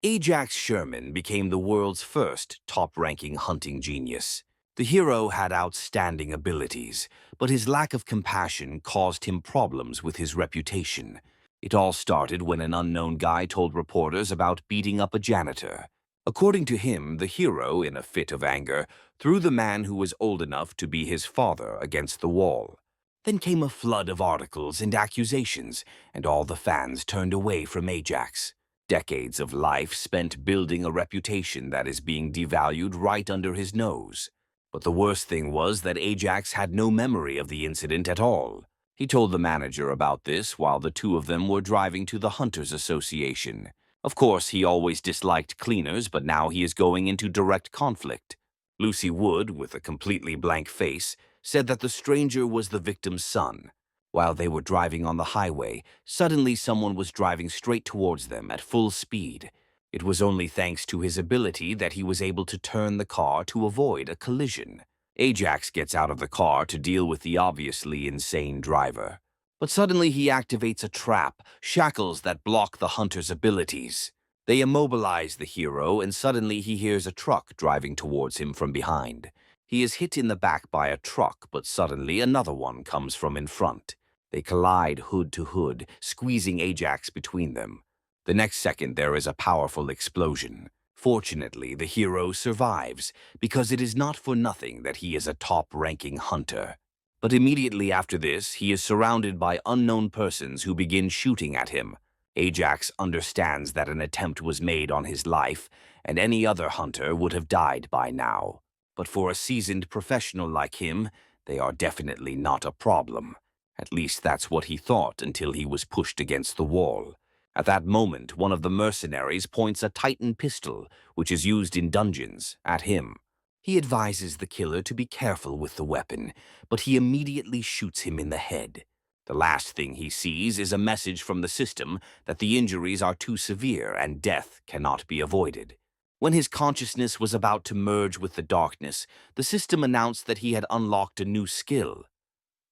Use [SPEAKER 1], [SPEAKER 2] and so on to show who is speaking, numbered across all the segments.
[SPEAKER 1] Ajax Sherman became the world's first top-ranking hunting genius. The hero had outstanding abilities, but his lack of compassion caused him problems with his reputation. It all started when an unknown guy told reporters about beating up a janitor. According to him, the hero, in a fit of anger, threw the man who was old enough to be his father against the wall. Then came a flood of articles and accusations, and all the fans turned away from Ajax. Decades of life spent building a reputation that is being devalued right under his nose. But the worst thing was that Ajax had no memory of the incident at all. He told the manager about this while the two of them were driving to the Hunters Association. Of course, he always disliked cleaners, but now he is going into direct conflict. Lucy Wood, with a completely blank face, said that the stranger was the victim's son. While they were driving on the highway, suddenly someone was driving straight towards them at full speed. It was only thanks to his ability that he was able to turn the car to avoid a collision. Ajax gets out of the car to deal with the obviously insane driver. But suddenly he activates a trap, shackles that block the hunter's abilities. They immobilize the hero, and suddenly he hears a truck driving towards him from behind. He is hit in the back by a truck, but suddenly another one comes from in front. They collide hood to hood, squeezing Ajax between them. The next second, there is a powerful explosion. Fortunately, the hero survives, because it is not for nothing that he is a top-ranking hunter. But immediately after this, he is surrounded by unknown persons who begin shooting at him. Ajax understands that an attempt was made on his life, and any other hunter would have died by now. But for a seasoned professional like him, they are definitely not a problem. At least that's what he thought until he was pushed against the wall. At that moment, one of the mercenaries points a Titan pistol, which is used in dungeons, at him. He advises the killer to be careful with the weapon, but he immediately shoots him in the head. The last thing he sees is a message from the system that the injuries are too severe and death cannot be avoided. When his consciousness was about to merge with the darkness, the system announced that he had unlocked a new skill: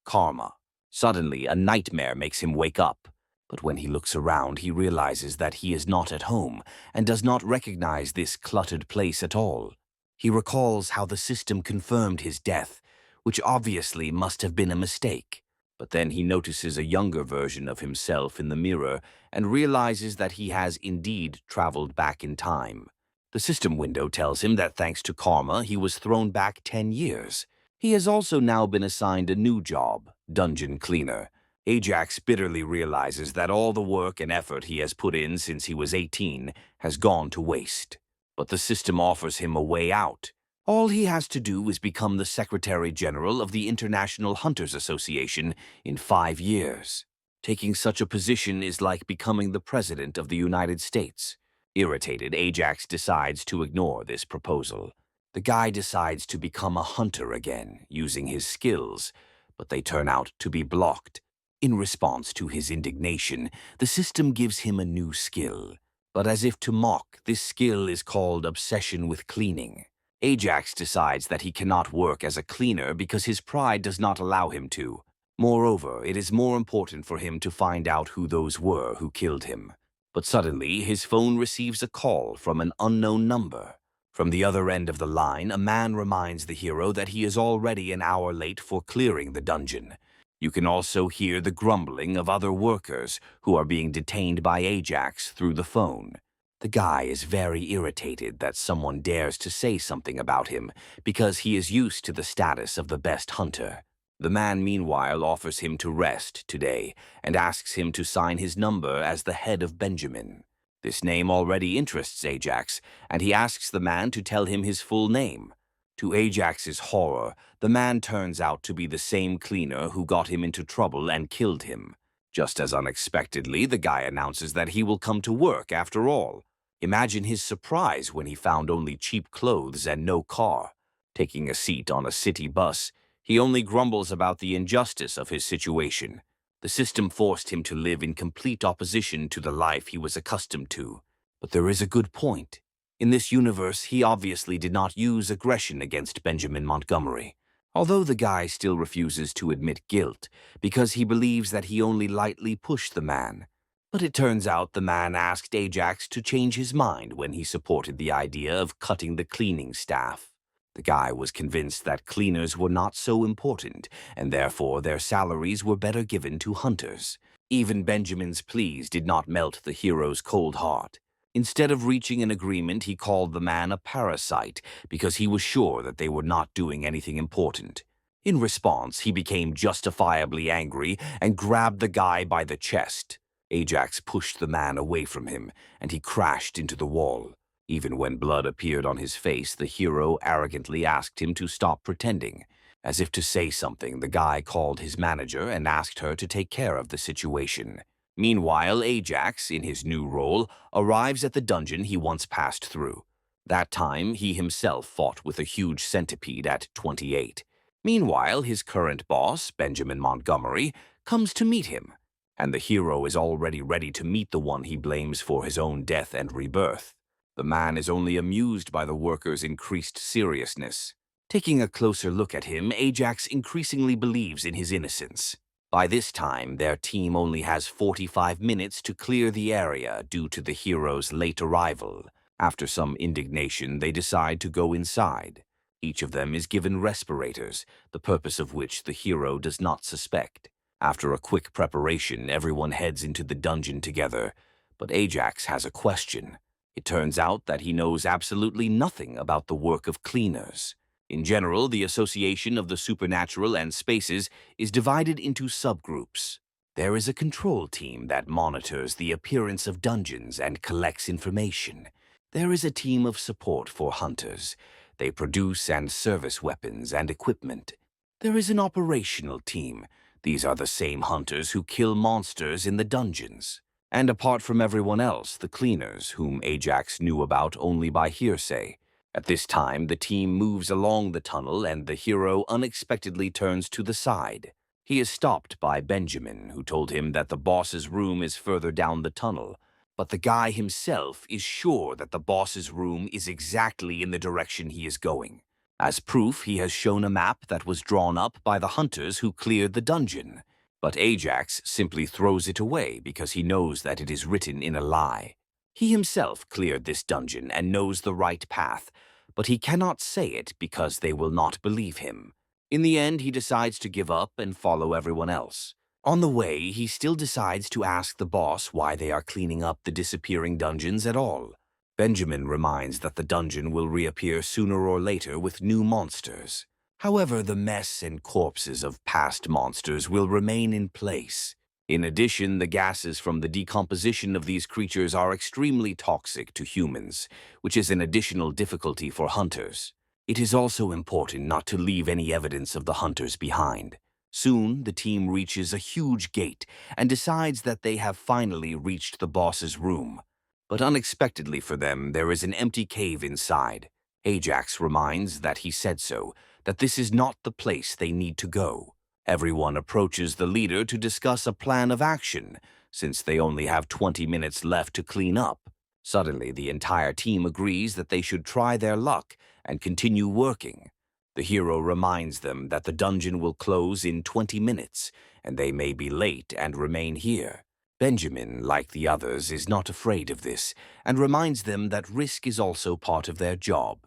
[SPEAKER 1] Karma. Suddenly, a nightmare makes him wake up. But when he looks around, he realizes that he is not at home and does not recognize this cluttered place at all. He recalls how the system confirmed his death, which obviously must have been a mistake. But then he notices a younger version of himself in the mirror and realizes that he has indeed traveled back in time. The system window tells him that thanks to karma, he was thrown back 10 years. He has also now been assigned a new job, dungeon cleaner. Ajax bitterly realizes that all the work and effort he has put in since he was 18 has gone to waste. But the system offers him a way out. All he has to do is become the Secretary General of the International Hunters Association in 5 years. Taking such a position is like becoming the President of the United States. Irritated, Ajax decides to ignore this proposal. The guy decides to become a hunter again, using his skills, but they turn out to be blocked. In response to his indignation, the system gives him a new skill. But as if to mock, this skill is called Obsession with Cleaning. Ajax decides that he cannot work as a cleaner because his pride does not allow him to. Moreover, it is more important for him to find out who those were who killed him. But suddenly, his phone receives a call from an unknown number. From the other end of the line, a man reminds the hero that he is already an hour late for clearing the dungeon. You can also hear the grumbling of other workers who are being detained by Ajax through the phone. The guy is very irritated that someone dares to say something about him because he is used to the status of the best hunter. The man, meanwhile, offers him to rest today and asks him to sign his number as the head of Benjamin. This name already interests Ajax, and he asks the man to tell him his full name. To Ajax's horror, the man turns out to be the same cleaner who got him into trouble and killed him. Just as unexpectedly, the guy announces that he will come to work after all. Imagine his surprise when he found only cheap clothes and no car. Taking a seat on a city bus, he only grumbles about the injustice of his situation. The system forced him to live in complete opposition to the life he was accustomed to. But there is a good point. In this universe, he obviously did not use aggression against Benjamin Montgomery. Although the guy still refuses to admit guilt because he believes that he only lightly pushed the man. But it turns out the man asked Ajax to change his mind when he supported the idea of cutting the cleaning staff. The guy was convinced that cleaners were not so important, and therefore their salaries were better given to hunters. Even Benjamin's pleas did not melt the hero's cold heart. Instead of reaching an agreement, he called the man a parasite because he was sure that they were not doing anything important. In response, he became justifiably angry and grabbed the guy by the chest. Ajax pushed the man away from him, and he crashed into the wall. Even when blood appeared on his face, the hero arrogantly asked him to stop pretending. As if to say something, the guy called his manager and asked her to take care of the situation. Meanwhile, Ajax, in his new role, arrives at the dungeon he once passed through. That time, he himself fought with a huge centipede at 28. Meanwhile, his current boss, Benjamin Montgomery, comes to meet him, and the hero is already ready to meet the one he blames for his own death and rebirth. The man is only amused by the workers' increased seriousness. Taking a closer look at him, Ajax increasingly believes in his innocence. By this time, their team only has 45 minutes to clear the area due to the hero's late arrival. After some indignation, they decide to go inside. Each of them is given respirators, the purpose of which the hero does not suspect. After a quick preparation, everyone heads into the dungeon together. But Ajax has a question. It turns out that he knows absolutely nothing about the work of cleaners. In general, the association of the supernatural and spaces is divided into subgroups. There is a control team that monitors the appearance of dungeons and collects information. There is a team of support for hunters. They produce and service weapons and equipment. There is an operational team. These are the same hunters who kill monsters in the dungeons. And apart from everyone else, the cleaners, whom Ajax knew about only by hearsay. At this time, the team moves along the tunnel and the hero unexpectedly turns to the side. He is stopped by Benjamin, who told him that the boss's room is further down the tunnel. But the guy himself is sure that the boss's room is exactly in the direction he is going. As proof, he has shown a map that was drawn up by the hunters who cleared the dungeon. But Ajax simply throws it away because he knows that it is written in a lie. He himself cleared this dungeon and knows the right path, but he cannot say it because they will not believe him. In the end, he decides to give up and follow everyone else. On the way, he still decides to ask the boss why they are cleaning up the disappearing dungeons at all. Benjamin reminds that the dungeon will reappear sooner or later with new monsters. However, the mess and corpses of past monsters will remain in place. In addition, the gases from the decomposition of these creatures are extremely toxic to humans, which is an additional difficulty for hunters. It is also important not to leave any evidence of the hunters behind. Soon, the team reaches a huge gate and decides that they have finally reached the boss's room. But unexpectedly for them, there is an empty cave inside. Ajax reminds that he said so, that this is not the place they need to go. Everyone approaches the leader to discuss a plan of action, since they only have 20 minutes left to clean up. Suddenly, the entire team agrees that they should try their luck and continue working. The hero reminds them that the dungeon will close in 20 minutes, and they may be late and remain here. Benjamin, like the others, is not afraid of this, and reminds them that risk is also part of their job.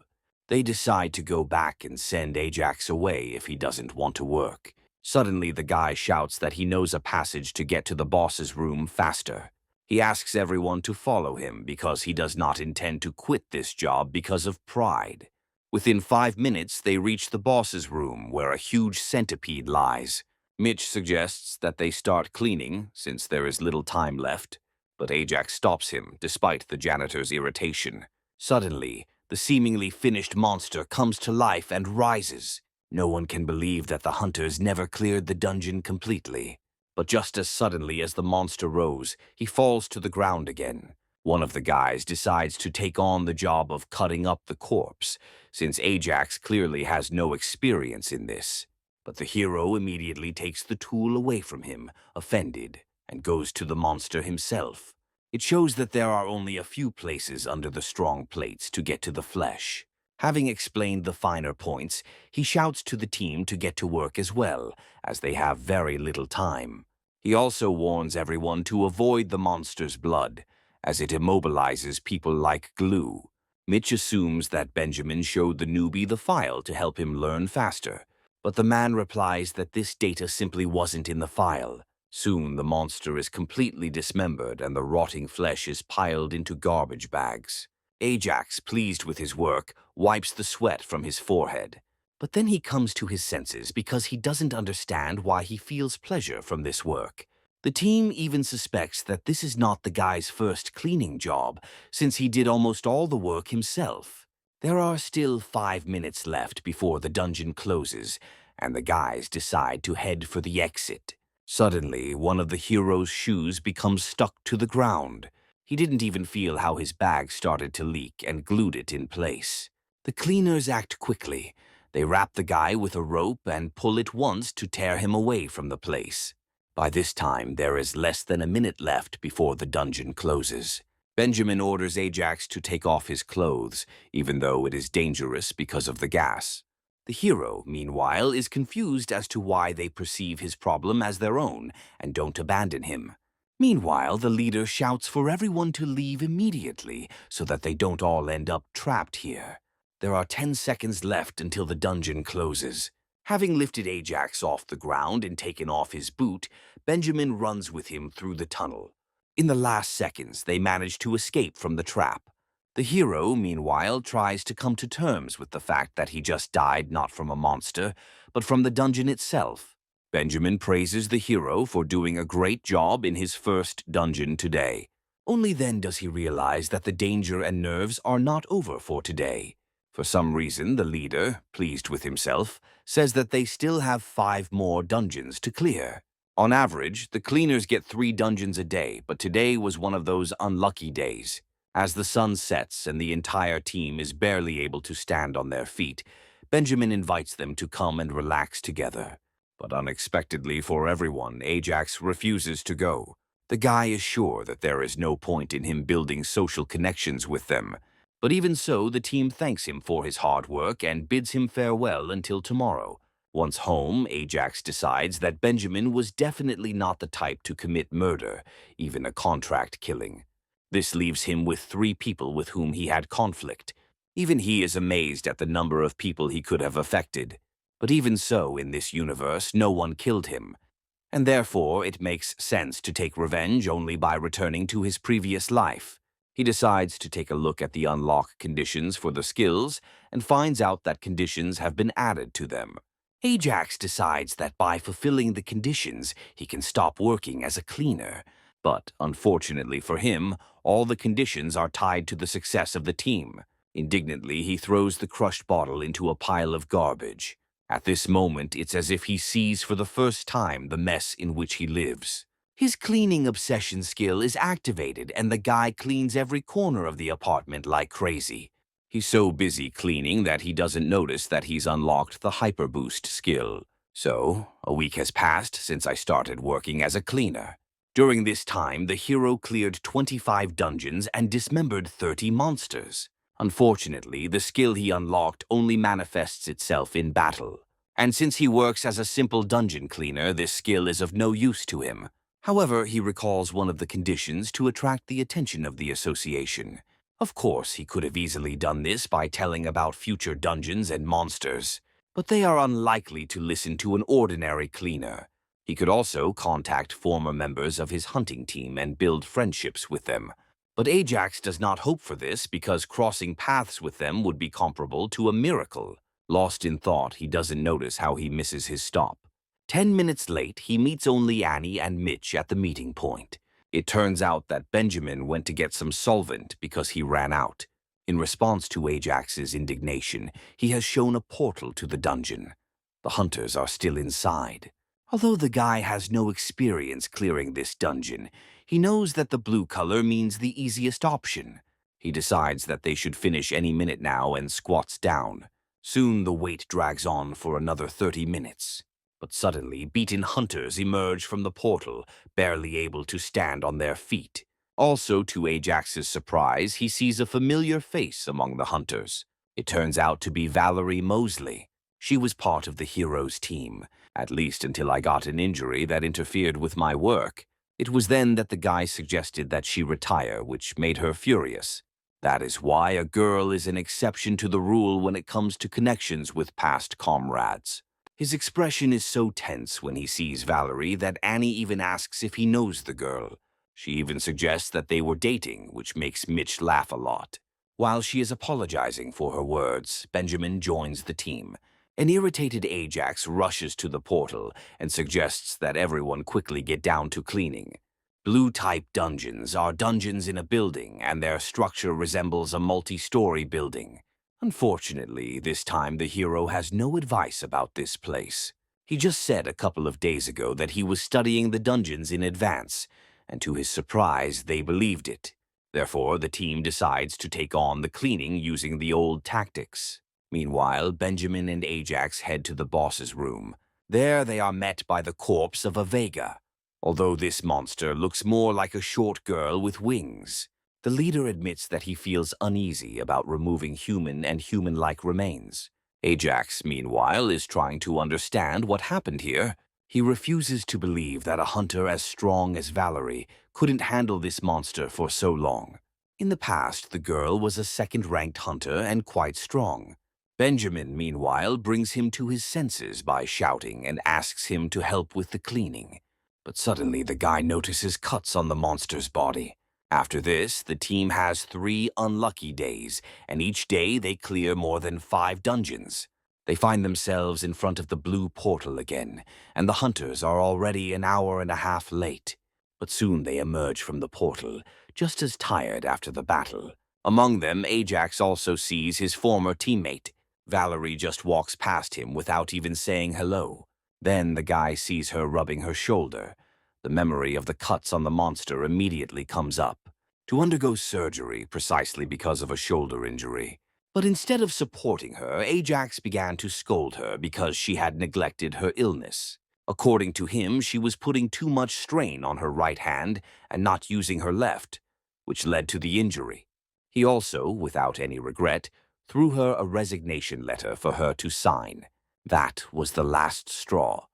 [SPEAKER 1] They decide to go back and send Ajax away if he doesn't want to work. Suddenly, the guy shouts that he knows a passage to get to the boss's room faster. He asks everyone to follow him because he does not intend to quit this job because of pride. Within 5 minutes, they reach the boss's room where a huge centipede lies. Mitch suggests that they start cleaning since there is little time left, but Ajax stops him despite the janitor's irritation. Suddenly, the seemingly finished monster comes to life and rises. No one can believe that the hunters never cleared the dungeon completely. But just as suddenly as the monster rose, he falls to the ground again. One of the guys decides to take on the job of cutting up the corpse, since Ajax clearly has no experience in this. But the hero immediately takes the tool away from him, offended, and goes to the monster himself. It shows that there are only a few places under the strong plates to get to the flesh. Having explained the finer points, he shouts to the team to get to work as well, as they have very little time. He also warns everyone to avoid the monster's blood, as it immobilizes people like glue. Mitch assumes that Benjamin showed the newbie the file to help him learn faster, but the man replies that this data simply wasn't in the file. Soon the monster is completely dismembered and the rotting flesh is piled into garbage bags. Ajax, pleased with his work, wipes the sweat from his forehead. But then he comes to his senses because he doesn't understand why he feels pleasure from this work. The team even suspects that this is not the guy's first cleaning job, since he did almost all the work himself. There are still 5 minutes left before the dungeon closes, and the guys decide to head for the exit. Suddenly, one of the hero's shoes becomes stuck to the ground. He didn't even feel how his bag started to leak and glued it in place. The cleaners act quickly. They wrap the guy with a rope and pull it once to tear him away from the place. By this time, there is less than a minute left before the dungeon closes. Benjamin orders Ajax to take off his clothes, even though it is dangerous because of the gas. The hero, meanwhile, is confused as to why they perceive his problem as their own and don't abandon him. Meanwhile, the leader shouts for everyone to leave immediately so that they don't all end up trapped here. There are 10 seconds left until the dungeon closes. Having lifted Ajax off the ground and taken off his boot, Benjamin runs with him through the tunnel. In the last seconds, they manage to escape from the trap. The hero, meanwhile, tries to come to terms with the fact that he just died not from a monster, but from the dungeon itself. Benjamin praises the hero for doing a great job in his first dungeon today. Only then does he realize that the danger and nerves are not over for today. For some reason, the leader, pleased with himself, says that they still have 5 more dungeons to clear. On average, the cleaners get 3 dungeons a day, but today was one of those unlucky days. As the sun sets and the entire team is barely able to stand on their feet, Benjamin invites them to come and relax together. But unexpectedly for everyone, Ajax refuses to go. The guy is sure that there is no point in him building social connections with them. But even so, the team thanks him for his hard work and bids him farewell until tomorrow. Once home, Ajax decides that Benjamin was definitely not the type to commit murder, even a contract killing. This leaves him with 3 people with whom he had conflict. Even he is amazed at the number of people he could have affected. But even so, in this universe, no one killed him. And therefore, it makes sense to take revenge only by returning to his previous life. He decides to take a look at the unlock conditions for the skills and finds out that conditions have been added to them. Ajax decides that by fulfilling the conditions, he can stop working as a cleaner. But, unfortunately for him, all the conditions are tied to the success of the team. Indignantly, he throws the crushed bottle into a pile of garbage. At this moment, it's as if he sees for the first time the mess in which he lives. His cleaning obsession skill is activated, and the guy cleans every corner of the apartment like crazy. He's so busy cleaning that he doesn't notice that he's unlocked the Hyper Boost skill. So, a week has passed since I started working as a cleaner. During this time, the hero cleared 25 dungeons and dismembered 30 monsters. Unfortunately, the skill he unlocked only manifests itself in battle. And since he works as a simple dungeon cleaner, this skill is of no use to him. However, he recalls one of the conditions to attract the attention of the association. Of course, he could have easily done this by telling about future dungeons and monsters, but they are unlikely to listen to an ordinary cleaner. He could also contact former members of his hunting team and build friendships with them. But Ajax does not hope for this because crossing paths with them would be comparable to a miracle. Lost in thought, he doesn't notice how he misses his stop. 10 minutes late, he meets only Annie and Mitch at the meeting point. It turns out that Benjamin went to get some solvent because he ran out. In response to Ajax's indignation, he has shown a portal to the dungeon. The hunters are still inside. Although the guy has no experience clearing this dungeon, he knows that the blue color means the easiest option. He decides that they should finish any minute now and squats down. Soon the wait drags on for another 30 minutes. But suddenly, beaten hunters emerge from the portal, barely able to stand on their feet. Also, to Ajax's surprise, he sees a familiar face among the hunters. It turns out to be Valerie Mosley. She was part of the hero's team. at least until I got an injury that interfered with my work. It was then that the guy suggested that she retire, which made her furious. That is why a girl is an exception to the rule when it comes to connections with past comrades. His expression is so tense when he sees Valerie that Annie even asks if he knows the girl. She even suggests that they were dating, which makes Mitch laugh a lot. While she is apologizing for her words, Benjamin joins the team. An irritated Ajax rushes to the portal and suggests that everyone quickly get down to cleaning. Blue-type dungeons are dungeons in a building, and their structure resembles a multi-story building. Unfortunately, this time the hero has no advice about this place. He just said a couple of days ago that he was studying the dungeons in advance, and to his surprise, they believed it. Therefore, the team decides to take on the cleaning using the old tactics. Meanwhile, Benjamin and Ajax head to the boss's room. There they are met by the corpse of a Vega, although this monster looks more like a short girl with wings. The leader admits that he feels uneasy about removing human and human-like remains. Ajax, meanwhile, is trying to understand what happened here. He refuses to believe that a hunter as strong as Valerie couldn't handle this monster for so long. In the past, the girl was a second-ranked hunter and quite strong. Benjamin, meanwhile, brings him to his senses by shouting and asks him to help with the cleaning. But suddenly the guy notices cuts on the monster's body. After this, the team has 3 unlucky days, and each day they clear more than 5 dungeons. They find themselves in front of the blue portal again, and the hunters are already an hour and a half late. But soon they emerge from the portal, just as tired after the battle. Among them, Ajax also sees his former teammate. Valerie just walks past him without even saying hello. Then the guy sees her rubbing her shoulder. The memory of the cuts on the monster immediately comes up. To undergo surgery precisely because of a shoulder injury. But instead of supporting her, Ajax began to scold her because she had neglected her illness. According to him, she was putting too much strain on her right hand and not using her left, which led to the injury. He also, without any regret, threw her a resignation letter for her to sign. That was the last straw.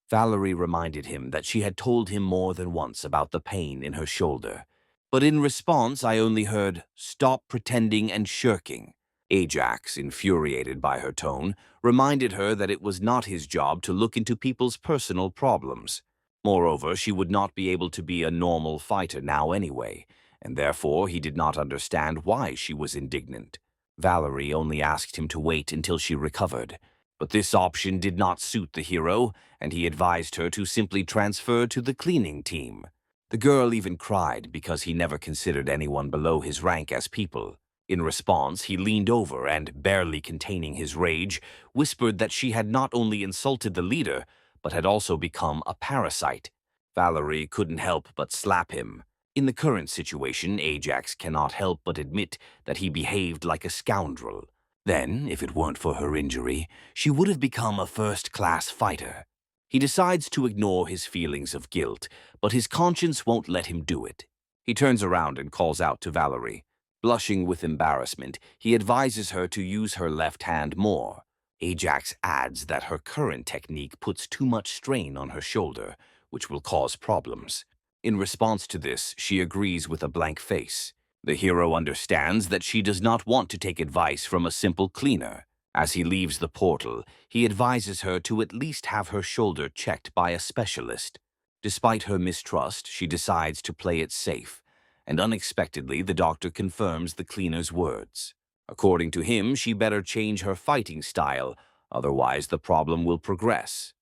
[SPEAKER 1] Valerie reminded him that she had told him more than once about the pain in her shoulder. But in response, I only heard, "Stop pretending and shirking." Ajax, infuriated by her tone, reminded her that it was not his job to look into people's personal problems. Moreover, she would not be able to be a normal fighter now anyway, and therefore he did not understand why she was indignant. Valerie only asked him to wait until she recovered. But this option did not suit the hero, and he advised her to simply transfer to the cleaning team. The girl even cried because he never considered anyone below his rank as people. In response, he leaned over and, barely containing his rage, whispered that she had not only insulted the leader, but had also become a parasite. Valerie couldn't help but slap him. In the current situation, Ajax cannot help but admit that he behaved like a scoundrel. Then, if it weren't for her injury, she would have become a first-class fighter. He decides to ignore his feelings of guilt, but his conscience won't let him do it. He turns around and calls out to Valerie. Blushing with embarrassment, he advises her to use her left hand more. Ajax adds that her current technique puts too much strain on her shoulder, which will cause problems. In response to this, she agrees with a blank face. The hero understands that she does not want to take advice from a simple cleaner. As he leaves the portal, he advises her to at least have her shoulder checked by a specialist. Despite her mistrust, she decides to play it safe, and unexpectedly the doctor confirms the cleaner's words. According to him, she better change her fighting style, otherwise the problem will progress.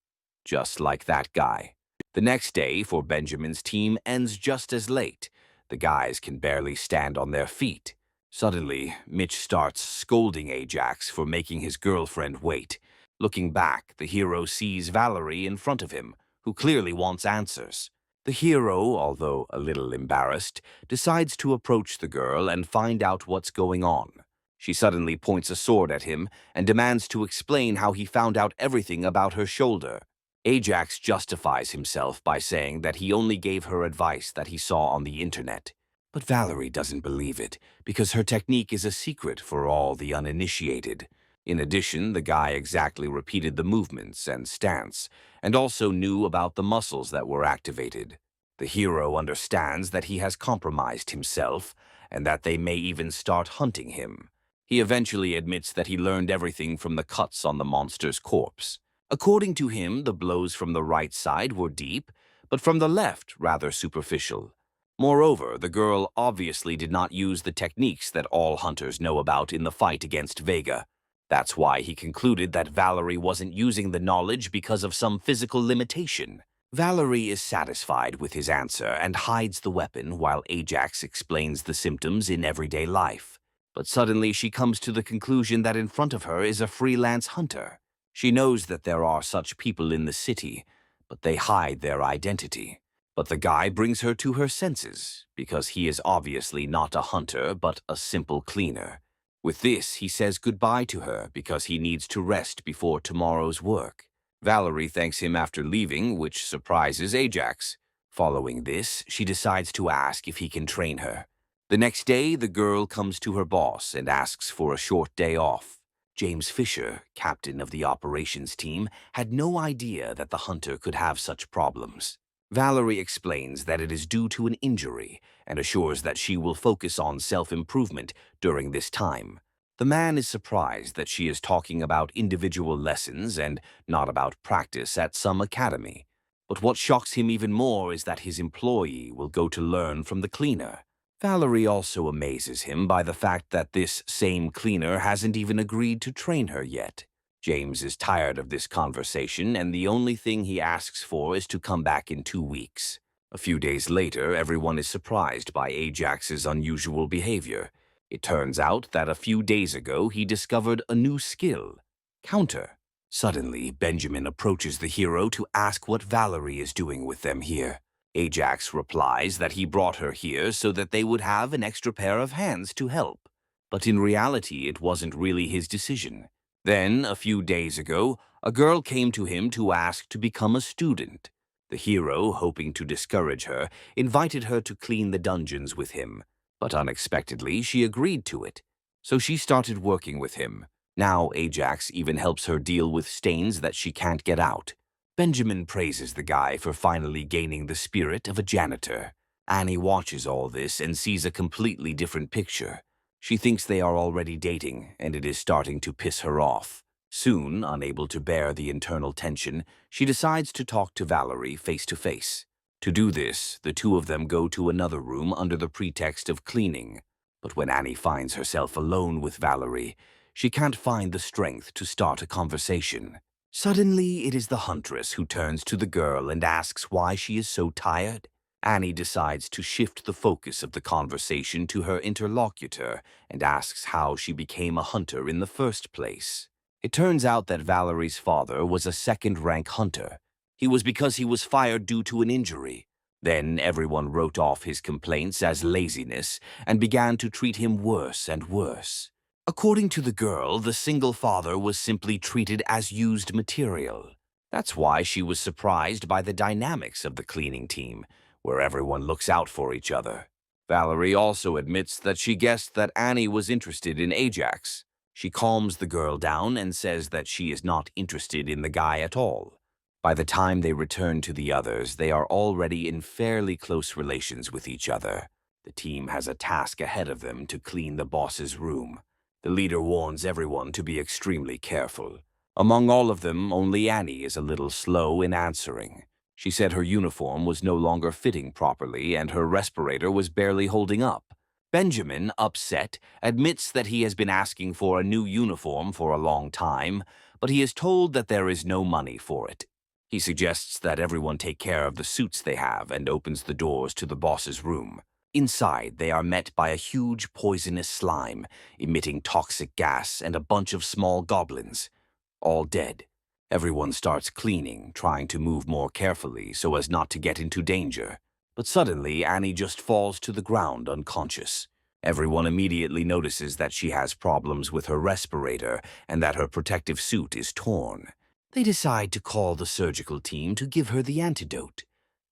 [SPEAKER 1] Just like that guy. The next day for Benjamin's team ends just as late. The guys can barely stand on their feet. Suddenly, Mitch starts scolding Ajax for making his girlfriend wait. Looking back, the hero sees Valerie in front of him, who clearly wants answers. The hero, although a little embarrassed, decides to approach the girl and find out what's going on. She suddenly points a sword at him and demands to explain how he found out everything about her shoulder. Ajax justifies himself by saying that he only gave her advice that he saw on the internet. But Valerie doesn't believe it, because her technique is a secret for all the uninitiated. In addition, the guy exactly repeated the movements and stance, and also knew about the muscles that were activated. The hero understands that he has compromised himself, and that they may even start hunting him. He eventually admits that he learned everything from the cuts on the monster's corpse. According to him, the blows from the right side were deep, but from the left rather superficial. Moreover, the girl obviously did not use the techniques that all hunters know about in the fight against Vega. That's why he concluded that Valerie wasn't using the knowledge because of some physical limitation. Valerie is satisfied with his answer and hides the weapon while Ajax explains the symptoms in everyday life. But suddenly she comes to the conclusion that in front of her is a freelance hunter. She knows that there are such people in the city, but they hide their identity. But the guy brings her to her senses, because he is obviously not a hunter but a simple cleaner. With this, he says goodbye to her because he needs to rest before tomorrow's work. Valerie thanks him after leaving, which surprises Ajax. Following this, she decides to ask if he can train her. The next day, the girl comes to her boss and asks for a short day off. James Fisher, captain of the operations team, had no idea that the hunter could have such problems. Valerie explains that it is due to an injury and assures that she will focus on self-improvement during this time. The man is surprised that she is talking about individual lessons and not about practice at some academy. But what shocks him even more is that his employee will go to learn from the cleaner. Valerie also amazes him by the fact that this same cleaner hasn't even agreed to train her yet. James is tired of this conversation, and the only thing he asks for is to come back in 2 weeks. A few days later, everyone is surprised by Ajax's unusual behavior. It turns out that a few days ago he discovered a new skill, counter. Suddenly, Benjamin approaches the hero to ask what Valerie is doing with them here. Ajax replies that he brought her here so that they would have an extra pair of hands to help. But in reality, it wasn't really his decision. Then, a few days ago, a girl came to him to ask to become a student. The hero, hoping to discourage her, invited her to clean the dungeons with him. But unexpectedly, she agreed to it. So she started working with him. Now Ajax even helps her deal with stains that she can't get out. Benjamin praises the guy for finally gaining the spirit of a janitor. Annie watches all this and sees a completely different picture. She thinks they are already dating, and it is starting to piss her off. Soon, unable to bear the internal tension, she decides to talk to Valerie face to face. To do this, the two of them go to another room under the pretext of cleaning. But when Annie finds herself alone with Valerie, she can't find the strength to start a conversation. Suddenly, it is the huntress who turns to the girl and asks why she is so tired. Annie decides to shift the focus of the conversation to her interlocutor and asks how she became a hunter in the first place. It turns out that Valerie's father was a second-rank hunter. It was because he was fired due to an injury. Then everyone wrote off his complaints as laziness and began to treat him worse and worse. According to the girl, the single father was simply treated as used material. That's why she was surprised by the dynamics of the cleaning team, where everyone looks out for each other. Valerie also admits that she guessed that Annie was interested in Ajax. She calms the girl down and says that she is not interested in the guy at all. By the time they return to the others, they are already in fairly close relations with each other. The team has a task ahead of them to clean the boss's room. The leader warns everyone to be extremely careful. Among all of them, only Annie is a little slow in answering. She said her uniform was no longer fitting properly and her respirator was barely holding up. Benjamin, upset, admits that he has been asking for a new uniform for a long time, but he is told that there is no money for it. He suggests that everyone take care of the suits they have and opens the doors to the boss's room. Inside, they are met by a huge poisonous slime, emitting toxic gas and a bunch of small goblins, all dead. Everyone starts cleaning, trying to move more carefully so as not to get into danger. But suddenly, Annie just falls to the ground unconscious. Everyone immediately notices that she has problems with her respirator and that her protective suit is torn. They decide to call the surgical team to give her the antidote.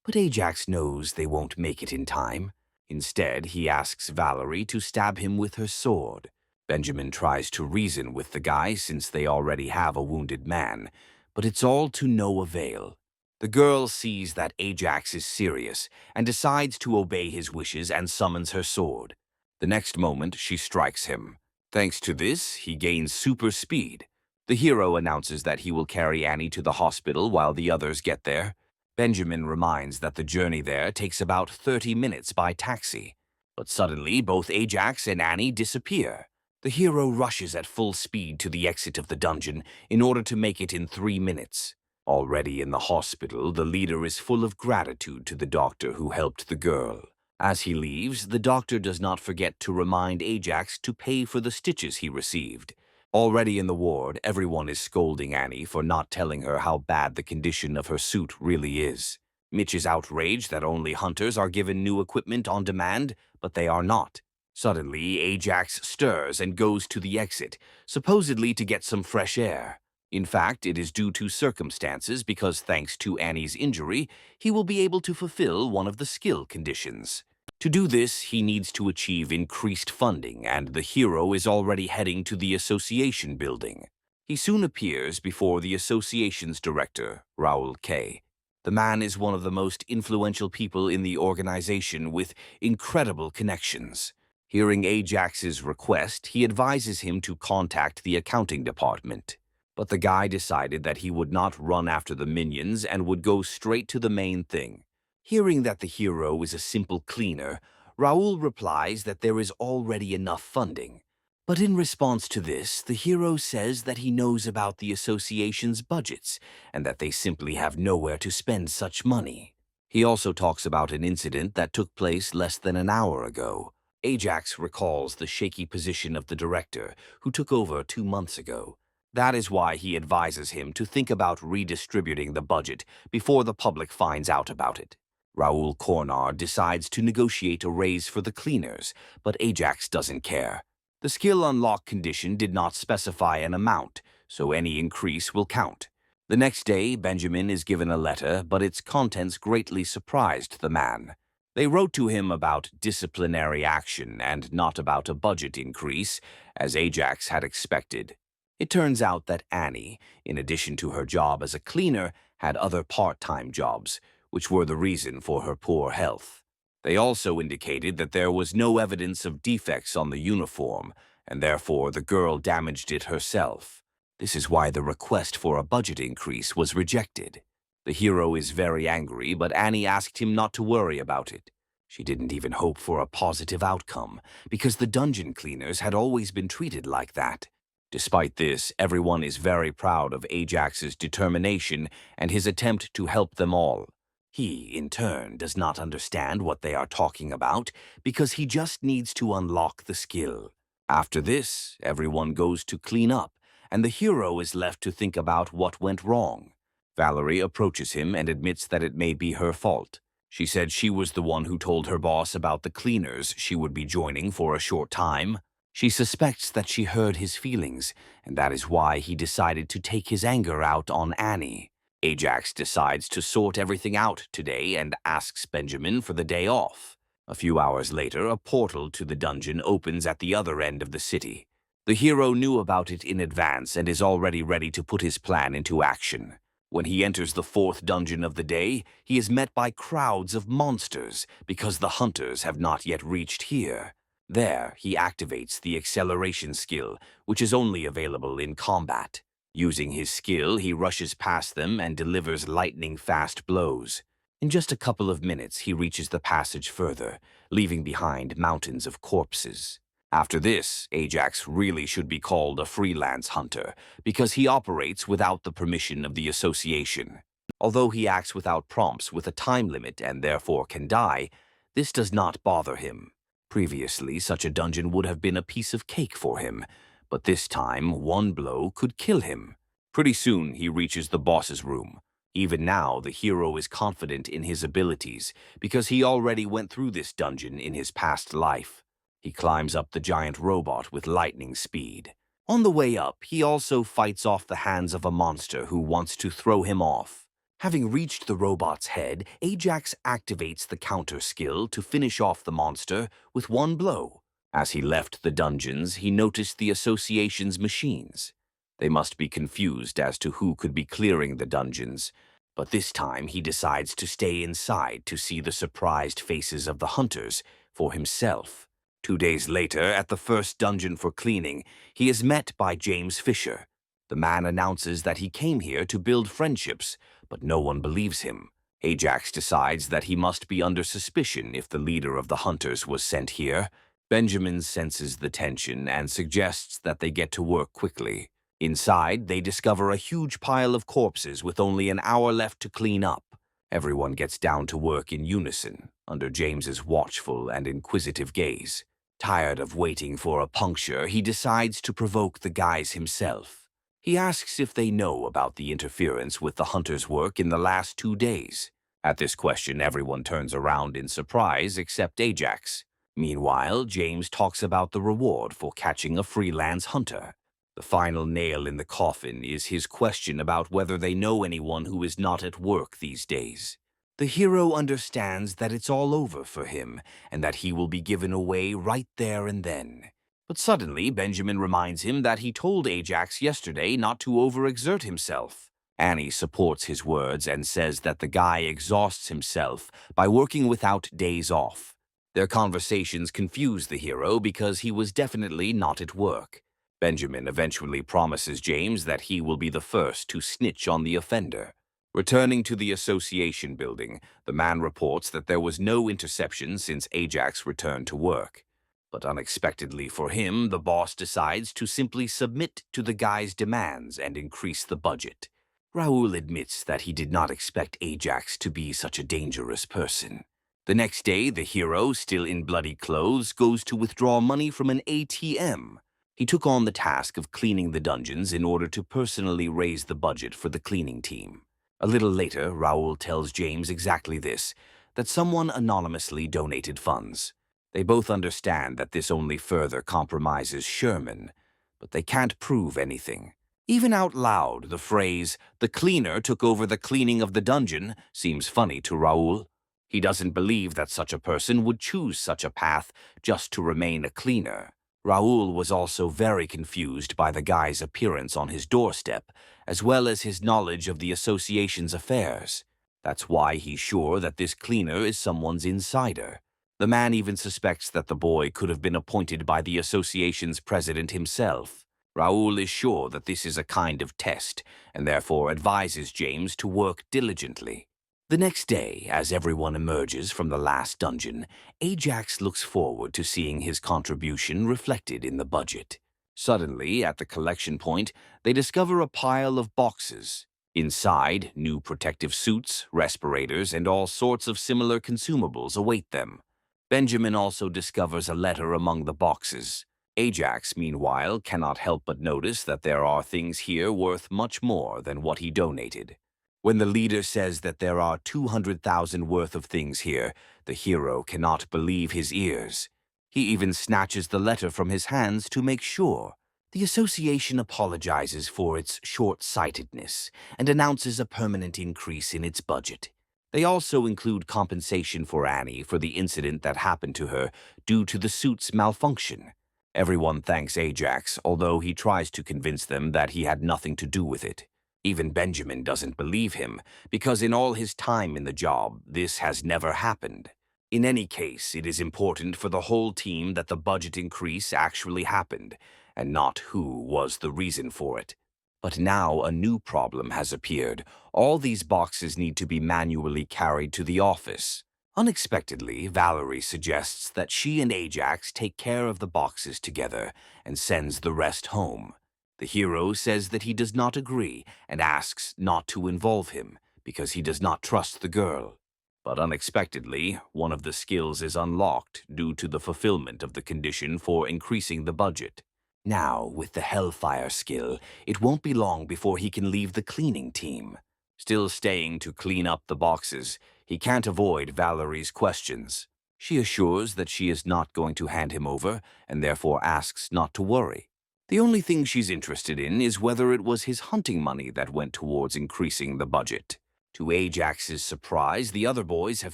[SPEAKER 1] But Ajax knows they won't make it in time. Instead, he asks Valerie to stab him with her sword. Benjamin tries to reason with the guy since they already have a wounded man, but it's all to no avail. The girl sees that Ajax is serious and decides to obey his wishes and summons her sword. The next moment, she strikes him. Thanks to this, he gains super speed. The hero announces that he will carry Annie to the hospital while the others get there. Benjamin reminds that the journey there takes about 30 minutes by taxi. But suddenly, both Ajax and Annie disappear. The hero rushes at full speed to the exit of the dungeon in order to make it in 3 minutes. Already in the hospital, the leader is full of gratitude to the doctor who helped the girl. As he leaves, the doctor does not forget to remind Ajax to pay for the stitches he received. Already in the ward, everyone is scolding Annie for not telling her how bad the condition of her suit really is. Mitch is outraged that only hunters are given new equipment on demand, but they are not. Suddenly, Ajax stirs and goes to the exit, supposedly to get some fresh air. In fact, it is due to circumstances because thanks to Annie's injury, he will be able to fulfill one of the skill conditions. To do this, he needs to achieve increased funding, and the hero is already heading to the association building. He soon appears before the association's director, Raoul K. The man is one of the most influential people in the organization with incredible connections. Hearing Ajax's request, he advises him to contact the accounting department. But the guy decided that he would not run after the minions and would go straight to the main thing. Hearing that the hero is a simple cleaner, Raoul replies that there is already enough funding. But in response to this, the hero says that he knows about the association's budgets and that they simply have nowhere to spend such money. He also talks about an incident that took place less than an hour ago. Ajax recalls the shaky position of the director, who took over 2 months ago. That is why he advises him to think about redistributing the budget before the public finds out about it. Raoul Cornard decides to negotiate a raise for the cleaners, but Ajax doesn't care. The skill unlock condition did not specify an amount, so any increase will count. The next day, Benjamin is given a letter, but its contents greatly surprised the man. They wrote to him about disciplinary action and not about a budget increase, as Ajax had expected. It turns out that Annie, in addition to her job as a cleaner, had other part-time jobs, which were the reason for her poor health. They also indicated that there was no evidence of defects on the uniform, and therefore the girl damaged it herself. This is why the request for a budget increase was rejected. The hero is very angry, but Annie asked him not to worry about it. She didn't even hope for a positive outcome, because the dungeon cleaners had always been treated like that. Despite this, everyone is very proud of Ajax's determination and his attempt to help them all. He, in turn, does not understand what they are talking about because he just needs to unlock the skill. After this, everyone goes to clean up, and the hero is left to think about what went wrong. Valerie approaches him and admits that it may be her fault. She said she was the one who told her boss about the cleaners she would be joining for a short time. She suspects that she hurt his feelings, and that is why he decided to take his anger out on Annie. Ajax decides to sort everything out today and asks Benjamin for the day off. A few hours later, a portal to the dungeon opens at the other end of the city. The hero knew about it in advance and is already ready to put his plan into action. When he enters the 4th dungeon of the day, he is met by crowds of monsters because the hunters have not yet reached here. There, he activates the acceleration skill, which is only available in combat. Using his skill, he rushes past them and delivers lightning-fast blows. In just a couple of minutes, he reaches the passage further, leaving behind mountains of corpses. After this, Ajax really should be called a freelance hunter, because he operates without the permission of the association. Although he acts without prompts with a time limit and therefore can die, this does not bother him. Previously, such a dungeon would have been a piece of cake for him, but this time, one blow could kill him. Pretty soon, he reaches the boss's room. Even now, the hero is confident in his abilities, because he already went through this dungeon in his past life. He climbs up the giant robot with lightning speed. On the way up, he also fights off the hands of a monster who wants to throw him off. Having reached the robot's head, Ajax activates the counter skill to finish off the monster with one blow. As he left the dungeons, he noticed the association's machines. They must be confused as to who could be clearing the dungeons, but this time he decides to stay inside to see the surprised faces of the hunters for himself. 2 days later, at the first dungeon for cleaning, he is met by James Fisher. The man announces that he came here to build friendships, but no one believes him. Ajax decides that he must be under suspicion if the leader of the hunters was sent here. Benjamin senses the tension and suggests that they get to work quickly. Inside, they discover a huge pile of corpses with only an hour left to clean up. Everyone gets down to work in unison, under James's watchful and inquisitive gaze. Tired of waiting for a puncture, he decides to provoke the guys himself. He asks if they know about the interference with the hunters' work in the last 2 days. At this question, everyone turns around in surprise except Ajax. Meanwhile, James talks about the reward for catching a freelance hunter. The final nail in the coffin is his question about whether they know anyone who is not at work these days. The hero understands that it's all over for him and that he will be given away right there and then. But suddenly, Benjamin reminds him that he told Ajax yesterday not to overexert himself. Annie supports his words and says that the guy exhausts himself by working without days off. Their conversations confuse the hero because he was definitely not at work. Benjamin eventually promises James that he will be the first to snitch on the offender. Returning to the association building, the man reports that there was no interception since Ajax returned to work. But unexpectedly for him, the boss decides to simply submit to the guy's demands and increase the budget. Raoul admits that he did not expect Ajax to be such a dangerous person. The next day, the hero, still in bloody clothes, goes to withdraw money from an ATM. He took on the task of cleaning the dungeons in order to personally raise the budget for the cleaning team. A little later, Raoul tells James exactly this, that someone anonymously donated funds. They both understand that this only further compromises Sherman, but they can't prove anything. Even out loud, the phrase, "the cleaner took over the cleaning of the dungeon," seems funny to Raoul. He doesn't believe that such a person would choose such a path just to remain a cleaner. Raoul was also very confused by the guy's appearance on his doorstep, as well as his knowledge of the association's affairs. That's why he's sure that this cleaner is someone's insider. The man even suspects that the boy could have been appointed by the association's president himself. Raoul is sure that this is a kind of test, and therefore advises James to work diligently. The next day, as everyone emerges from the last dungeon, Ajax looks forward to seeing his contribution reflected in the budget. Suddenly, at the collection point, they discover a pile of boxes. Inside, new protective suits, respirators, and all sorts of similar consumables await them. Benjamin also discovers a letter among the boxes. Ajax, meanwhile, cannot help but notice that there are things here worth much more than what he donated. When the leader says that there are 200,000 worth of things here, the hero cannot believe his ears. He even snatches the letter from his hands to make sure. The association apologizes for its short-sightedness and announces a permanent increase in its budget. They also include compensation for Annie for the incident that happened to her due to the suit's malfunction. Everyone thanks Ajax, although he tries to convince them that he had nothing to do with it. Even Benjamin doesn't believe him, because in all his time in the job, this has never happened. In any case, it is important for the whole team that the budget increase actually happened, and not who was the reason for it. But now a new problem has appeared. All these boxes need to be manually carried to the office. Unexpectedly, Valerie suggests that she and Ajax take care of the boxes together and sends the rest home. The hero says that he does not agree and asks not to involve him because he does not trust the girl. But unexpectedly, one of the skills is unlocked due to the fulfillment of the condition for increasing the budget. Now, with the Hellfire skill, it won't be long before he can leave the cleaning team. Still staying to clean up the boxes, he can't avoid Valerie's questions. She assures that she is not going to hand him over and therefore asks not to worry. The only thing she's interested in is whether it was his hunting money that went towards increasing the budget. To Ajax's surprise, the other boys have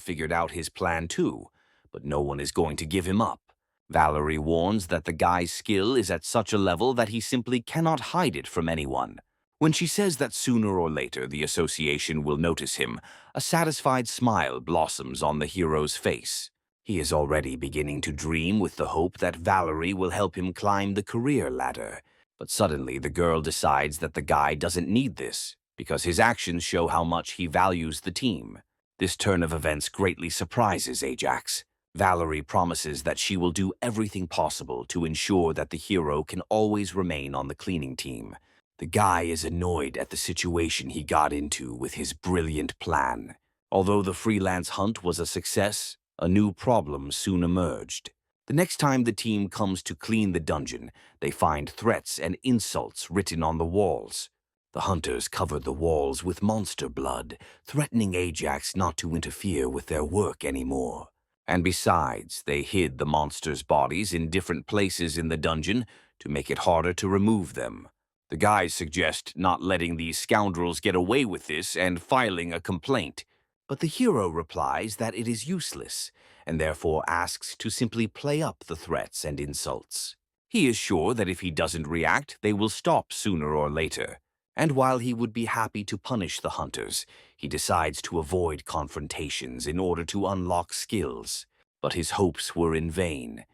[SPEAKER 1] figured out his plan too, but no one is going to give him up. Valerie warns that the guy's skill is at such a level that he simply cannot hide it from anyone. When she says that sooner or later the association will notice him, a satisfied smile blossoms on the hero's face. He is already beginning to dream with the hope that Valerie will help him climb the career ladder. But suddenly the girl decides that the guy doesn't need this, because his actions show how much he values the team. This turn of events greatly surprises Ajax. Valerie promises that she will do everything possible to ensure that the hero can always remain on the cleaning team. The guy is annoyed at the situation he got into with his brilliant plan. Although the freelance hunt was a success, a new problem soon emerged. The next time the team comes to clean the dungeon, they find threats and insults written on the walls. The hunters covered the walls with monster blood, threatening Ajax not to interfere with their work anymore. And besides, they hid the monsters' bodies in different places in the dungeon to make it harder to remove them. The guys suggest not letting these scoundrels get away with this and filing a complaint. But the hero replies that it is useless, and therefore asks to simply play up the threats and insults. He is sure that if he doesn't react, they will stop sooner or later. And while he would be happy to punish the hunters, he decides to avoid confrontations in order to unlock skills. But his hopes were in vain.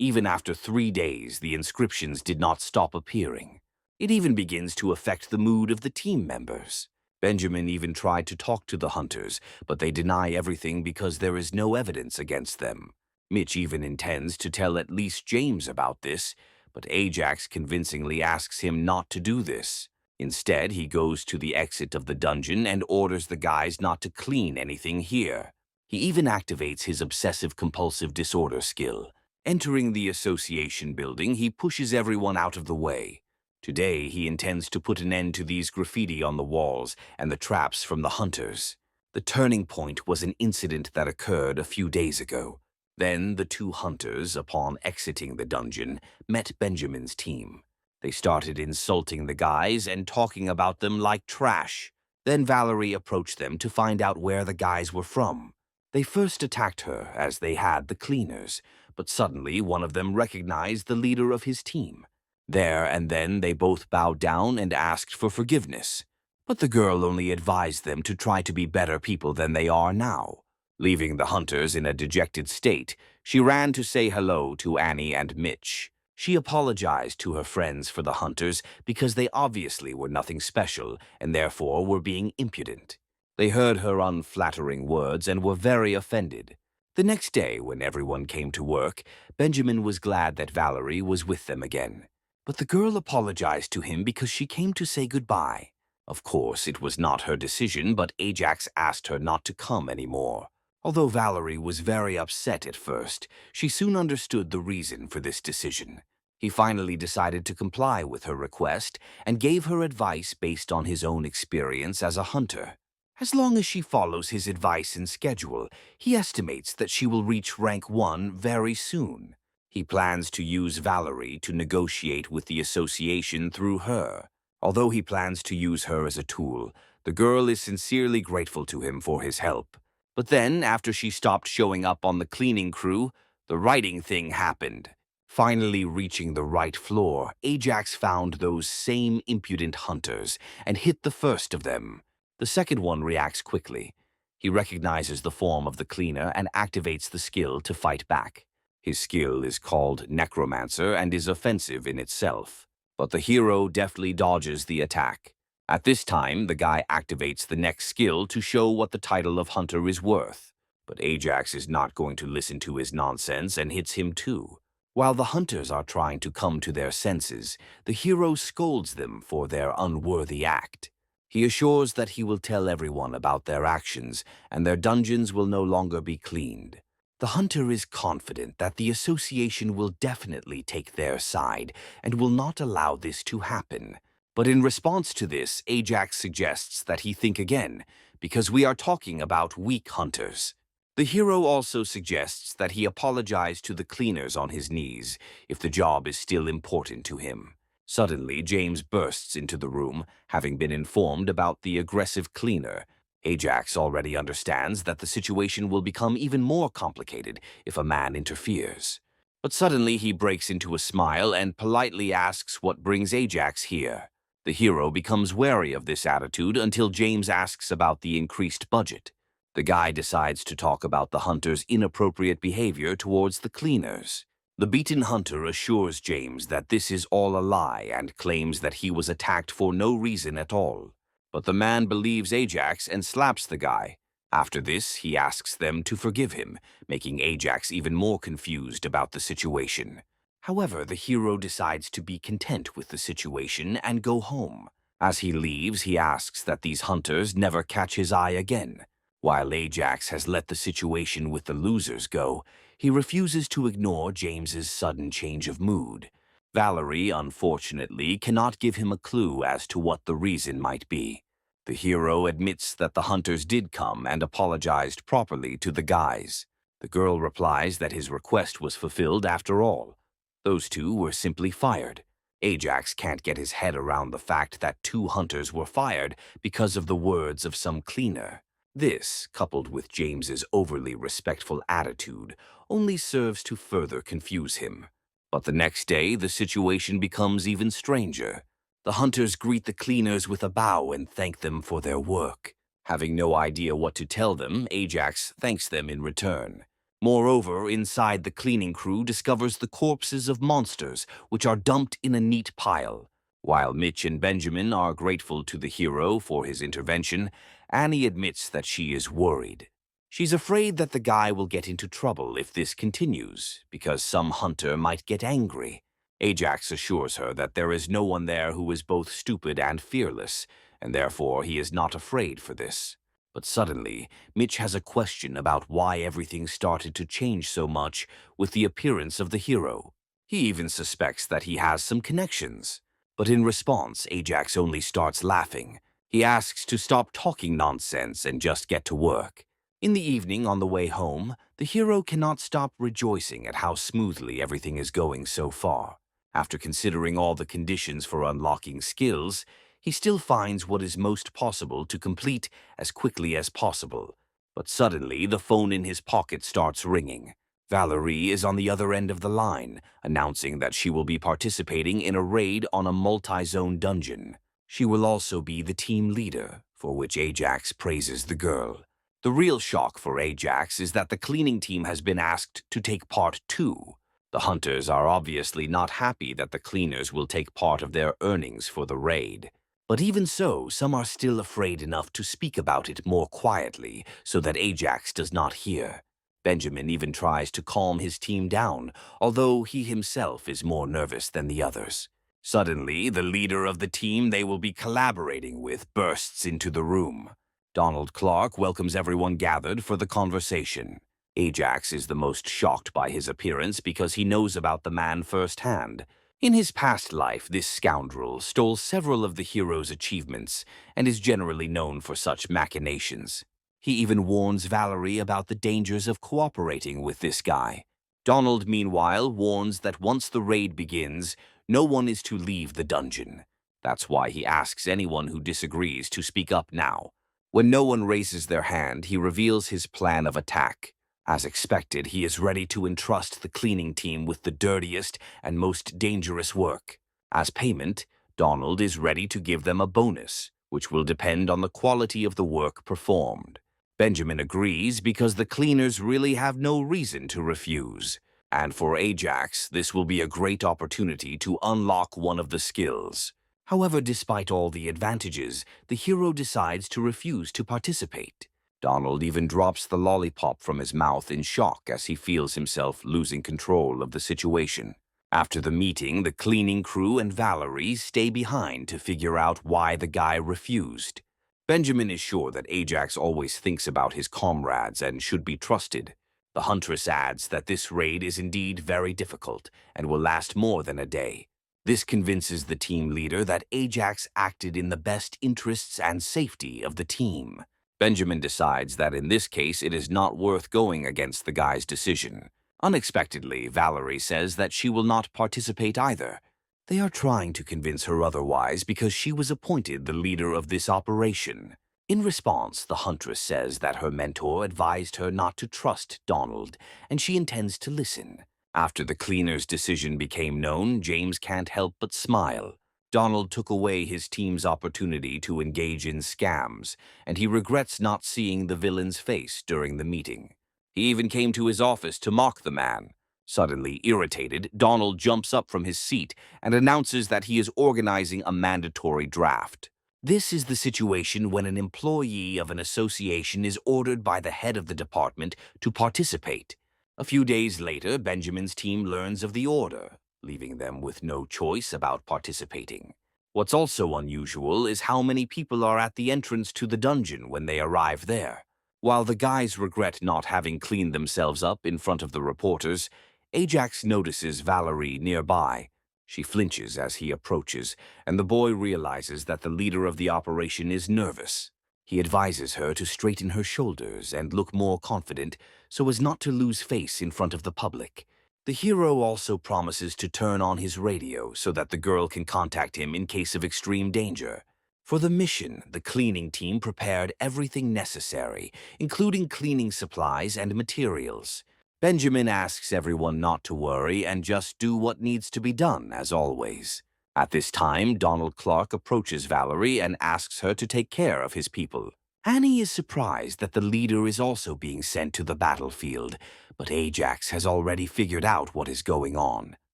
[SPEAKER 1] Even after 3 days, the inscriptions did not stop appearing. It even begins to affect the mood of the team members. Benjamin even tried to talk to the hunters, but they deny everything because there is no evidence against them. Mitch even intends to tell at least James about this, but Ajax convincingly asks him not to do this. Instead, he goes to the exit of the dungeon and orders the guys not to clean anything here. He even activates his obsessive-compulsive disorder skill. Entering the association building, he pushes everyone out of the way. Today, he intends to put an end to these graffiti on the walls and the traps from the hunters. The turning point was an incident that occurred a few days ago. Then, the two hunters, upon exiting the dungeon, met Benjamin's team. They started insulting the guys and talking about them like trash. Then Valerie approached them to find out where the guys were from. They first attacked her, as they had the cleaners, but suddenly one of them recognized the leader of his team. There and then they both bowed down and asked for forgiveness. But the girl only advised them to try to be better people than they are now. Leaving the hunters in a dejected state, she ran to say hello to Annie and Mitch. She apologized to her friends for the hunters because they obviously were nothing special and therefore were being impudent. They heard her unflattering words and were very offended. The next day, when everyone came to work, Benjamin was glad that Valerie was with them again. But the girl apologized to him because she came to say goodbye. Of course, it was not her decision, but Ajax asked her not to come anymore. Although Valerie was very upset at first, she soon understood the reason for this decision. He finally decided to comply with her request and gave her advice based on his own experience as a hunter. As long as she follows his advice and schedule, he estimates that she will reach rank 1 very soon. He plans to use Valerie to negotiate with the association through her. Although he plans to use her as a tool, the girl is sincerely grateful to him for his help. But then, after she stopped showing up on the cleaning crew, the writing thing happened. Finally reaching the right floor, Ajax found those same impudent hunters and hit the first of them. The second one reacts quickly. He recognizes the form of the cleaner and activates the skill to fight back. His skill is called Necromancer and is offensive in itself. But the hero deftly dodges the attack. At this time, the guy activates the next skill to show what the title of hunter is worth. But Ajax is not going to listen to his nonsense and hits him too. While the hunters are trying to come to their senses, the hero scolds them for their unworthy act. He assures that he will tell everyone about their actions, and their dungeons will no longer be cleaned. The hunter is confident that the association will definitely take their side and will not allow this to happen. But in response to this, Ajax suggests that he think again, because we are talking about weak hunters. The hero also suggests that he apologize to the cleaners on his knees if the job is still important to him. Suddenly, James bursts into the room, having been informed about the aggressive cleaner. Ajax already understands that the situation will become even more complicated if a man interferes. But suddenly he breaks into a smile and politely asks what brings Ajax here. The hero becomes wary of this attitude until James asks about the increased budget. The guy decides to talk about the hunter's inappropriate behavior towards the cleaners. The beaten hunter assures James that this is all a lie and claims that he was attacked for no reason at all. But the man believes Ajax and slaps the guy. After this, he asks them to forgive him, making Ajax even more confused about the situation. However, the hero decides to be content with the situation and go home. As he leaves, he asks that these hunters never catch his eye again. While Ajax has let the situation with the losers go, he refuses to ignore James's sudden change of mood. Valerie, unfortunately, cannot give him a clue as to what the reason might be. The hero admits that the hunters did come and apologized properly to the guys. The girl replies that his request was fulfilled after all. Those two were simply fired. Ajax can't get his head around the fact that 2 hunters were fired because of the words of some cleaner. This, coupled with James's overly respectful attitude, only serves to further confuse him. But the next day, the situation becomes even stranger. The hunters greet the cleaners with a bow and thank them for their work. Having no idea what to tell them, Ajax thanks them in return. Moreover, inside the cleaning crew discovers the corpses of monsters, which are dumped in a neat pile. While Mitch and Benjamin are grateful to the hero for his intervention, Annie admits that she is worried. She's afraid that the guy will get into trouble if this continues, because some hunter might get angry. Ajax assures her that there is no one there who is both stupid and fearless, and therefore he is not afraid for this. But suddenly, Mitch has a question about why everything started to change so much with the appearance of the hero. He even suspects that he has some connections. But in response, Ajax only starts laughing. He asks to stop talking nonsense and just get to work. In the evening, on the way home, the hero cannot stop rejoicing at how smoothly everything is going so far. After considering all the conditions for unlocking skills, he still finds what is most possible to complete as quickly as possible. But suddenly, the phone in his pocket starts ringing. Valerie is on the other end of the line, announcing that she will be participating in a raid on a multi-zone dungeon. She will also be the team leader, for which Ajax praises the girl. The real shock for Ajax is that the cleaning team has been asked to take part too. The hunters are obviously not happy that the cleaners will take part of their earnings for the raid. But even so, some are still afraid enough to speak about it more quietly so that Ajax does not hear. Benjamin even tries to calm his team down, although he himself is more nervous than the others. Suddenly, the leader of the team they will be collaborating with bursts into the room. Donald Clark welcomes everyone gathered for the conversation. Ajax is the most shocked by his appearance because he knows about the man firsthand. In his past life, this scoundrel stole several of the hero's achievements and is generally known for such machinations. He even warns Valerie about the dangers of cooperating with this guy. Donald, meanwhile, warns that once the raid begins, no one is to leave the dungeon. That's why he asks anyone who disagrees to speak up now. When no one raises their hand, he reveals his plan of attack. As expected, he is ready to entrust the cleaning team with the dirtiest and most dangerous work. As payment, Donald is ready to give them a bonus, which will depend on the quality of the work performed. Benjamin agrees because the cleaners really have no reason to refuse. And for Ajax, this will be a great opportunity to unlock one of the skills. However, despite all the advantages, the hero decides to refuse to participate. Donald even drops the lollipop from his mouth in shock as he feels himself losing control of the situation. After the meeting, the cleaning crew and Valerie stay behind to figure out why the guy refused. Benjamin is sure that Ajax always thinks about his comrades and should be trusted. The huntress adds that this raid is indeed very difficult and will last more than a day. This convinces the team leader that Ajax acted in the best interests and safety of the team. Benjamin decides that in this case it is not worth going against the guy's decision. Unexpectedly, Valerie says that she will not participate either. They are trying to convince her otherwise because she was appointed the leader of this operation. In response, the huntress says that her mentor advised her not to trust Donald, and she intends to listen. After the cleaner's decision became known, James can't help but smile. Donald took away his team's opportunity to engage in scams, and he regrets not seeing the villain's face during the meeting. He even came to his office to mock the man. Suddenly irritated, Donald jumps up from his seat and announces that he is organizing a mandatory draft. This is the situation when an employee of an association is ordered by the head of the department to participate. A few days later, Benjamin's team learns of the order, leaving them with no choice about participating. What's also unusual is how many people are at the entrance to the dungeon when they arrive there. While the guys regret not having cleaned themselves up in front of the reporters, Ajax notices Valerie nearby. She flinches as he approaches, and the boy realizes that the leader of the operation is nervous. He advises her to straighten her shoulders and look more confident so as not to lose face in front of the public. The hero also promises to turn on his radio so that the girl can contact him in case of extreme danger. For the mission, the cleaning team prepared everything necessary, including cleaning supplies and materials. Benjamin asks everyone not to worry and just do what needs to be done, as always. At this time, Donald Clark approaches Valerie and asks her to take care of his people. Annie is surprised that the leader is also being sent to the battlefield, but Ajax has already figured out what is going on.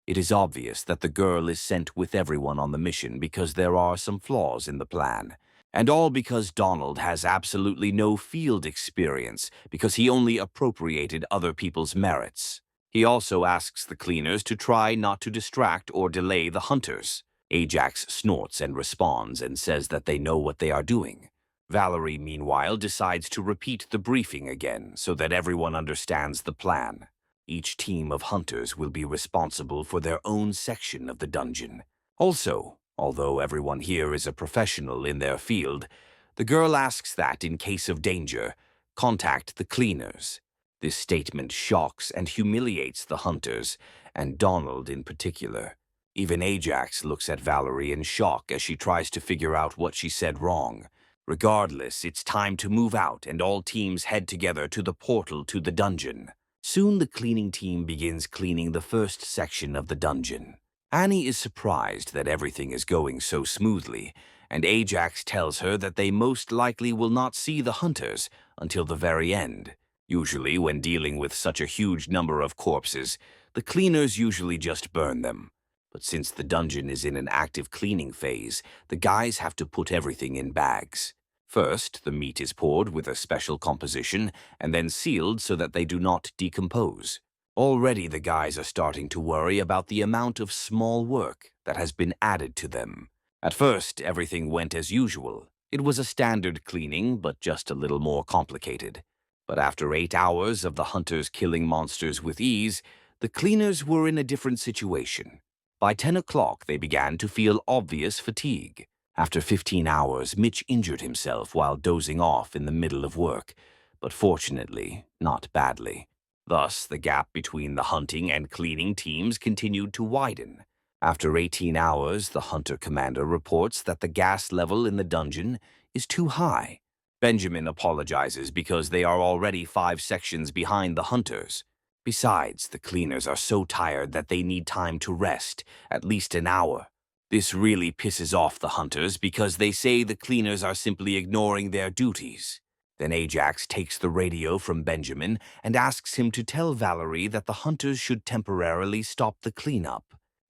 [SPEAKER 1] It is obvious that the girl is sent with everyone on the mission because there are some flaws in the plan. And all because Donald has absolutely no field experience because he only appropriated other people's merits. He also asks the cleaners to try not to distract or delay the hunters. Ajax snorts and responds and says that they know what they are doing. Valerie, meanwhile, decides to repeat the briefing again so that everyone understands the plan. Each team of hunters will be responsible for their own section of the dungeon. Also, although everyone here is a professional in their field, the girl asks that, in case of danger, contact the cleaners. This statement shocks and humiliates the hunters, and Donald in particular. Even Ajax looks at Valerie in shock as she tries to figure out what she said wrong. Regardless, it's time to move out, and all teams head together to the portal to the dungeon. Soon the cleaning team begins cleaning the first section of the dungeon. Annie is surprised that everything is going so smoothly, and Ajax tells her that they most likely will not see the hunters until the very end. Usually, when dealing with such a huge number of corpses, the cleaners usually just burn them. But since the dungeon is in an active cleaning phase, the guys have to put everything in bags. First, the meat is poured with a special composition and then sealed so that they do not decompose. Already the guys are starting to worry about the amount of small work that has been added to them. At first, everything went as usual. It was a standard cleaning, but just a little more complicated. But after 8 hours of the hunters killing monsters with ease, the cleaners were in a different situation. By 10 o'clock, they began to feel obvious fatigue. After 15 hours, Mitch injured himself while dozing off in the middle of work, but fortunately, not badly. Thus, the gap between the hunting and cleaning teams continued to widen. After 18 hours, the hunter commander reports that the gas level in the dungeon is too high. Benjamin apologizes because they are already 5 sections behind the hunters. Besides, the cleaners are so tired that they need time to rest, at least an hour. This really pisses off the hunters because they say the cleaners are simply ignoring their duties. Then Ajax takes the radio from Benjamin and asks him to tell Valerie that the hunters should temporarily stop the cleanup.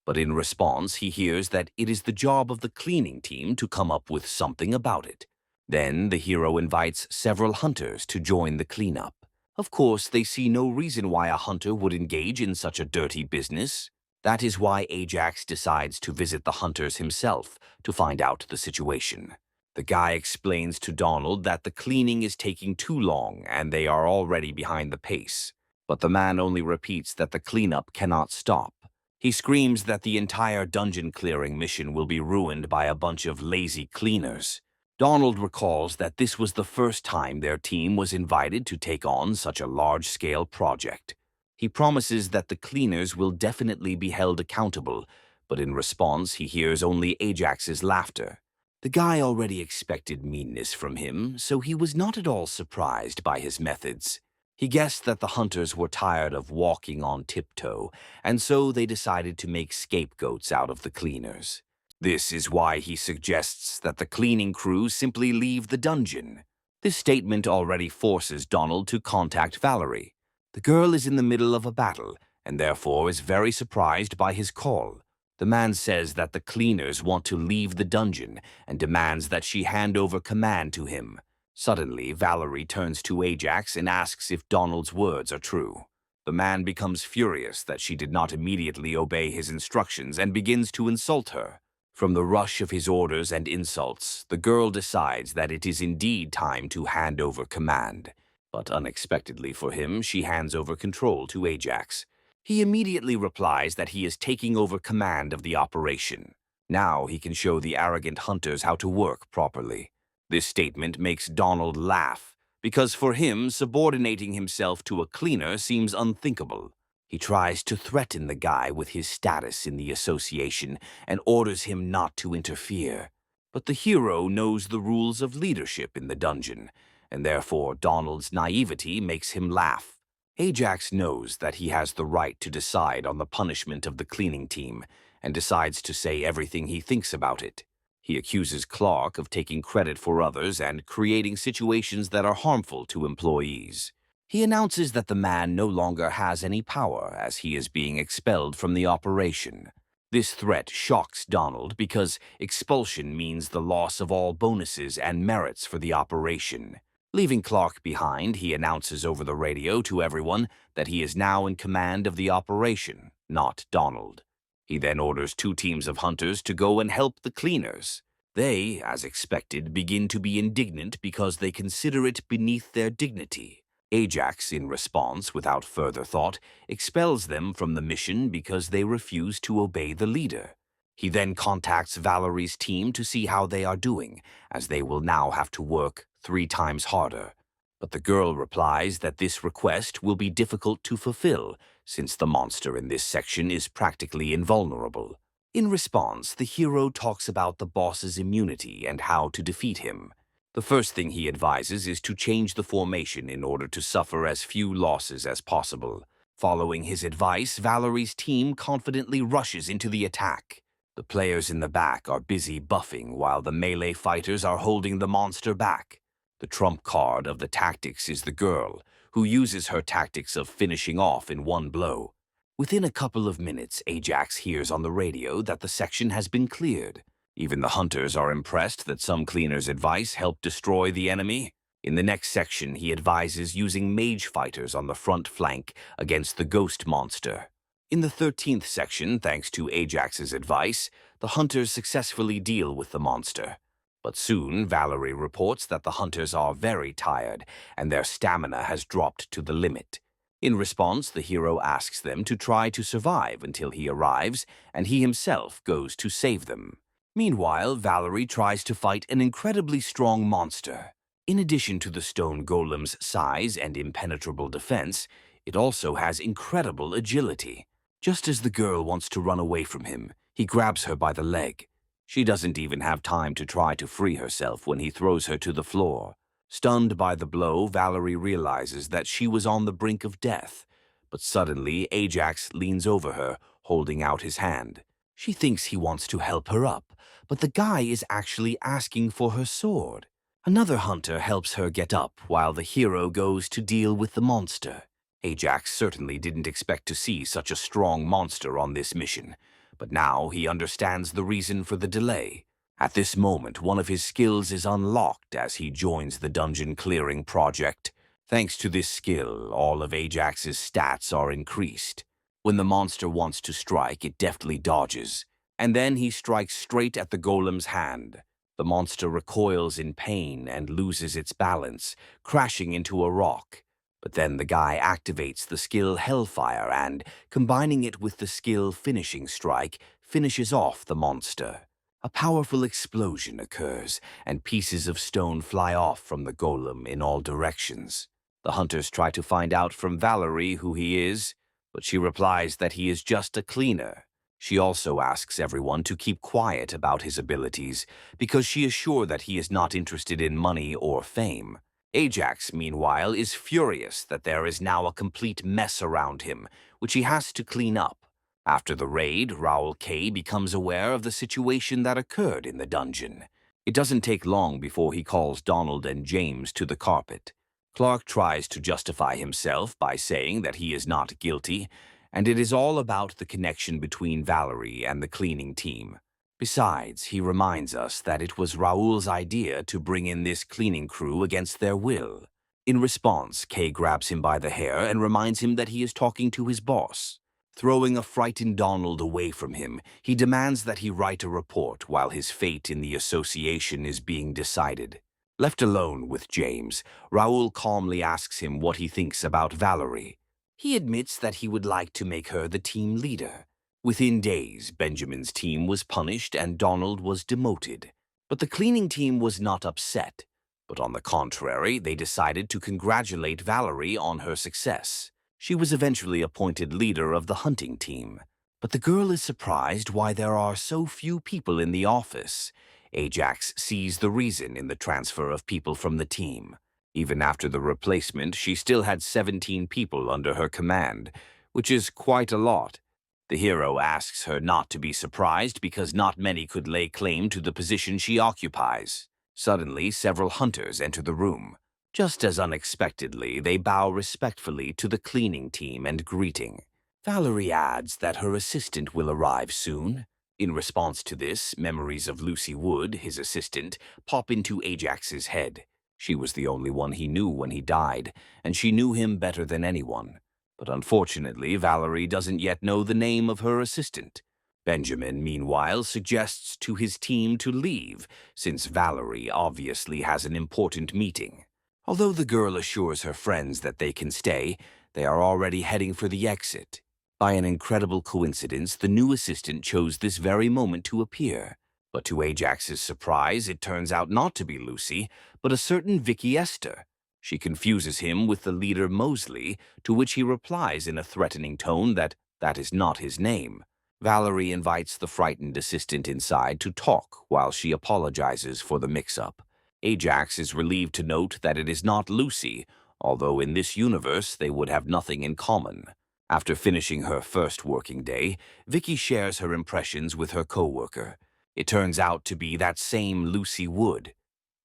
[SPEAKER 1] But in response, he hears that it is the job of the cleaning team to come up with something about it. Then the hero invites several hunters to join the cleanup. Of course, they see no reason why a hunter would engage in such a dirty business. That is why Ajax decides to visit the hunters himself to find out the situation. The guy explains to Donald that the cleaning is taking too long and they are already behind the pace. But the man only repeats that the cleanup cannot stop. He screams that the entire dungeon clearing mission will be ruined by a bunch of lazy cleaners. Donald recalls that this was the first time their team was invited to take on such a large-scale project. He promises that the cleaners will definitely be held accountable, but in response he hears only Ajax's laughter. The guy already expected meanness from him, so he was not at all surprised by his methods. He guessed that the hunters were tired of walking on tiptoe, and so they decided to make scapegoats out of the cleaners. This is why he suggests that the cleaning crew simply leave the dungeon. This statement already forces Donald to contact Valerie. The girl is in the middle of a battle, and therefore is very surprised by his call. The man says that the cleaners want to leave the dungeon and demands that she hand over command to him. Suddenly, Valerie turns to Ajax and asks if Donald's words are true. The man becomes furious that she did not immediately obey his instructions and begins to insult her. From the rush of his orders and insults, the girl decides that it is indeed time to hand over command. But unexpectedly for him, she hands over control to Ajax. He immediately replies that he is taking over command of the operation. Now he can show the arrogant hunters how to work properly. This statement makes Donald laugh, because for him, subordinating himself to a cleaner seems unthinkable. He tries to threaten the guy with his status in the association and orders him not to interfere. But the hero knows the rules of leadership in the dungeon, and therefore Donald's naivety makes him laugh. Ajax knows that he has the right to decide on the punishment of the cleaning team, and decides to say everything he thinks about it. He accuses Clark of taking credit for others and creating situations that are harmful to employees. He announces that the man no longer has any power as he is being expelled from the operation. This threat shocks Donald because expulsion means the loss of all bonuses and merits for the operation. Leaving Clark behind, he announces over the radio to everyone that he is now in command of the operation, not Donald. He then orders 2 teams of hunters to go and help the cleaners. They, as expected, begin to be indignant because they consider it beneath their dignity. Ajax, in response, without further thought, expels them from the mission because they refuse to obey the leader. He then contacts Valerie's team to see how they are doing, as they will now have to work 3 times harder. But the girl replies that this request will be difficult to fulfill, since the monster in this section is practically invulnerable. In response, the hero talks about the boss's immunity and how to defeat him. The first thing he advises is to change the formation in order to suffer as few losses as possible. Following his advice, Valerie's team confidently rushes into the attack. The players in the back are busy buffing while the melee fighters are holding the monster back. The trump card of the tactics is the girl, who uses her tactics of finishing off in one blow. Within a couple of minutes, Ajax hears on the radio that the section has been cleared. Even the hunters are impressed that some cleaner's advice helped destroy the enemy. In the next section, he advises using mage fighters on the front flank against the ghost monster. In the 13th section, thanks to Ajax's advice, the hunters successfully deal with the monster. But soon, Valerie reports that the hunters are very tired and their stamina has dropped to the limit. In response, the hero asks them to try to survive until he arrives, and he himself goes to save them. Meanwhile, Valerie tries to fight an incredibly strong monster. In addition to the stone golem's size and impenetrable defense, it also has incredible agility. Just as the girl wants to run away from him, he grabs her by the leg. She doesn't even have time to try to free herself when he throws her to the floor. Stunned by the blow, Valerie realizes that she was on the brink of death. But suddenly, Ajax leans over her, holding out his hand. She thinks he wants to help her up, but the guy is actually asking for her sword. Another hunter helps her get up while the hero goes to deal with the monster. Ajax certainly didn't expect to see such a strong monster on this mission, but now he understands the reason for the delay. At this moment, one of his skills is unlocked as he joins the dungeon clearing project. Thanks to this skill, all of Ajax's stats are increased. When the monster wants to strike, it deftly dodges, and then he strikes straight at the golem's hand. The monster recoils in pain and loses its balance, crashing into a rock. But then the guy activates the skill Hellfire and, combining it with the skill Finishing Strike, finishes off the monster. A powerful explosion occurs, and pieces of stone fly off from the golem in all directions. The hunters try to find out from Valerie who he is, but she replies that he is just a cleaner. She also asks everyone to keep quiet about his abilities, because she is sure that he is not interested in money or fame. Ajax, meanwhile, is furious that there is now a complete mess around him, which he has to clean up. After the raid, Raoul K becomes aware of the situation that occurred in the dungeon. It doesn't take long before he calls Donald and James to the carpet. Clark tries to justify himself by saying that he is not guilty, and it is all about the connection between Valerie and the cleaning team. Besides, he reminds us that it was Raoul's idea to bring in this cleaning crew against their will. In response, Kay grabs him by the hair and reminds him that he is talking to his boss. Throwing a frightened Donald away from him, he demands that he write a report while his fate in the association is being decided. Left alone with James, Raoul calmly asks him what he thinks about Valerie. He admits that he would like to make her the team leader. Within days, Benjamin's team was punished and Donald was demoted. But the cleaning team was not upset. But on the contrary, they decided to congratulate Valerie on her success. She was eventually appointed leader of the hunting team. But the girl is surprised why there are so few people in the office. Ajax sees the reason in the transfer of people from the team. Even after the replacement, she still had 17 people under her command, which is quite a lot. The hero asks her not to be surprised because not many could lay claim to the position she occupies. Suddenly, several hunters enter the room. Just as unexpectedly, they bow respectfully to the cleaning team and greeting. Valerie adds that her assistant will arrive soon. In response to this, memories of Lucy Wood, his assistant, pop into Ajax's head. She was the only one he knew when he died, and she knew him better than anyone. But unfortunately, Valerie doesn't yet know the name of her assistant. Benjamin, meanwhile, suggests to his team to leave, since Valerie obviously has an important meeting. Although the girl assures her friends that they can stay, they are already heading for the exit. By an incredible coincidence, the new assistant chose this very moment to appear. But to Ajax's surprise, it turns out not to be Lucy, but a certain Vicky Esther. She confuses him with the leader Mosley, to which he replies in a threatening tone that is not his name. Valerie invites the frightened assistant inside to talk while she apologizes for the mix-up. Ajax is relieved to note that it is not Lucy, although in this universe they would have nothing in common. After finishing her first working day, Vicky shares her impressions with her co-worker. It turns out to be that same Lucy Wood.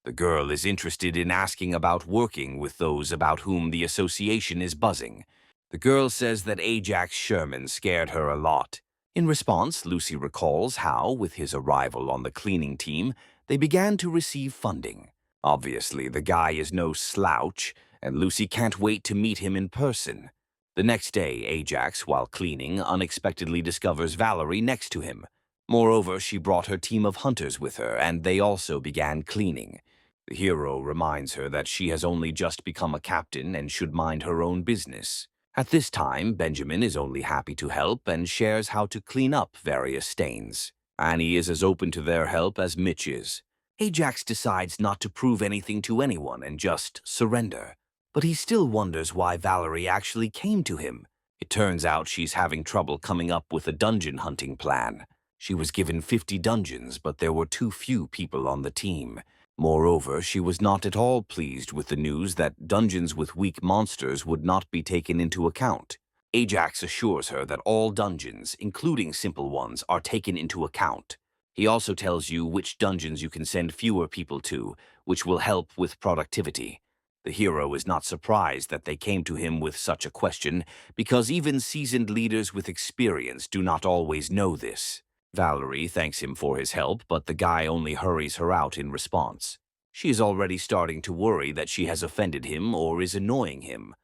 [SPEAKER 1] The girl is interested in asking about working with those about whom the association is buzzing. The girl says that Ajax Sherman scared her a lot. In response, Lucy recalls how, with his arrival on the cleaning team, they began to receive funding. Obviously, the guy is no slouch, and Lucy can't wait to meet him in person. The next day, Ajax, while cleaning, unexpectedly discovers Valerie next to him. Moreover, she brought her team of hunters with her, and they also began cleaning. The hero reminds her that she has only just become a captain and should mind her own business. At this time, Benjamin is only happy to help and shares how to clean up various stains. Annie is as open to their help as Mitch is. Ajax decides not to prove anything to anyone and just surrender. But he still wonders why Valerie actually came to him. It turns out she's having trouble coming up with a dungeon hunting plan. She was given 50 dungeons, but there were too few people on the team. Moreover, she was not at all pleased with the news that dungeons with weak monsters would not be taken into account. Ajax assures her that all dungeons, including simple ones, are taken into account. He also tells you which dungeons you can send fewer people to, which will help with productivity. The hero is not surprised that they came to him with such a question, because even seasoned leaders with experience do not always know this. Valerie thanks him for his help, but the guy only hurries her out in response. She is already starting to worry that she has offended him or is annoying him.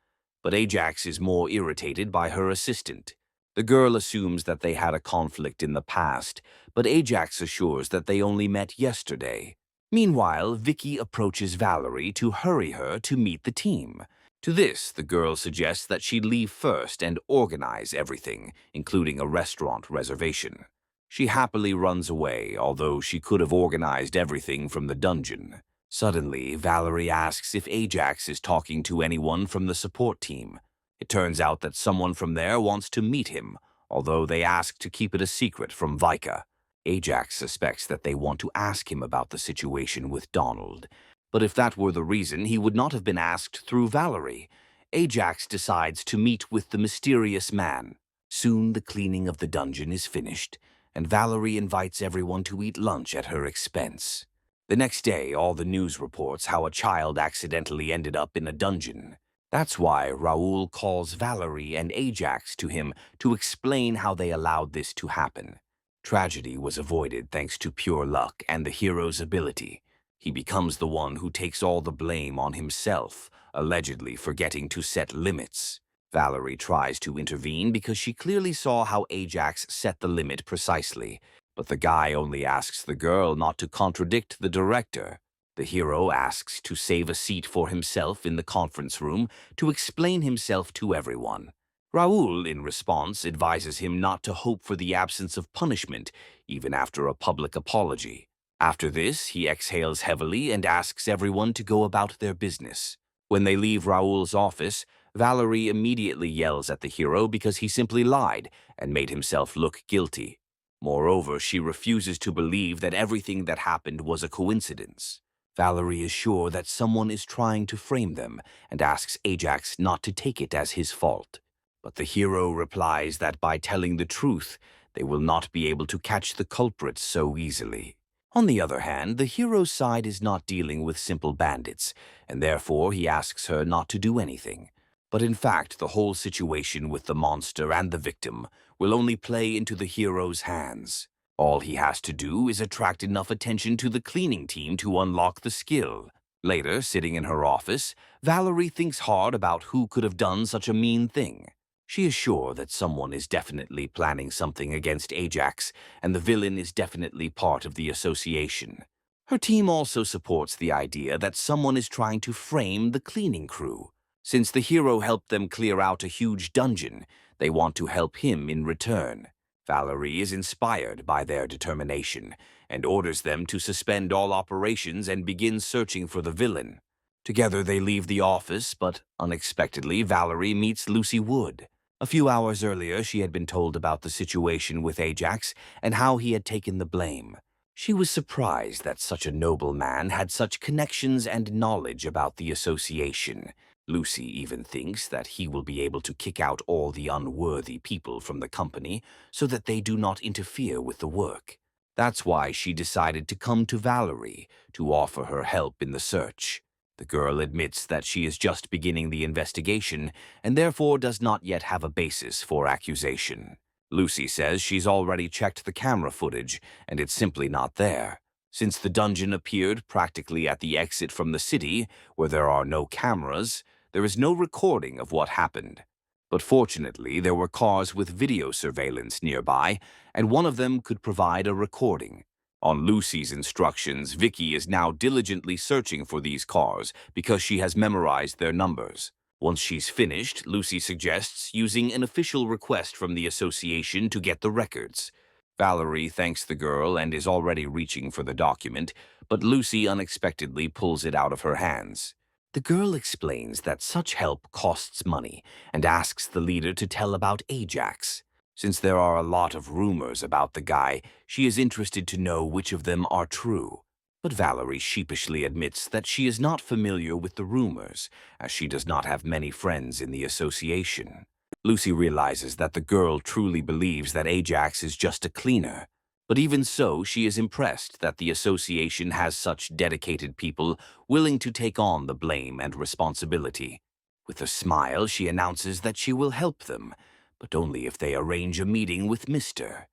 [SPEAKER 1] But Ajax is more irritated by her assistant. The girl assumes that they had a conflict in the past, but Ajax assures that they only met yesterday. Meanwhile, Vicky approaches Valerie to hurry her to meet the team. To this, the girl suggests that she leave first and organize everything, including a restaurant reservation. She happily runs away, although she could have organized everything from the dungeon. Suddenly, Valerie asks if Ajax is talking to anyone from the support team. It turns out that someone from there wants to meet him, although they ask to keep it a secret from Vika. Ajax suspects that they want to ask him about the situation with Donald. But if that were the reason, he would not have been asked through Valerie. Ajax decides to meet with the mysterious man. Soon the cleaning of the dungeon is finished, and Valerie invites everyone to eat lunch at her expense. The next day, all the news reports how a child accidentally ended up in a dungeon. That's why Raoul calls Valerie and Ajax to him to explain how they allowed this to happen. Tragedy was avoided thanks to pure luck and the hero's ability. He becomes the one who takes all the blame on himself, allegedly forgetting to set limits. Valerie tries to intervene because she clearly saw how Ajax set the limit precisely, but the guy only asks the girl not to contradict the director. The hero asks to save a seat for himself in the conference room to explain himself to everyone. Raoul, in response, advises him not to hope for the absence of punishment, even after a public apology. After this, he exhales heavily and asks everyone to go about their business. When they leave Raoul's office, Valerie immediately yells at the hero because he simply lied and made himself look guilty. Moreover, she refuses to believe that everything that happened was a coincidence. Valerie is sure that someone is trying to frame them and asks Ajax not to take it as his fault. But the hero replies that by telling the truth, they will not be able to catch the culprits so easily. On the other hand, the hero's side is not dealing with simple bandits, and therefore he asks her not to do anything. But in fact, the whole situation with the monster and the victim will only play into the hero's hands. All he has to do is attract enough attention to the cleaning team to unlock the skill. Later, sitting in her office, Valerie thinks hard about who could have done such a mean thing. She is sure that someone is definitely planning something against Ajax, and the villain is definitely part of the association. Her team also supports the idea that someone is trying to frame the cleaning crew. Since the hero helped them clear out a huge dungeon, they want to help him in return. Valerie is inspired by their determination and orders them to suspend all operations and begin searching for the villain. Together they leave the office, but unexpectedly Valerie meets Lucy Wood. A few hours earlier, she had been told about the situation with Ajax and how he had taken the blame. She was surprised that such a noble man had such connections and knowledge about the association. Lucy even thinks that he will be able to kick out all the unworthy people from the company so that they do not interfere with the work. That's why she decided to come to Valerie to offer her help in the search. The girl admits that she is just beginning the investigation and therefore does not yet have a basis for accusation. Lucy says she's already checked the camera footage and it's simply not there. Since the dungeon appeared practically at the exit from the city, where there are no cameras, there is no recording of what happened. But fortunately, there were cars with video surveillance nearby, and one of them could provide a recording. On Lucy's instructions, Vicky is now diligently searching for these cars because she has memorized their numbers. Once she's finished, Lucy suggests using an official request from the association to get the records. Valerie thanks the girl and is already reaching for the document, but Lucy unexpectedly pulls it out of her hands. The girl explains that such help costs money and asks the leader to tell about Ajax. Since there are a lot of rumors about the guy, she is interested to know which of them are true. But Valerie sheepishly admits that she is not familiar with the rumors, as she does not have many friends in the association. Lucy realizes that the girl truly believes that Ajax is just a cleaner. But even so, she is impressed that the association has such dedicated people willing to take on the blame and responsibility. With a smile, she announces that she will help them, but only if they arrange a meeting with Mr.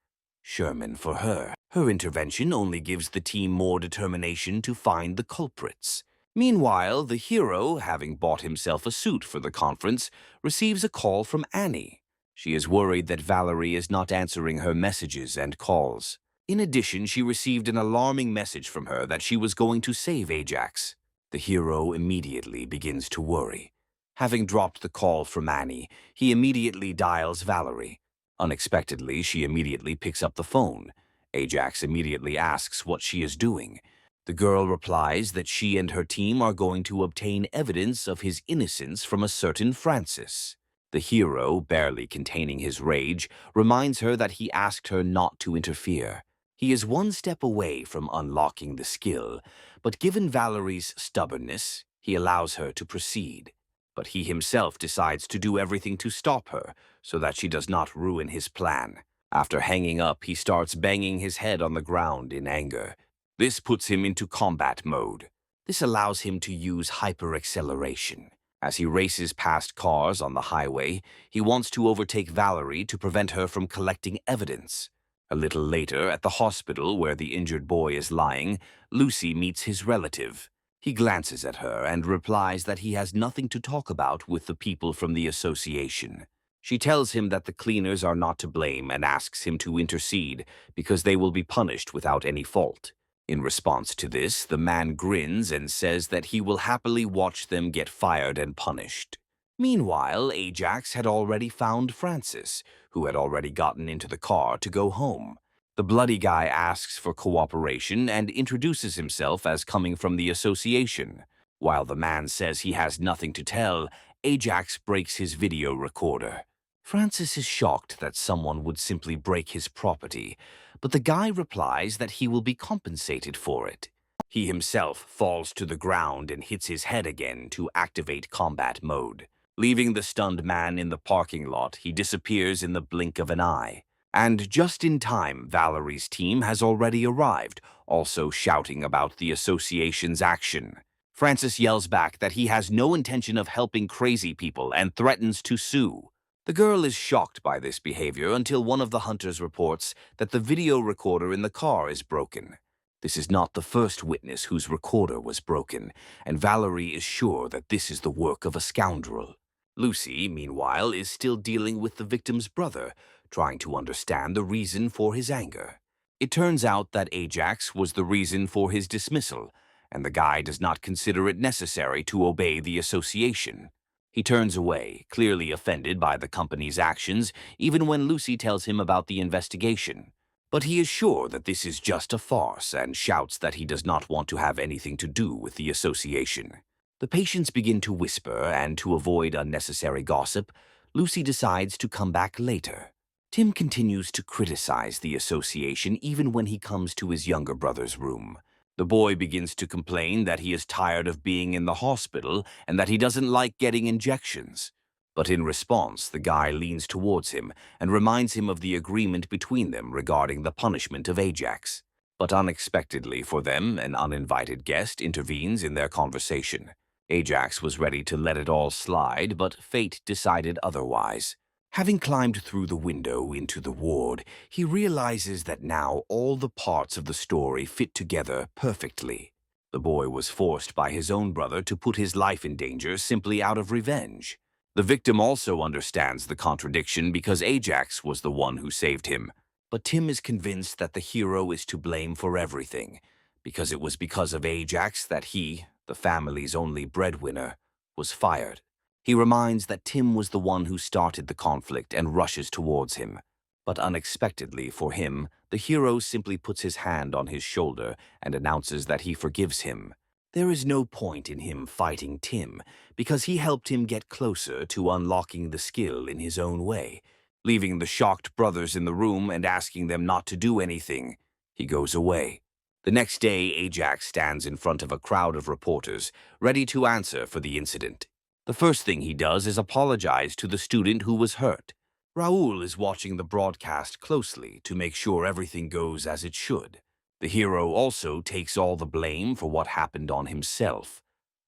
[SPEAKER 1] Sherman for her. Her intervention only gives the team more determination to find the culprits. Meanwhile, the hero, having bought himself a suit for the conference, receives a call from Annie. She is worried that Valerie is not answering her messages and calls. In addition, she received an alarming message from her that she was going to save Ajax. The hero immediately begins to worry. Having dropped the call from Annie, he immediately dials Valerie. Unexpectedly, she immediately picks up the phone. Ajax immediately asks what she is doing. The girl replies that she and her team are going to obtain evidence of his innocence from a certain Francis. The hero, barely containing his rage, reminds her that he asked her not to interfere. He is one step away from unlocking the skill, but given Valerie's stubbornness, he allows her to proceed. But he himself decides to do everything to stop her, so that she does not ruin his plan. After hanging up, he starts banging his head on the ground in anger. This puts him into combat mode. This allows him to use hyper-acceleration. As he races past cars on the highway, he wants to overtake Valerie to prevent her from collecting evidence. A little later, at the hospital where the injured boy is lying, Lucy meets his relative. He glances at her and replies that he has nothing to talk about with the people from the association. She tells him that the cleaners are not to blame and asks him to intercede because they will be punished without any fault. In response to this, the man grins and says that he will happily watch them get fired and punished. Meanwhile, Ajax had already found Francis, who had already gotten into the car to go home. The bloody guy asks for cooperation and introduces himself as coming from the association. While the man says he has nothing to tell, Ajax breaks his video recorder. Francis is shocked that someone would simply break his property, but the guy replies that he will be compensated for it. He himself falls to the ground and hits his head again to activate combat mode. Leaving the stunned man in the parking lot, he disappears in the blink of an eye. And just in time, Valerie's team has already arrived, also shouting about the association's action. Francis yells back that he has no intention of helping crazy people and threatens to sue. The girl is shocked by this behavior until one of the hunters reports that the video recorder in the car is broken. This is not the first witness whose recorder was broken, and Valerie is sure that this is the work of a scoundrel. Lucy, meanwhile, is still dealing with the victim's brother, trying to understand the reason for his anger. It turns out that Ajax was the reason for his dismissal, and the guy does not consider it necessary to obey the association. He turns away, clearly offended by the company's actions, even when Lucy tells him about the investigation. But he is sure that this is just a farce and shouts that he does not want to have anything to do with the association. The patients begin to whisper, and to avoid unnecessary gossip, Lucy decides to come back later. Tim continues to criticize the association even when he comes to his younger brother's room. The boy begins to complain that he is tired of being in the hospital and that he doesn't like getting injections. But in response, the guy leans towards him and reminds him of the agreement between them regarding the punishment of Ajax. But unexpectedly for them, an uninvited guest intervenes in their conversation. Ajax was ready to let it all slide, but fate decided otherwise. Having climbed through the window into the ward, he realizes that now all the parts of the story fit together perfectly. The boy was forced by his own brother to put his life in danger simply out of revenge. The victim also understands the contradiction because Ajax was the one who saved him. But Tim is convinced that the hero is to blame for everything, because it was because of Ajax that he, the family's only breadwinner, was fired. He reminds that Tim was the one who started the conflict and rushes towards him. But unexpectedly for him, the hero simply puts his hand on his shoulder and announces that he forgives him. There is no point in him fighting Tim, because he helped him get closer to unlocking the skill in his own way. Leaving the shocked brothers in the room and asking them not to do anything, he goes away. The next day, Ajax stands in front of a crowd of reporters, ready to answer for the incident. The first thing he does is apologize to the student who was hurt. Raoul is watching the broadcast closely to make sure everything goes as it should. The hero also takes all the blame for what happened on himself.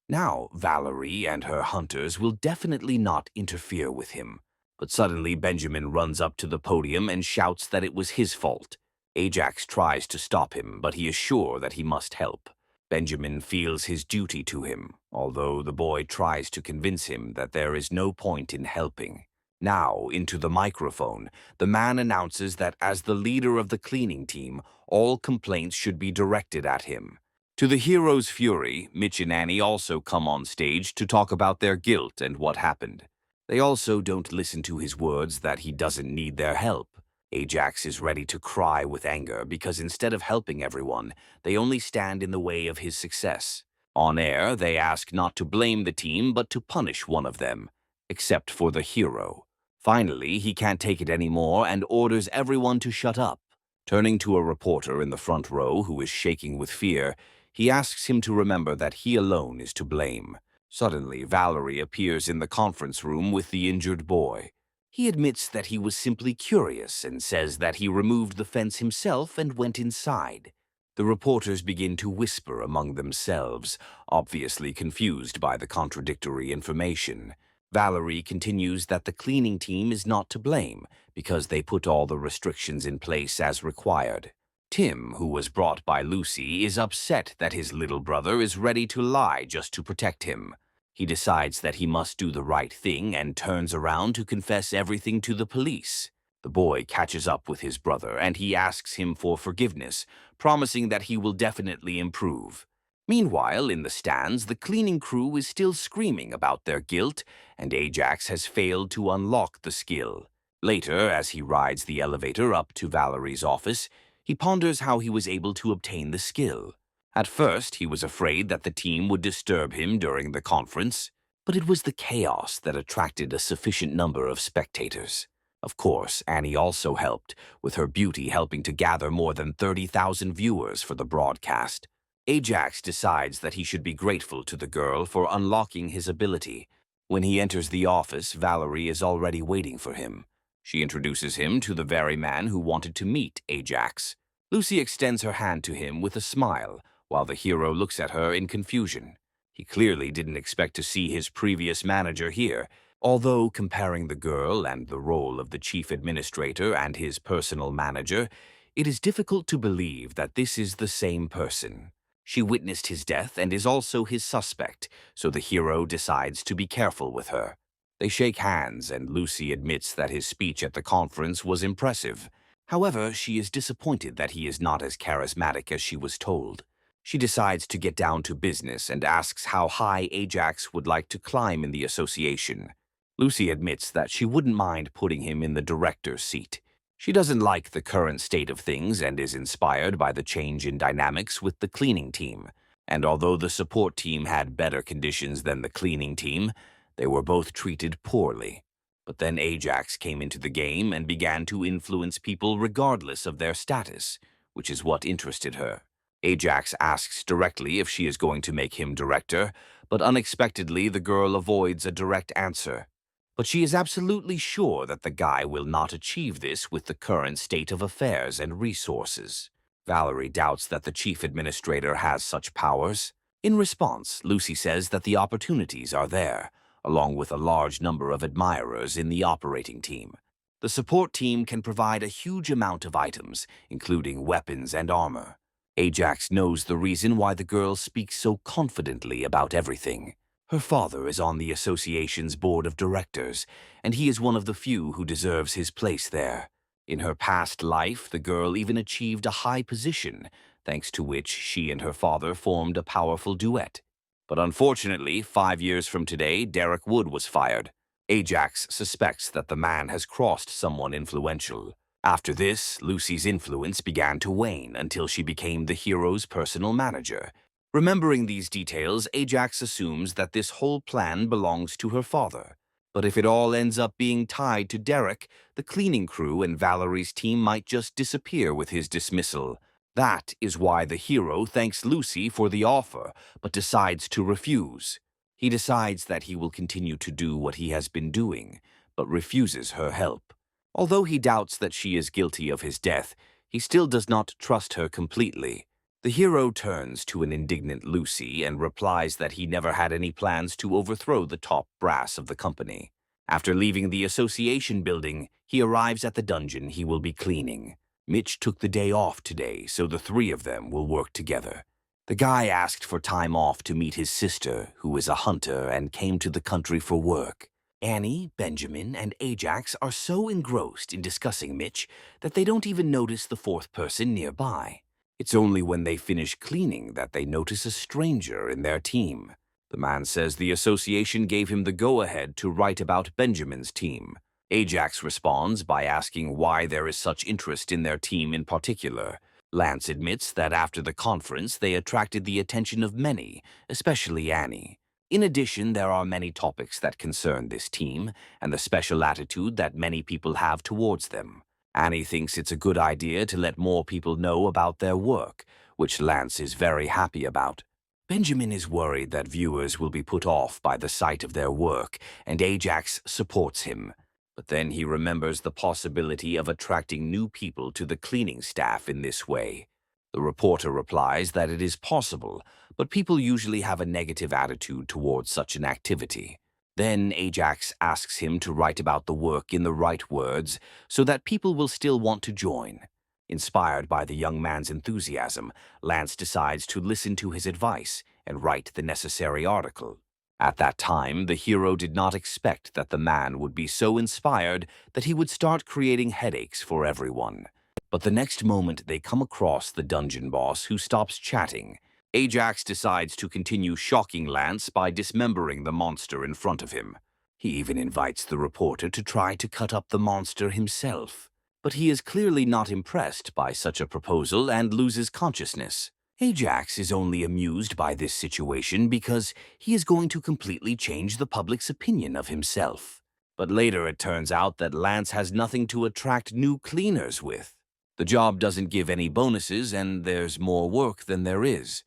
[SPEAKER 1] Now, Valerie and her hunters will definitely not interfere with him. But suddenly, Benjamin runs up to the podium and shouts that it was his fault. Ajax tries to stop him, but he is sure that he must help. Benjamin feels his duty to him, although the boy tries to convince him that there is no point in helping. Now, into the microphone, the man announces that as the leader of the cleaning team, all complaints should be directed at him. To the hero's fury, Mitch and Annie also come on stage to talk about their guilt and what happened. They also don't listen to his words that he doesn't need their help. Ajax is ready to cry with anger because instead of helping everyone, they only stand in the way of his success. On air, they ask not to blame the team but to punish one of them, except for the hero. Finally, he can't take it anymore and orders everyone to shut up. Turning to a reporter in the front row who is shaking with fear, he asks him to remember that he alone is to blame. Suddenly, Valerie appears in the conference room with the injured boy. He admits that he was simply curious and says that he removed the fence himself and went inside. The reporters begin to whisper among themselves, obviously confused by the contradictory information. Valerie continues that the cleaning team is not to blame because they put all the restrictions in place as required. Tim, who was brought by Lucy, is upset that his little brother is ready to lie just to protect him. He decides that he must do the right thing and turns around to confess everything to the police. The boy catches up with his brother and he asks him for forgiveness, promising that he will definitely improve. Meanwhile, in the stands, the cleaning crew is still screaming about their guilt, and Ajax has failed to unlock the skill. Later, as he rides the elevator up to Valerie's office, he ponders how he was able to obtain the skill. At first, he was afraid that the team would disturb him during the conference, but it was the chaos that attracted a sufficient number of spectators. Of course, Annie also helped, with her beauty helping to gather more than 30,000 viewers for the broadcast. Ajax decides that he should be grateful to the girl for unlocking his ability. When he enters the office, Valerie is already waiting for him. She introduces him to the very man who wanted to meet Ajax. Lucy extends her hand to him with a smile, while the hero looks at her in confusion. He clearly didn't expect to see his previous manager here, although comparing the girl and the role of the chief administrator and his personal manager, it is difficult to believe that this is the same person. She witnessed his death and is also his suspect, so the hero decides to be careful with her. They shake hands, and Lucy admits that his speech at the conference was impressive. However, she is disappointed that he is not as charismatic as she was told. She decides to get down to business and asks how high Ajax would like to climb in the association. Lucy admits that she wouldn't mind putting him in the director's seat. She doesn't like the current state of things and is inspired by the change in dynamics with the cleaning team. And although the support team had better conditions than the cleaning team, they were both treated poorly. But then Ajax came into the game and began to influence people regardless of their status, which is what interested her. Ajax asks directly if she is going to make him director, but unexpectedly the girl avoids a direct answer. But she is absolutely sure that the guy will not achieve this with the current state of affairs and resources. Valerie doubts that the chief administrator has such powers. In response, Lucy says that the opportunities are there, along with a large number of admirers in the operating team. The support team can provide a huge amount of items, including weapons and armor. Ajax knows the reason why the girl speaks so confidently about everything. Her father is on the association's board of directors, and he is one of the few who deserves his place there. In her past life, the girl even achieved a high position, thanks to which she and her father formed a powerful duet. But unfortunately, 5 years from today, Derek Wood was fired. Ajax suspects that the man has crossed someone influential. After this, Lucy's influence began to wane until she became the hero's personal manager. Remembering these details, Ajax assumes that this whole plan belongs to her father. But if it all ends up being tied to Derek, the cleaning crew and Valerie's team might just disappear with his dismissal. That is why the hero thanks Lucy for the offer, but decides to refuse. He decides that he will continue to do what he has been doing, but refuses her help. Although he doubts that she is guilty of his death, he still does not trust her completely. The hero turns to an indignant Lucy and replies that he never had any plans to overthrow the top brass of the company. After leaving the association building, he arrives at the dungeon he will be cleaning. Mitch took the day off today, so the three of them will work together. The guy asked for time off to meet his sister, who is a hunter and came to the country for work. Annie, Benjamin, and Ajax are so engrossed in discussing Mitch that they don't even notice the fourth person nearby. It's only when they finish cleaning that they notice a stranger in their team. The man says the association gave him the go-ahead to write about Benjamin's team. Ajax responds by asking why there is such interest in their team in particular. Lance admits that after the conference they attracted the attention of many, especially Annie. In addition, there are many topics that concern this team and the special attitude that many people have towards them. Annie thinks it's a good idea to let more people know about their work, which Lance is very happy about. Benjamin is worried that viewers will be put off by the sight of their work, and Ajax supports him. But then he remembers the possibility of attracting new people to the cleaning staff in this way. The reporter replies that it is possible, but people usually have a negative attitude towards such an activity. Then Ajax asks him to write about the work in the right words so that people will still want to join. Inspired by the young man's enthusiasm, Lance decides to listen to his advice and write the necessary article. At that time, the hero did not expect that the man would be so inspired that he would start creating headaches for everyone. But the next moment they come across the dungeon boss, who stops chatting. Ajax decides to continue shocking Lance by dismembering the monster in front of him. He even invites the reporter to try to cut up the monster himself. But he is clearly not impressed by such a proposal and loses consciousness. Ajax is only amused by this situation because he is going to completely change the public's opinion of himself. But later it turns out that Lance has nothing to attract new cleaners with. The job doesn't give any bonuses, and there's more work than there is.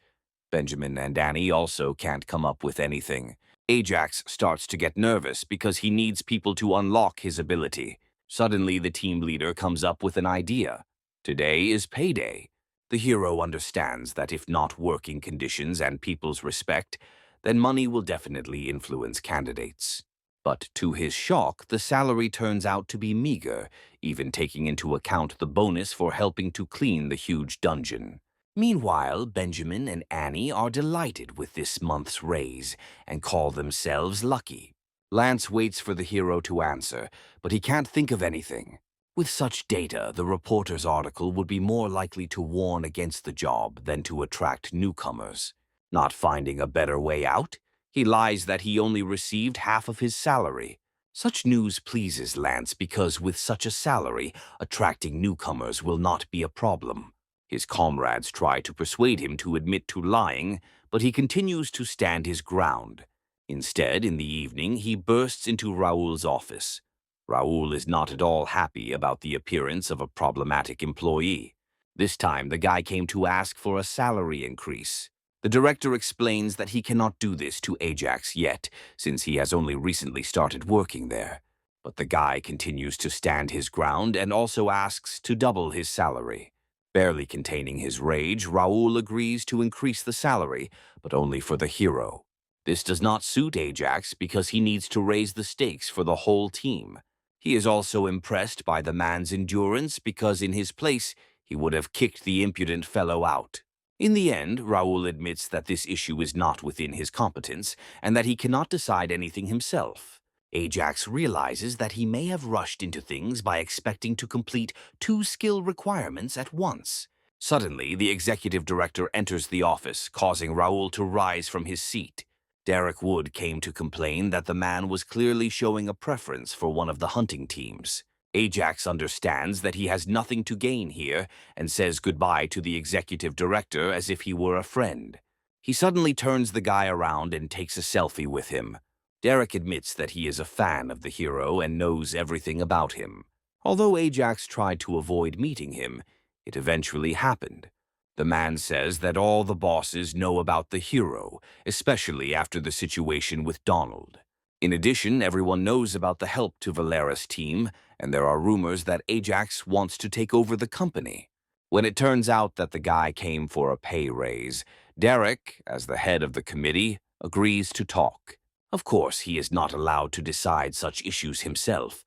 [SPEAKER 1] Benjamin and Annie also can't come up with anything. Ajax starts to get nervous because he needs people to unlock his ability. Suddenly, the team leader comes up with an idea. Today is payday. The hero understands that if not working conditions and people's respect, then money will definitely influence candidates. But to his shock, the salary turns out to be meager, even taking into account the bonus for helping to clean the huge dungeon. Meanwhile, Benjamin and Annie are delighted with this month's raise and call themselves lucky. Lance waits for the hero to answer, but he can't think of anything. With such data, the reporter's article would be more likely to warn against the job than to attract newcomers. Not finding a better way out, he lies that he only received half of his salary. Such news pleases Lance because with such a salary, attracting newcomers will not be a problem. His comrades try to persuade him to admit to lying, but he continues to stand his ground. Instead, in the evening, he bursts into Raoul's office. Raoul is not at all happy about the appearance of a problematic employee. This time, the guy came to ask for a salary increase. The director explains that he cannot do this to Ajax yet, since he has only recently started working there. But the guy continues to stand his ground and also asks to double his salary. Barely containing his rage, Raoul agrees to increase the salary, but only for the hero. This does not suit Ajax because he needs to raise the stakes for the whole team. He is also impressed by the man's endurance because in his place, he would have kicked the impudent fellow out. In the end, Raoul admits that this issue is not within his competence and that he cannot decide anything himself. Ajax realizes that he may have rushed into things by expecting to complete 2 skill requirements at once. Suddenly, the executive director enters the office, causing Raoul to rise from his seat. Derek Wood came to complain that the man was clearly showing a preference for one of the hunting teams. Ajax understands that he has nothing to gain here and says goodbye to the executive director as if he were a friend. He suddenly turns the guy around and takes a selfie with him. Derek admits that he is a fan of the hero and knows everything about him. Although Ajax tried to avoid meeting him, it eventually happened. The man says that all the bosses know about the hero, especially after the situation with Donald. In addition, everyone knows about the help to Valeris' team, and there are rumors that Ajax wants to take over the company. When it turns out that the guy came for a pay raise, Derek, as the head of the committee, agrees to talk. Of course, he is not allowed to decide such issues himself,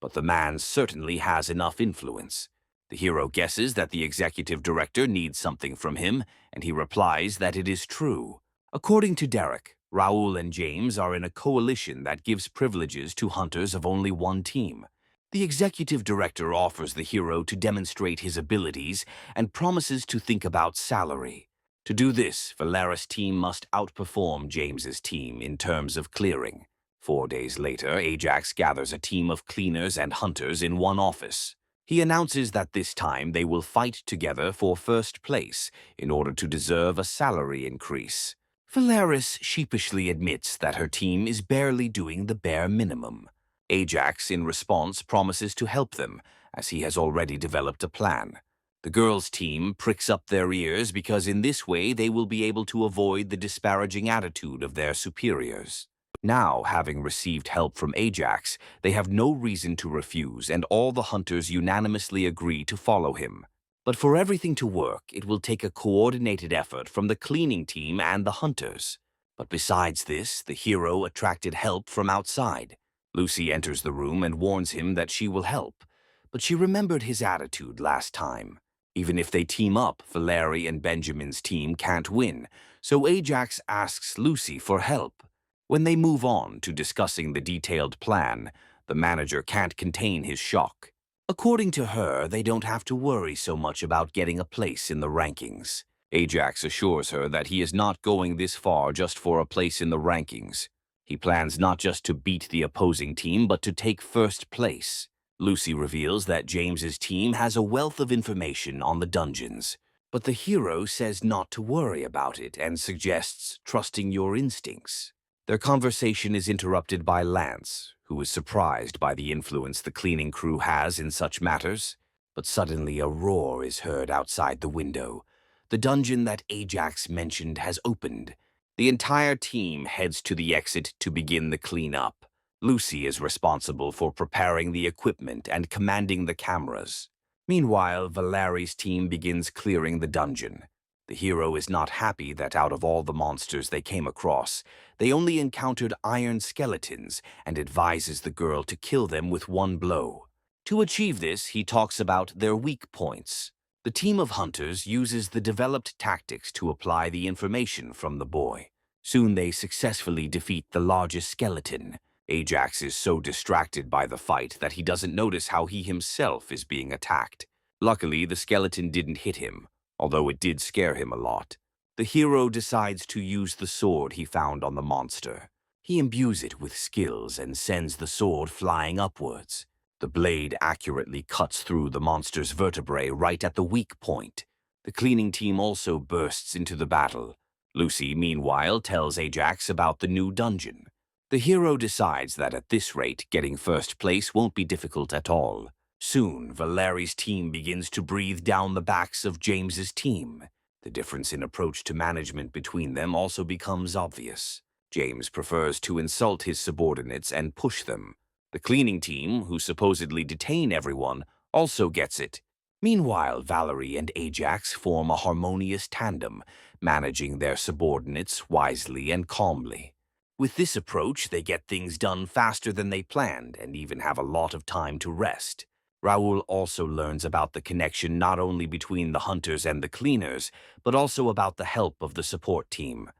[SPEAKER 1] but the man certainly has enough influence. The hero guesses that the executive director needs something from him, and he replies that it is true. According to Derek, Raoul and James are in a coalition that gives privileges to hunters of only one team. The executive director offers the hero to demonstrate his abilities and promises to think about salary. To do this, Valeris' team must outperform James's team in terms of clearing. 4 days later, Ajax gathers a team of cleaners and hunters in one office. He announces that this time they will fight together for first place in order to deserve a salary increase. Valeris sheepishly admits that her team is barely doing the bare minimum. Ajax, in response, promises to help them, as he has already developed a plan. The girls' team pricks up their ears because in this way they will be able to avoid the disparaging attitude of their superiors. Now, having received help from Ajax, they have no reason to refuse, and all the hunters unanimously agree to follow him. But for everything to work, it will take a coordinated effort from the cleaning team and the hunters. But besides this, the hero attracted help from outside. Lucy enters the room and warns him that she will help, but she remembered his attitude last time. Even if they team up, Valeri and Benjamin's team can't win, so Ajax asks Lucy for help. When they move on to discussing the detailed plan, the manager can't contain his shock. According to her, they don't have to worry so much about getting a place in the rankings. Ajax assures her that he is not going this far just for a place in the rankings. He plans not just to beat the opposing team, but to take first place. Lucy reveals that James's team has a wealth of information on the dungeons, but the hero says not to worry about it and suggests trusting your instincts. Their conversation is interrupted by Lance, who is surprised by the influence the cleaning crew has in such matters. But suddenly a roar is heard outside the window. The dungeon that Ajax mentioned has opened. The entire team heads to the exit to begin the cleanup. Lucy is responsible for preparing the equipment and commanding the cameras. Meanwhile, Valeri's team begins clearing the dungeon. The hero is not happy that out of all the monsters they came across, they only encountered iron skeletons and advises the girl to kill them with one blow. To achieve this, he talks about their weak points. The team of hunters uses the developed tactics to apply the information from the boy. Soon they successfully defeat the largest skeleton. Ajax is so distracted by the fight that he doesn't notice how he himself is being attacked. Luckily, the skeleton didn't hit him, although it did scare him a lot. The hero decides to use the sword he found on the monster. He imbues it with skills and sends the sword flying upwards. The blade accurately cuts through the monster's vertebrae right at the weak point. The cleaning team also bursts into the battle. Lucy, meanwhile, tells Ajax about the new dungeon. The hero decides that at this rate, getting first place won't be difficult at all. Soon, Valeri's team begins to breathe down the backs of James's team. The difference in approach to management between them also becomes obvious. James prefers to insult his subordinates and push them. The cleaning team, who supposedly detain everyone, also gets it. Meanwhile, Valerie and Ajax form a harmonious tandem, managing their subordinates wisely and calmly. With this approach, they get things done faster than they planned and even have a lot of time to rest. Raoul also learns about the connection not only between the hunters and the cleaners, but also about the help of the support team.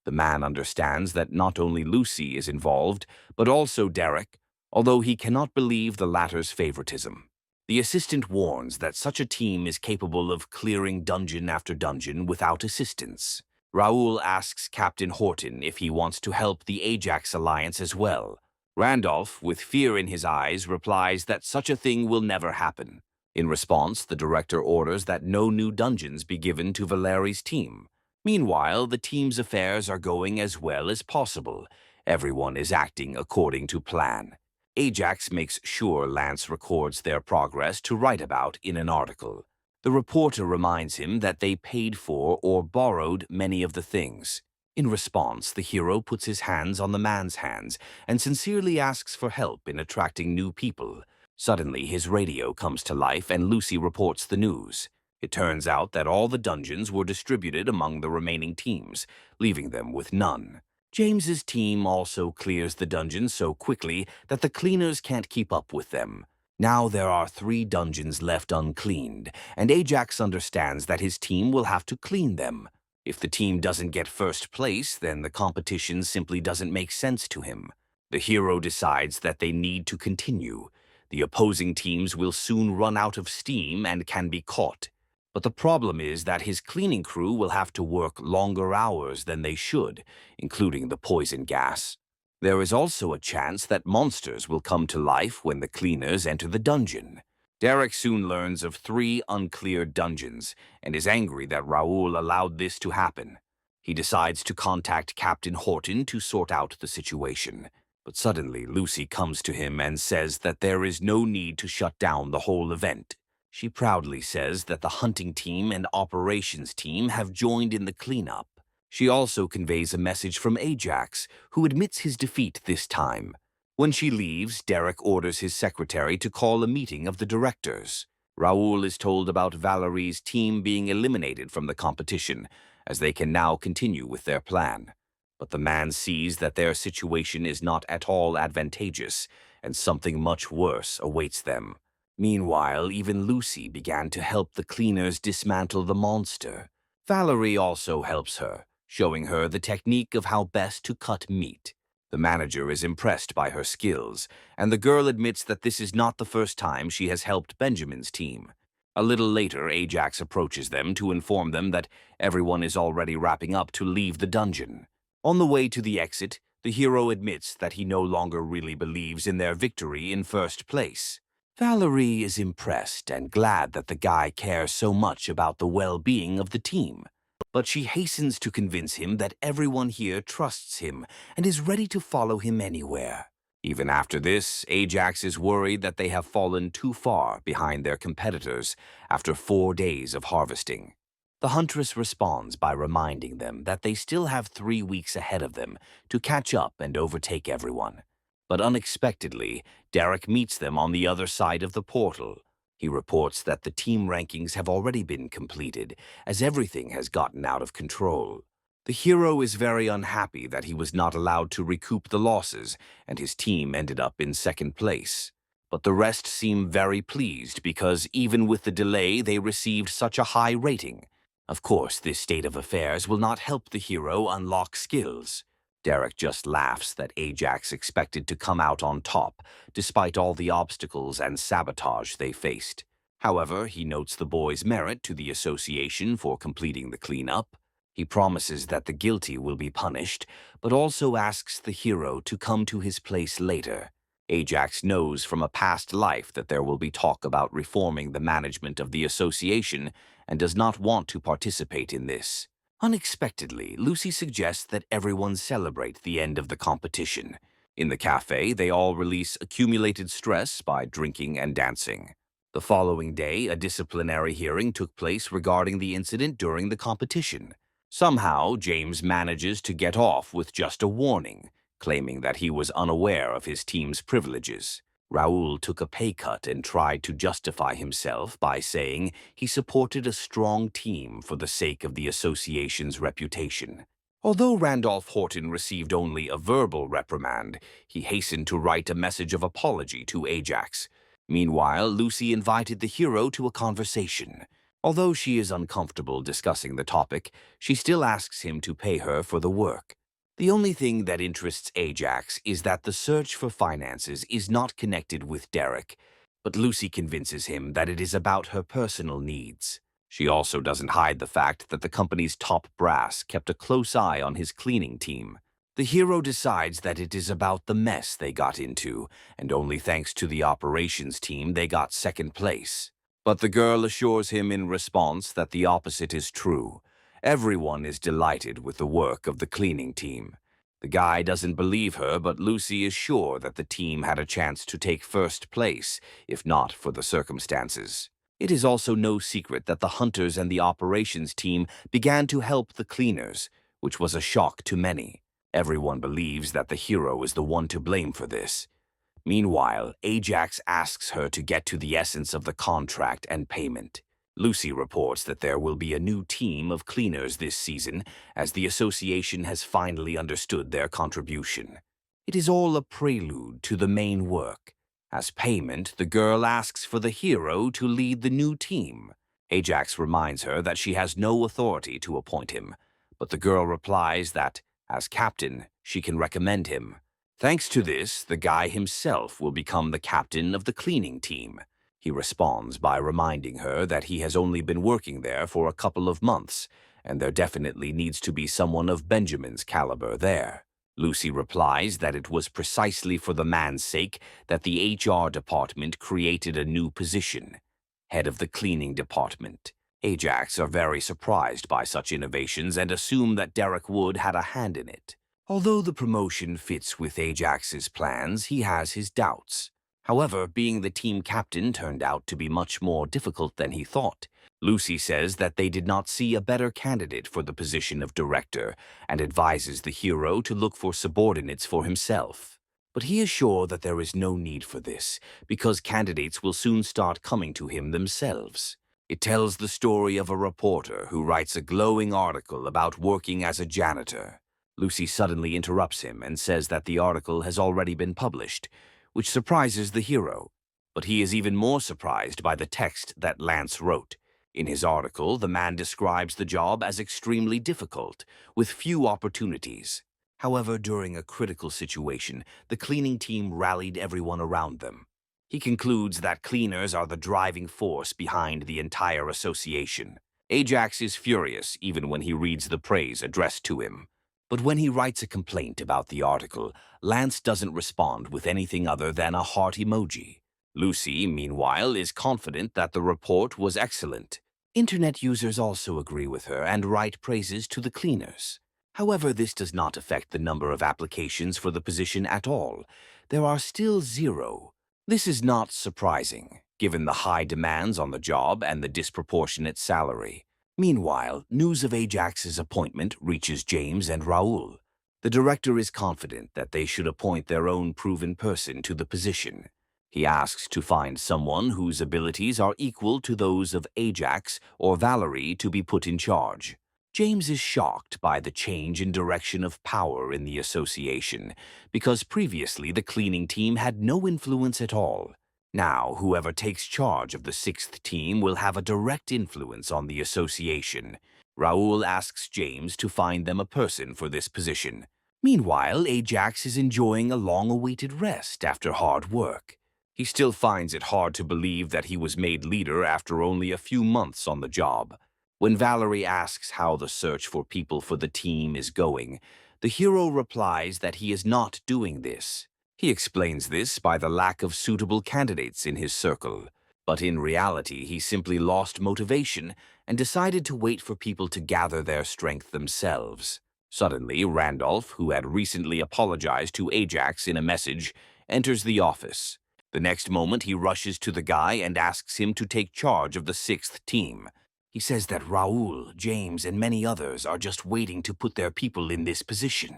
[SPEAKER 1] The man understands that not only Lucy is involved, but also Derek, although he cannot believe the latter's favoritism. The assistant warns that such a team is capable of clearing dungeon after dungeon without assistance. Raoul asks Captain Horton if he wants to help the Ajax Alliance as well. Randolph, with fear in his eyes, replies that such a thing will never happen. In response, the director orders that no new dungeons be given to Valeri's team. Meanwhile, the team's affairs are going as well as possible. Everyone is acting according to plan. Ajax makes sure Lance records their progress to write about in an article. The reporter reminds him that they paid for or borrowed many of the things. In response, the hero puts his hands on the man's hands and sincerely asks for help in attracting new people. Suddenly, his radio comes to life and Lucy reports the news. It turns out that all the dungeons were distributed among the remaining teams, leaving them with none. James's team also clears the dungeons so quickly that the cleaners can't keep up with them. Now there are 3 dungeons left uncleaned, and Ajax understands that his team will have to clean them. If the team doesn't get first place, then the competition simply doesn't make sense to him. The hero decides that they need to continue. The opposing teams will soon run out of steam and can be caught. But the problem is that his cleaning crew will have to work longer hours than they should, including the poison gas. There is also a chance that monsters will come to life when the cleaners enter the dungeon. Derek soon learns of 3 uncleared dungeons and is angry that Raoul allowed this to happen. He decides to contact Captain Horton to sort out the situation. But suddenly, Lucy comes to him and says that there is no need to shut down the whole event. She proudly says that the hunting team and operations team have joined in the cleanup. She also conveys a message from Ajax, who admits his defeat this time. When she leaves, Derek orders his secretary to call a meeting of the directors. Raoul is told about Valerie's team being eliminated from the competition, as they can now continue with their plan. But the man sees that their situation is not at all advantageous, and something much worse awaits them. Meanwhile, even Lucy began to help the cleaners dismantle the monster. Valerie also helps her, showing her the technique of how best to cut meat. The manager is impressed by her skills, and the girl admits that this is not the first time she has helped Benjamin's team. A little later, Ajax approaches them to inform them that everyone is already wrapping up to leave the dungeon. On the way to the exit, the hero admits that he no longer really believes in their victory in first place. Valerie is impressed and glad that the guy cares so much about the well-being of the team. But she hastens to convince him that everyone here trusts him and is ready to follow him anywhere. Even after this, Ajax is worried that they have fallen too far behind their competitors after 4 days of harvesting. The huntress responds by reminding them that they still have 3 weeks ahead of them to catch up and overtake everyone. But unexpectedly, Derek meets them on the other side of the portal. He reports that the team rankings have already been completed, as everything has gotten out of control. The hero is very unhappy that he was not allowed to recoup the losses, and his team ended up in second place. But the rest seem very pleased because even with the delay, they received such a high rating. Of course, this state of affairs will not help the hero unlock skills. Derek just laughs that Ajax expected to come out on top, despite all the obstacles and sabotage they faced. However, he notes the boys' merit to the association for completing the cleanup. He promises that the guilty will be punished, but also asks the hero to come to his place later. Ajax knows from a past life that there will be talk about reforming the management of the association and does not want to participate in this. Unexpectedly, Lucy suggests that everyone celebrate the end of the competition. In the cafe, they all release accumulated stress by drinking and dancing. The following day, a disciplinary hearing took place regarding the incident during the competition. Somehow, James manages to get off with just a warning, claiming that he was unaware of his team's privileges. Raoul took a pay cut and tried to justify himself by saying he supported a strong team for the sake of the association's reputation. Although Randolph Horton received only a verbal reprimand, he hastened to write a message of apology to Ajax. Meanwhile, Lucy invited the hero to a conversation. Although she is uncomfortable discussing the topic, she still asks him to pay her for the work. The only thing that interests Ajax is that the search for finances is not connected with Derek, but Lucy convinces him that it is about her personal needs. She also doesn't hide the fact that the company's top brass kept a close eye on his cleaning team. The hero decides that it is about the mess they got into, and only thanks to the operations team they got second place. But the girl assures him in response that the opposite is true. Everyone is delighted with the work of the cleaning team. The guy doesn't believe her, but Lucy is sure that the team had a chance to take first place, if not for the circumstances. It is also no secret that the hunters and the operations team began to help the cleaners, which was a shock to many. Everyone believes that the hero is the one to blame for this. Meanwhile, Ajax asks her to get to the essence of the contract and payment. Lucy reports that there will be a new team of cleaners this season, as the association has finally understood their contribution. It is all a prelude to the main work. As payment, the girl asks for the hero to lead the new team. Ajax reminds her that she has no authority to appoint him, but the girl replies that, as captain, she can recommend him. Thanks to this, the guy himself will become the captain of the cleaning team. He responds by reminding her that he has only been working there for a couple of months, and there definitely needs to be someone of Benjamin's caliber there. Lucy replies that it was precisely for the man's sake that the HR department created a new position, head of the cleaning department. Ajax are very surprised by such innovations and assume that Derek Wood had a hand in it. Although the promotion fits with Ajax's plans, he has his doubts. However, being the team captain turned out to be much more difficult than he thought. Lucy says that they did not see a better candidate for the position of director and advises the hero to look for subordinates for himself. But he is sure that there is no need for this, because candidates will soon start coming to him themselves. It tells the story of a reporter who writes a glowing article about working as a janitor. Lucy suddenly interrupts him and says that the article has already been published, which surprises the hero. But he is even more surprised by the text that Lance wrote. In his article, the man describes the job as extremely difficult, with few opportunities. However, during a critical situation, the cleaning team rallied everyone around them. He concludes that cleaners are the driving force behind the entire association. Ajax is furious even when he reads the praise addressed to him. But when he writes a complaint about the article, Lance doesn't respond with anything other than a heart emoji. Lucy, meanwhile, is confident that the report was excellent. Internet users also agree with her and write praises to the cleaners. However, this does not affect the number of applications for the position at all. There are still 0. This is not surprising, given the high demands on the job and the disproportionate salary. Meanwhile, news of Ajax's appointment reaches James and Raoul. The director is confident that they should appoint their own proven person to the position. He asks to find someone whose abilities are equal to those of Ajax or Valerie to be put in charge. James is shocked by the change in direction of power in the association, because previously the cleaning team had no influence at all. Now, whoever takes charge of the 6th team will have a direct influence on the association. Raoul asks James to find them a person for this position. Meanwhile, Ajax is enjoying a long-awaited rest after hard work. He still finds it hard to believe that he was made leader after only a few months on the job. When Valerie asks how the search for people for the team is going, the hero replies that he is not doing this. He explains this by the lack of suitable candidates in his circle. But in reality, he simply lost motivation and decided to wait for people to gather their strength themselves. Suddenly, Randolph, who had recently apologized to Ajax in a message, enters the office. The next moment, he rushes to the guy and asks him to take charge of the 6th team. He says that Raoul, James, and many others are just waiting to put their people in this position.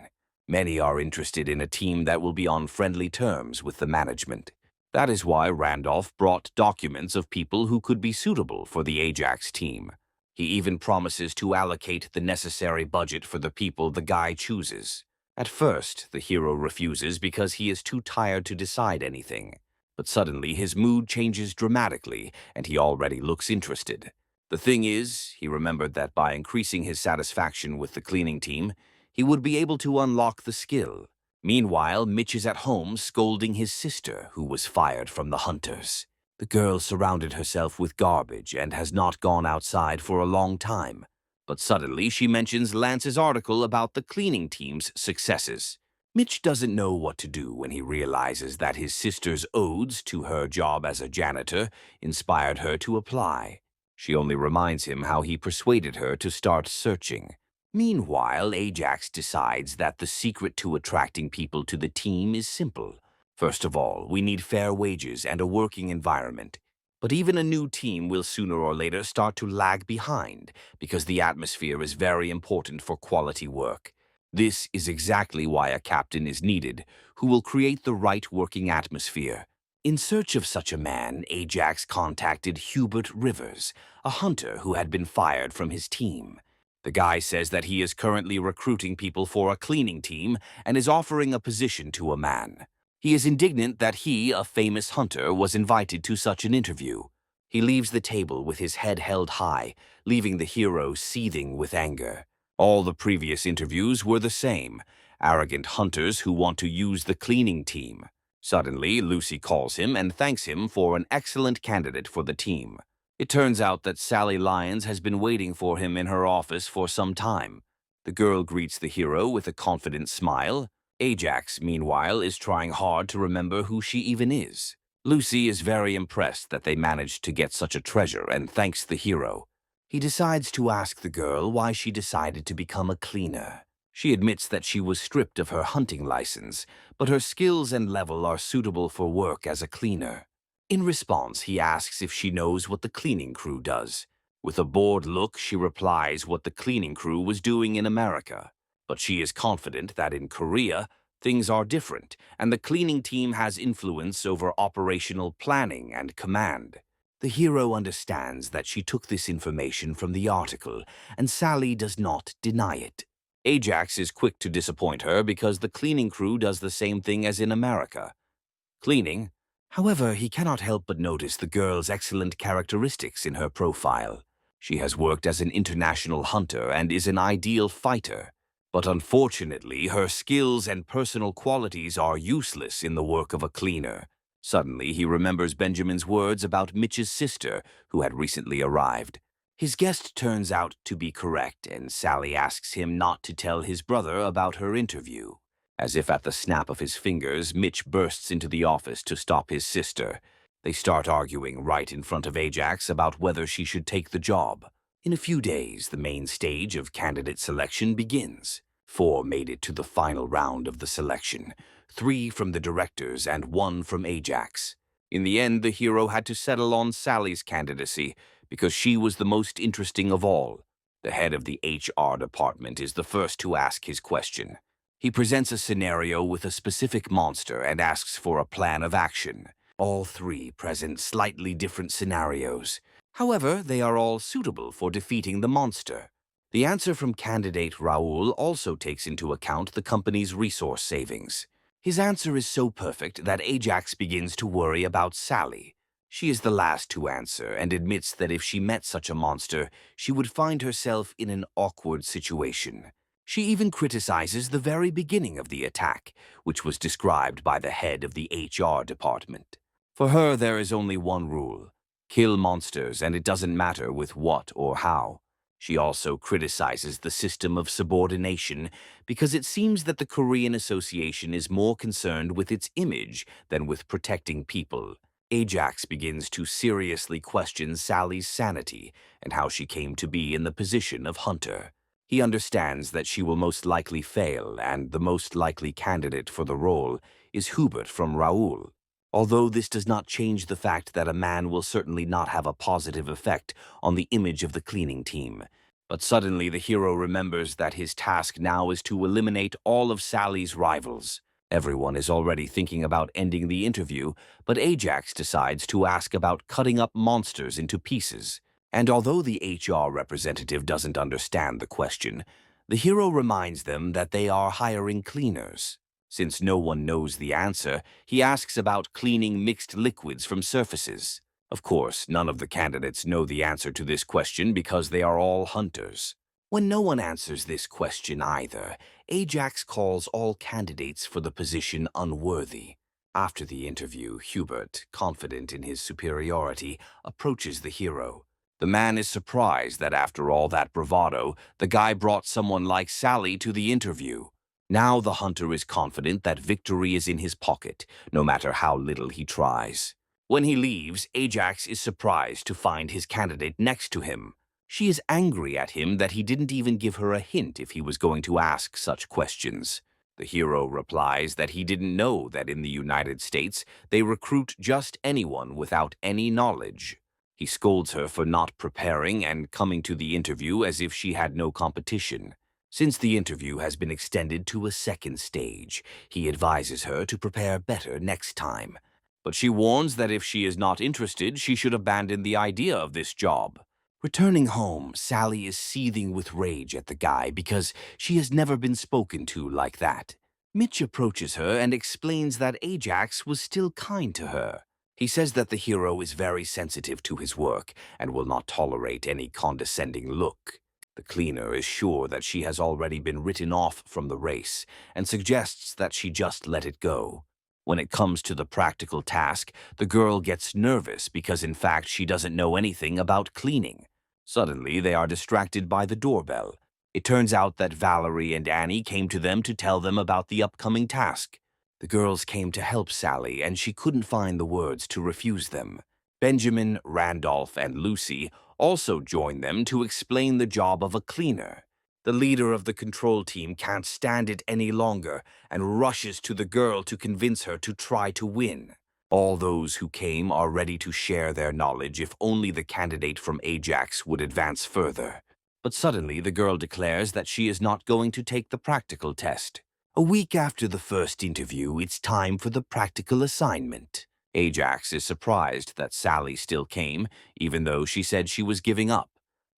[SPEAKER 1] Many are interested in a team that will be on friendly terms with the management. That is why Randolph brought documents of people who could be suitable for the Ajax team. He even promises to allocate the necessary budget for the people the guy chooses. At first, the hero refuses because he is too tired to decide anything. But suddenly his mood changes dramatically and he already looks interested. The thing is, he remembered that by increasing his satisfaction with the cleaning team, he would be able to unlock the skill. Meanwhile, Mitch is at home scolding his sister, who was fired from the hunters. The girl surrounded herself with garbage and has not gone outside for a long time. But suddenly she mentions Lance's article about the cleaning team's successes. Mitch doesn't know what to do when he realizes that his sister's odes to her job as a janitor inspired her to apply. She only reminds him how he persuaded her to start searching. Meanwhile, Ajax decides that the secret to attracting people to the team is simple. First of all, we need fair wages and a working environment. But even a new team will sooner or later start to lag behind because the atmosphere is very important for quality work. This is exactly why a captain is needed, who will create the right working atmosphere. In search of such a man, Ajax contacted Hubert Rivers, a hunter who had been fired from his team. The guy says that he is currently recruiting people for a cleaning team and is offering a position to a man. He is indignant that he, a famous hunter, was invited to such an interview. He leaves the table with his head held high, leaving the hero seething with anger. All the previous interviews were the same, arrogant hunters who want to use the cleaning team. Suddenly, Lucy calls him and thanks him for an excellent candidate for the team. It turns out that Sally Lyons has been waiting for him in her office for some time. The girl greets the hero with a confident smile. Ajax, meanwhile, is trying hard to remember who she even is. Lucy is very impressed that they managed to get such a treasure and thanks the hero. He decides to ask the girl why she decided to become a cleaner. She admits that she was stripped of her hunting license, but her skills and level are suitable for work as a cleaner. In response, he asks if she knows what the cleaning crew does. With a bored look, she replies what the cleaning crew was doing in America. But she is confident that in Korea, things are different, and the cleaning team has influence over operational planning and command. The hero understands that she took this information from the article, and Sally does not deny it. Ajax is quick to disappoint her because the cleaning crew does the same thing as in America. Cleaning. However, he cannot help but notice the girl's excellent characteristics in her profile. She has worked as an international hunter and is an ideal fighter. But unfortunately, her skills and personal qualities are useless in the work of a cleaner. Suddenly, he remembers Benjamin's words about Mitch's sister, who had recently arrived. His guest turns out to be correct, and Sally asks him not to tell his brother about her interview. As if at the snap of his fingers, Mitch bursts into the office to stop his sister. They start arguing right in front of Ajax about whether she should take the job. In a few days, the main stage of candidate selection begins. 4 made it to the final round of the selection, 3 from the directors and 1 from Ajax. In the end, the hero had to settle on Sally's candidacy because she was the most interesting of all. The head of the HR department is the first to ask his question. He presents a scenario with a specific monster and asks for a plan of action. All 3 present slightly different scenarios. However, they are all suitable for defeating the monster. The answer from candidate Raoul also takes into account the company's resource savings. His answer is so perfect that Ajax begins to worry about Sally. She is the last to answer and admits that if she met such a monster, she would find herself in an awkward situation. She even criticizes the very beginning of the attack, which was described by the head of the HR department. For her, there is only one rule: kill monsters, and it doesn't matter with what or how. She also criticizes the system of subordination because it seems that the Korean Association is more concerned with its image than with protecting people. Ajax begins to seriously question Sally's sanity and how she came to be in the position of hunter. He understands that she will most likely fail, and the most likely candidate for the role is Hubert from Raoul. Although this does not change the fact that a man will certainly not have a positive effect on the image of the cleaning team. But suddenly the hero remembers that his task now is to eliminate all of Sally's rivals. Everyone is already thinking about ending the interview, but Ajax decides to ask about cutting up monsters into pieces. And although the HR representative doesn't understand the question, the hero reminds them that they are hiring cleaners. Since no one knows the answer, he asks about cleaning mixed liquids from surfaces. Of course, none of the candidates know the answer to this question because they are all hunters. When no one answers this question either, Ajax calls all candidates for the position unworthy. After the interview, Hubert, confident in his superiority, approaches the hero. The man is surprised that after all that bravado, the guy brought someone like Sally to the interview. Now the hunter is confident that victory is in his pocket, no matter how little he tries. When he leaves, Ajax is surprised to find his candidate next to him. She is angry at him that he didn't even give her a hint if he was going to ask such questions. The hero replies that he didn't know that in the United States they recruit just anyone without any knowledge. He scolds her for not preparing and coming to the interview as if she had no competition. Since the interview has been extended to a second stage, he advises her to prepare better next time. But she warns that if she is not interested, she should abandon the idea of this job. Returning home, Sally is seething with rage at the guy because she has never been spoken to like that. Mitch approaches her and explains that Ajax was still kind to her. He says that the hero is very sensitive to his work and will not tolerate any condescending look. The cleaner is sure that she has already been written off from the race and suggests that she just let it go. When it comes to the practical task, the girl gets nervous because in fact she doesn't know anything about cleaning. Suddenly, they are distracted by the doorbell. It turns out that Valerie and Annie came to them to tell them about the upcoming task. The girls came to help Sally, and she couldn't find the words to refuse them. Benjamin, Randolph, and Lucy also joined them to explain the job of a cleaner. The leader of the control team can't stand it any longer and rushes to the girl to convince her to try to win. All those who came are ready to share their knowledge if only the candidate from Ajax would advance further. But suddenly the girl declares that she is not going to take the practical test. A week after the first interview, it's time for the practical assignment. Ajax is surprised that Sally still came, even though she said she was giving up.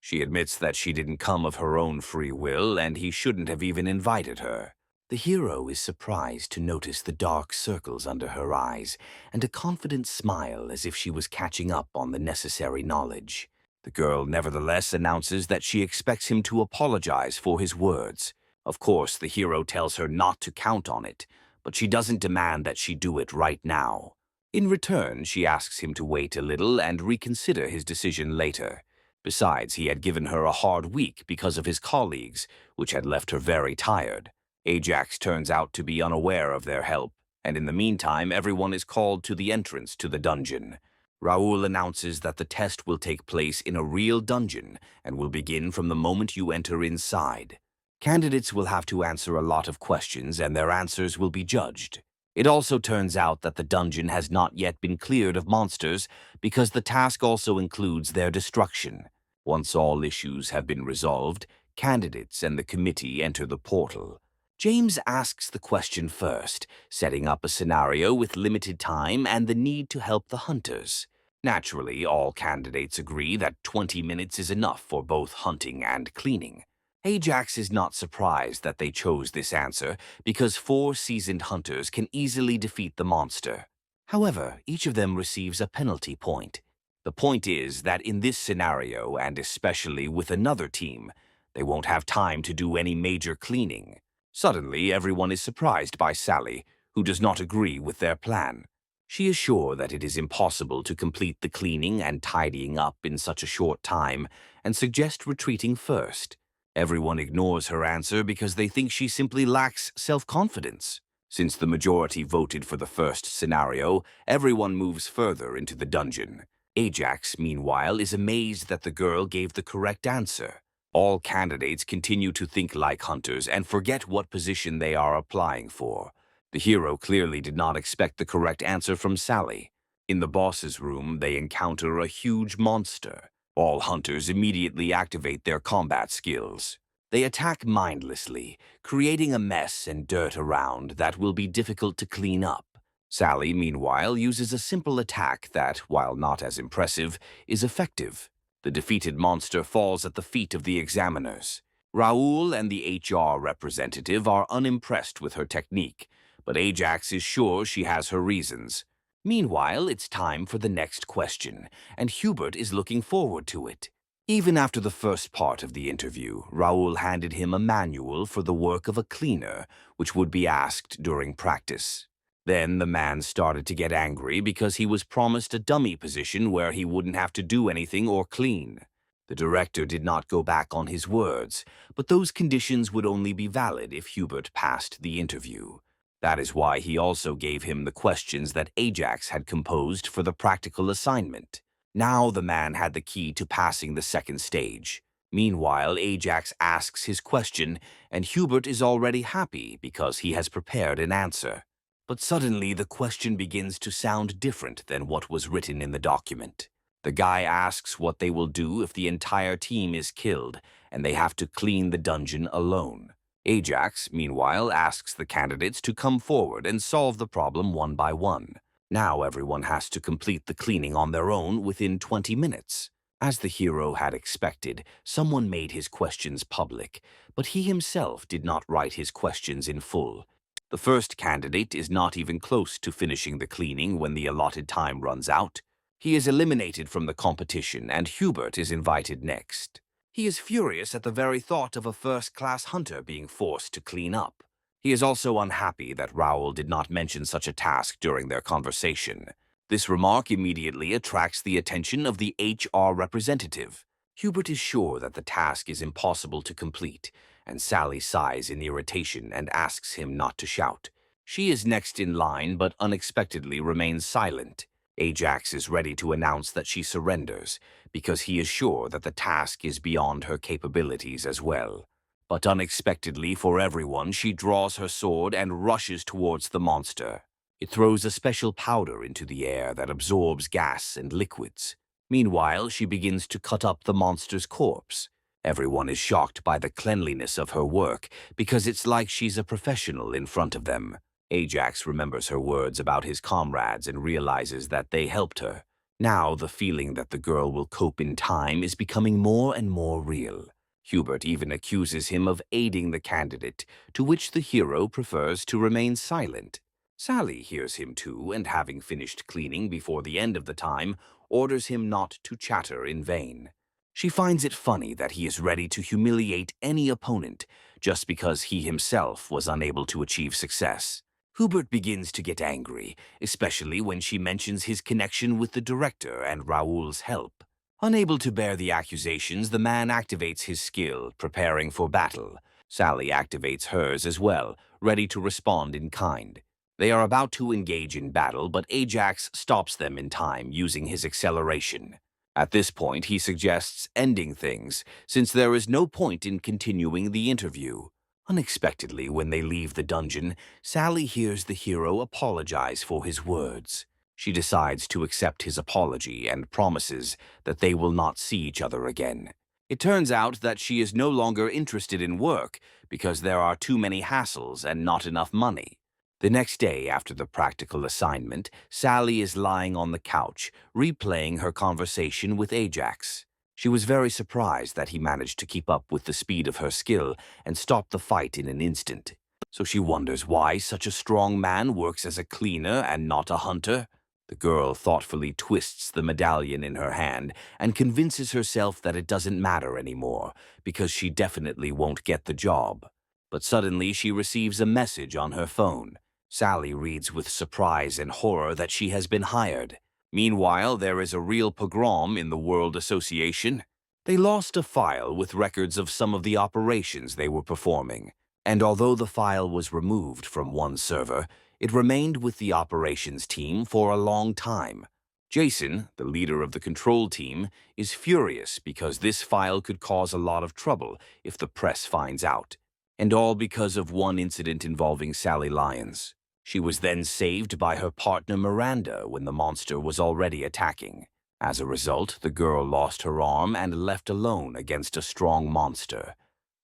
[SPEAKER 1] She admits that she didn't come of her own free will and he shouldn't have even invited her. The hero is surprised to notice the dark circles under her eyes and a confident smile as if she was catching up on the necessary knowledge. The girl nevertheless announces that she expects him to apologize for his words. Of course, the hero tells her not to count on it, but she doesn't demand that she do it right now. In return, she asks him to wait a little and reconsider his decision later. Besides, he had given her a hard week because of his colleagues, which had left her very tired. Ajax turns out to be unaware of their help, and in the meantime, everyone is called to the entrance to the dungeon. Raoul announces that the test will take place in a real dungeon and will begin from the moment you enter inside. Candidates will have to answer a lot of questions and their answers will be judged. It also turns out that the dungeon has not yet been cleared of monsters because the task also includes their destruction. Once all issues have been resolved, candidates and the committee enter the portal. James asks the question first, setting up a scenario with limited time and the need to help the hunters. Naturally, all candidates agree that 20 minutes is enough for both hunting and cleaning. Ajax is not surprised that they chose this answer because 4 seasoned hunters can easily defeat the monster. However, each of them receives a penalty point. The point is that in this scenario, and especially with another team, they won't have time to do any major cleaning. Suddenly, everyone is surprised by Sally, who does not agree with their plan. She is sure that it is impossible to complete the cleaning and tidying up in such a short time and suggests retreating first. Everyone ignores her answer because they think she simply lacks self-confidence. Since the majority voted for the first scenario, everyone moves further into the dungeon. Ajax, meanwhile, is amazed that the girl gave the correct answer. All candidates continue to think like hunters and forget what position they are applying for. The hero clearly did not expect the correct answer from Sally. In the boss's room, they encounter a huge monster. All hunters immediately activate their combat skills. They attack mindlessly, creating a mess and dirt around that will be difficult to clean up. Sally, meanwhile, uses a simple attack that, while not as impressive, is effective. The defeated monster falls at the feet of the examiners. Raoul and the HR representative are unimpressed with her technique, but Ajax is sure she has her reasons. Meanwhile, it's time for the next question, and Hubert is looking forward to it. Even after the first part of the interview, Raoul handed him a manual for the work of a cleaner, which would be asked during practice. Then the man started to get angry because he was promised a dummy position where he wouldn't have to do anything or clean. The director did not go back on his words, but those conditions would only be valid if Hubert passed the interview. That is why he also gave him the questions that Ajax had composed for the practical assignment. Now the man had the key to passing the second stage. Meanwhile, Ajax asks his question, and Hubert is already happy because he has prepared an answer. But suddenly the question begins to sound different than what was written in the document. The guy asks what they will do if the entire team is killed, and they have to clean the dungeon alone. Ajax, meanwhile, asks the candidates to come forward and solve the problem one by one. Now everyone has to complete the cleaning on their own within 20 minutes. As the hero had expected, someone made his questions public, but he himself did not write his questions in full. The first candidate is not even close to finishing the cleaning when the allotted time runs out. He is eliminated from the competition, and Hubert is invited next. He is furious at the very thought of a first-class hunter being forced to clean up. He is also unhappy that Raoul did not mention such a task during their conversation. This remark immediately attracts the attention of the HR representative. Hubert is sure that the task is impossible to complete, and Sally sighs in irritation and asks him not to shout. She is next in line but unexpectedly remains silent. Ajax is ready to announce that she surrenders, because he is sure that the task is beyond her capabilities as well. But unexpectedly for everyone, she draws her sword and rushes towards the monster. It throws a special powder into the air that absorbs gas and liquids. Meanwhile, she begins to cut up the monster's corpse. Everyone is shocked by the cleanliness of her work because it's like she's a professional in front of them. Ajax remembers her words about his comrades and realizes that they helped her. Now, the feeling that the girl will cope in time is becoming more and more real. Hubert even accuses him of aiding the candidate, to which the hero prefers to remain silent. Sally hears him too, and having finished cleaning before the end of the time, orders him not to chatter in vain. She finds it funny that he is ready to humiliate any opponent just because he himself was unable to achieve success. Hubert begins to get angry, especially when she mentions his connection with the director and Raoul's help. Unable to bear the accusations, the man activates his skill, preparing for battle. Sally activates hers as well, ready to respond in kind. They are about to engage in battle, but Ajax stops them in time using his acceleration. At this point, he suggests ending things, since there is no point in continuing the interview. Unexpectedly, when they leave the dungeon, Sally hears the hero apologize for his words. She decides to accept his apology and promises that they will not see each other again. It turns out that she is no longer interested in work because there are too many hassles and not enough money. The next day, after the practical assignment, Sally is lying on the couch, replaying her conversation with Ajax. She was very surprised that he managed to keep up with the speed of her skill and stop the fight in an instant. So she wonders why such a strong man works as a cleaner and not a hunter. The girl thoughtfully twists the medallion in her hand and convinces herself that it doesn't matter anymore because she definitely won't get the job. But suddenly she receives a message on her phone. Sally reads with surprise and horror that she has been hired. Meanwhile, there is a real pogrom in the World Association. They lost a file with records of some of the operations they were performing, and although the file was removed from one server, it remained with the operations team for a long time. Jason, the leader of the control team, is furious because this file could cause a lot of trouble if the press finds out, and all because of one incident involving Sally Lyons. She was then saved by her partner Miranda when the monster was already attacking. As a result, the girl lost her arm and left alone against a strong monster.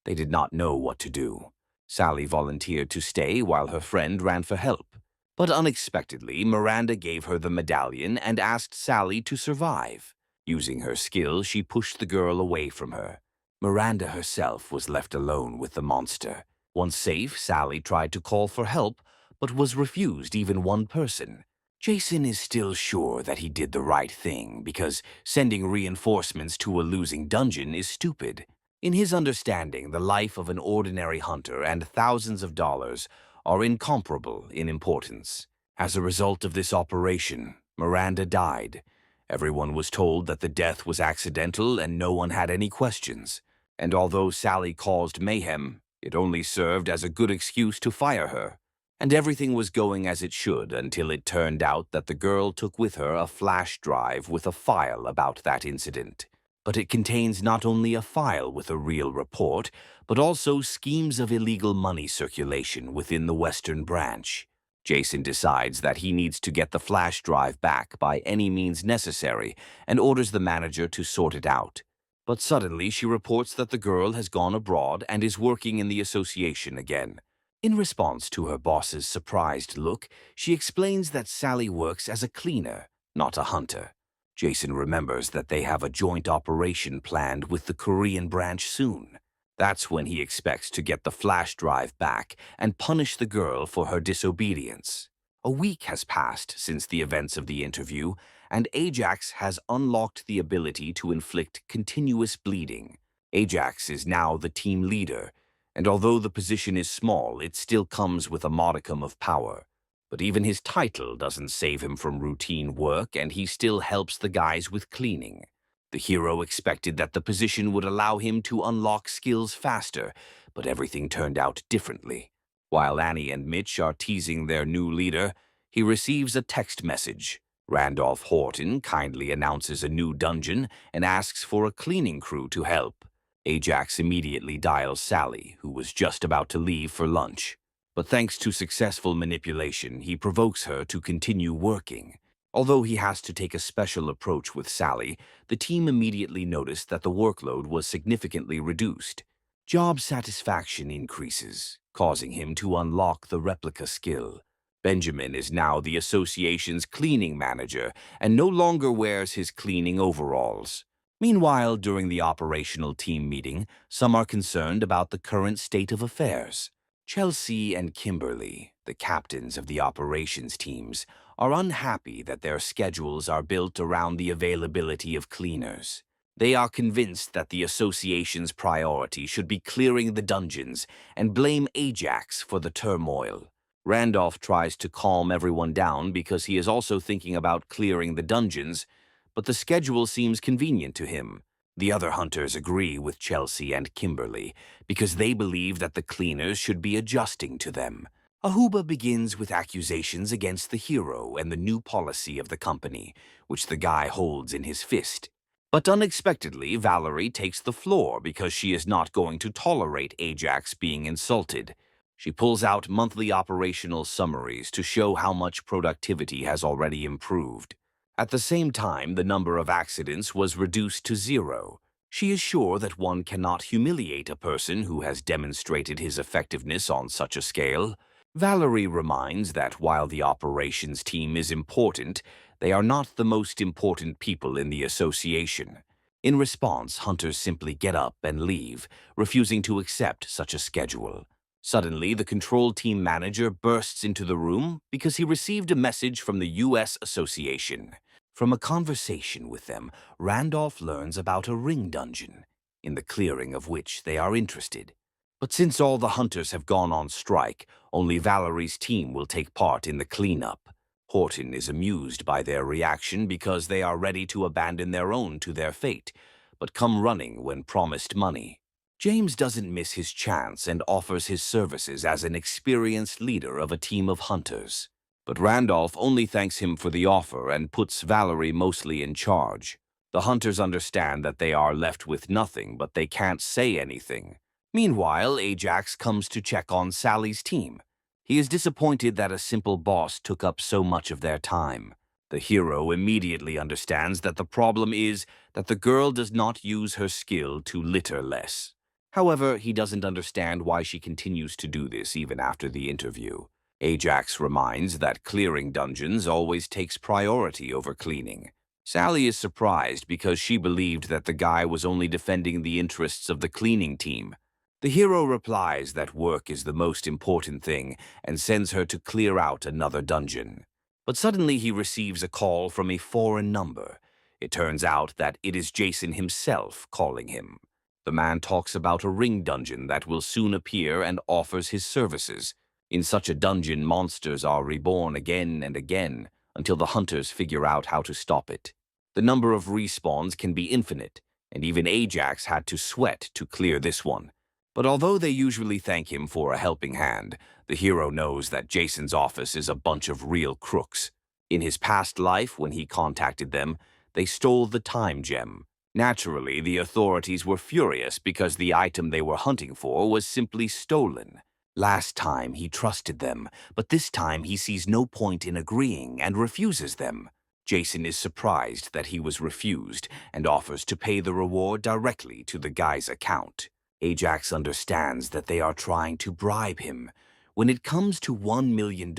[SPEAKER 1] They did not know what to do. Sally volunteered to stay while her friend ran for help. But unexpectedly, Miranda gave her the medallion and asked Sally to survive. Using her skill, she pushed the girl away from her. Miranda herself was left alone with the monster. Once safe, Sally tried to call for help, but was refused even one person. Jason is still sure that he did the right thing because sending reinforcements to a losing dungeon is stupid. In his understanding, the life of an ordinary hunter and thousands of dollars are incomparable in importance. As a result of this operation, Miranda died. Everyone was told that the death was accidental and no one had any questions. And although Sally caused mayhem, it only served as a good excuse to fire her. And everything was going as it should until it turned out that the girl took with her a flash drive with a file about that incident. But it contains not only a file with a real report, but also schemes of illegal money circulation within the Western Branch. Jason decides that he needs to get the flash drive back by any means necessary and orders the manager to sort it out. But suddenly she reports that the girl has gone abroad and is working in the association again. In response to her boss's surprised look, she explains that Sally works as a cleaner, not a hunter. Jason remembers that they have a joint operation planned with the Korean branch soon. That's when he expects to get the flash drive back and punish the girl for her disobedience. A week has passed since the events of the interview, and Ajax has unlocked the ability to inflict continuous bleeding. Ajax is now the team leader, and although the position is small, it still comes with a modicum of power. But even his title doesn't save him from routine work, and he still helps the guys with cleaning. The hero expected that the position would allow him to unlock skills faster, but everything turned out differently. While Annie and Mitch are teasing their new leader, he receives a text message. Randolph Horton kindly announces a new dungeon and asks for a cleaning crew to help. Ajax immediately dials Sally, who was just about to leave for lunch. But thanks to successful manipulation, he provokes her to continue working. Although he has to take a special approach with Sally, the team immediately noticed that the workload was significantly reduced. Job satisfaction increases, causing him to unlock the replica skill. Benjamin is now the association's cleaning manager and no longer wears his cleaning overalls. Meanwhile, during the operational team meeting, some are concerned about the current state of affairs. Chelsea and Kimberly, the captains of the operations teams, are unhappy that their schedules are built around the availability of cleaners. They are convinced that the association's priority should be clearing the dungeons and blame Ajax for the turmoil. Randolph tries to calm everyone down because he is also thinking about clearing the dungeons, but the schedule seems convenient to him. The other hunters agree with Chelsea and Kimberly because they believe that the cleaners should be adjusting to them. Ahuba begins with accusations against the hero and the new policy of the company, which the guy holds in his fist. But unexpectedly, Valerie takes the floor because she is not going to tolerate Ajax being insulted. She pulls out monthly operational summaries to show how much productivity has already improved. At the same time, the number of accidents was reduced to 0. She is sure that one cannot humiliate a person who has demonstrated his effectiveness on such a scale. Valerie reminds that while the operations team is important, they are not the most important people in the association. In response, hunters simply get up and leave, refusing to accept such a schedule. Suddenly, the control team manager bursts into the room because he received a message from the U.S. Association. From a conversation with them, Randolph learns about a ring dungeon, in the clearing of which they are interested. But since all the hunters have gone on strike, only Valerie's team will take part in the cleanup. Horton is amused by their reaction because they are ready to abandon their own to their fate, but come running when promised money. James doesn't miss his chance and offers his services as an experienced leader of a team of hunters. But Randolph only thanks him for the offer and puts Valerie mostly in charge. The hunters understand that they are left with nothing, but they can't say anything. Meanwhile, Ajax comes to check on Sally's team. He is disappointed that a simple boss took up so much of their time. The hero immediately understands that the problem is that the girl does not use her skill to litter less. However, he doesn't understand why she continues to do this even after the interview. Ajax reminds that clearing dungeons always takes priority over cleaning. Sally is surprised because she believed that the guy was only defending the interests of the cleaning team. The hero replies that work is the most important thing and sends her to clear out another dungeon. But suddenly he receives a call from a foreign number. It turns out that it is Jason himself calling him. The man talks about a ring dungeon that will soon appear and offers his services. In such a dungeon, monsters are reborn again and again until the hunters figure out how to stop it. The number of respawns can be infinite, and even Ajax had to sweat to clear this one. But although they usually thank him for a helping hand, the hero knows that Jason's office is a bunch of real crooks. In his past life, when he contacted them, they stole the time gem. Naturally, the authorities were furious because the item they were hunting for was simply stolen. Last time he trusted them, but this time he sees no point in agreeing and refuses them. Jason is surprised that he was refused and offers to pay the reward directly to the guy's account. Ajax understands that they are trying to bribe him. When it comes to $1 million,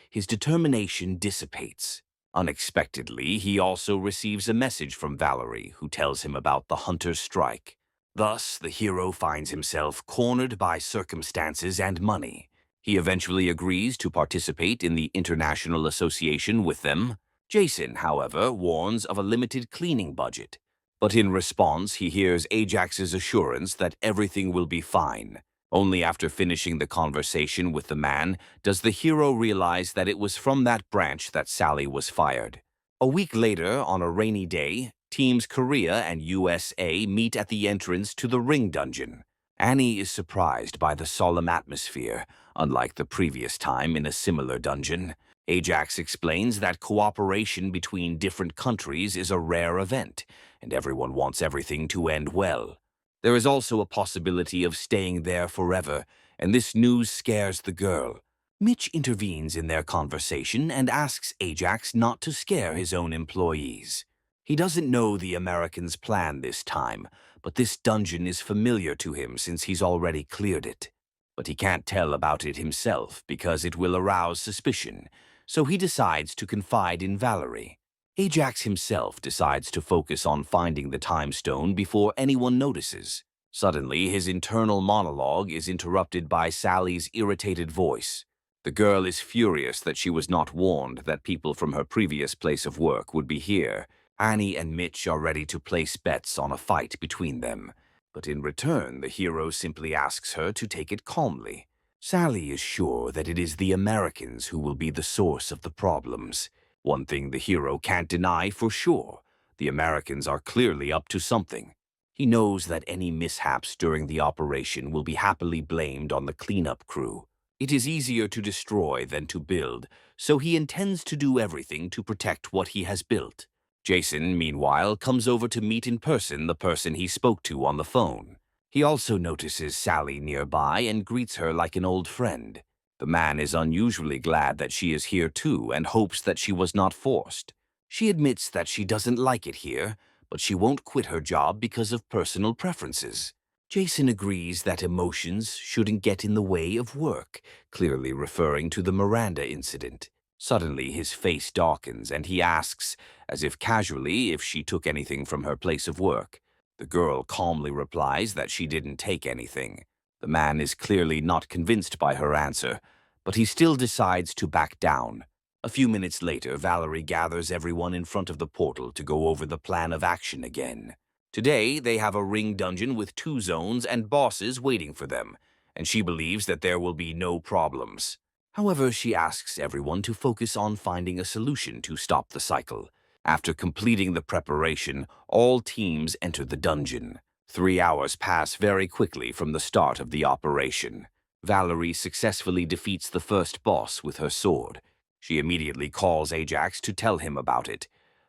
[SPEAKER 1] his determination dissipates. Unexpectedly, he also receives a message from Valerie, who tells him about the hunter's strike. Thus, the hero finds himself cornered by circumstances and money. He eventually agrees to participate in the international association with them. Jason, however, warns of a limited cleaning budget. But in response, he hears Ajax's assurance that everything will be fine. Only after finishing the conversation with the man does the hero realize that it was from that branch that Sally was fired. A week later, on a rainy day, Teams Korea and USA meet at the entrance to the ring dungeon. Annie is surprised by the solemn atmosphere, unlike the previous time in a similar dungeon. Ajax explains that cooperation between different countries is a rare event, and everyone wants everything to end well. There is also a possibility of staying there forever, and this news scares the girl. Mitch intervenes in their conversation and asks Ajax not to scare his own employees. He doesn't know the Americans' plan this time, but this dungeon is familiar to him since he's already cleared it. But he can't tell about it himself because it will arouse suspicion, so he decides to confide in Valerie. Ajax himself decides to focus on finding the time stone before anyone notices. Suddenly, his internal monologue is interrupted by Sally's irritated voice. The girl is furious that she was not warned that people from her previous place of work would be here. Annie and Mitch are ready to place bets on a fight between them. But in return, the hero simply asks her to take it calmly. Sally is sure that it is the Americans who will be the source of the problems. One thing the hero can't deny for sure: the Americans are clearly up to something. He knows that any mishaps during the operation will be happily blamed on the cleanup crew. It is easier to destroy than to build, so he intends to do everything to protect what he has built. Jason, meanwhile, comes over to meet in person the person he spoke to on the phone. He also notices Sally nearby and greets her like an old friend. The man is unusually glad that she is here too and hopes that she was not forced. She admits that she doesn't like it here, but she won't quit her job because of personal preferences. Jason agrees that emotions shouldn't get in the way of work, clearly referring to the Miranda incident. Suddenly, his face darkens and he asks, as if casually, if she took anything from her place of work. The girl calmly replies that she didn't take anything. The man is clearly not convinced by her answer, but he still decides to back down. A few minutes later, Valerie gathers everyone in front of the portal to go over the plan of action again. Today, they have a ring dungeon with 2 zones and bosses waiting for them, and she believes that there will be no problems. However, she asks everyone to focus on finding a solution to stop the cycle. After completing the preparation, all teams enter the dungeon. 3 hours pass very quickly from the start of the operation. Valerie successfully defeats the first boss with her sword. She immediately calls Ajax to tell him about it.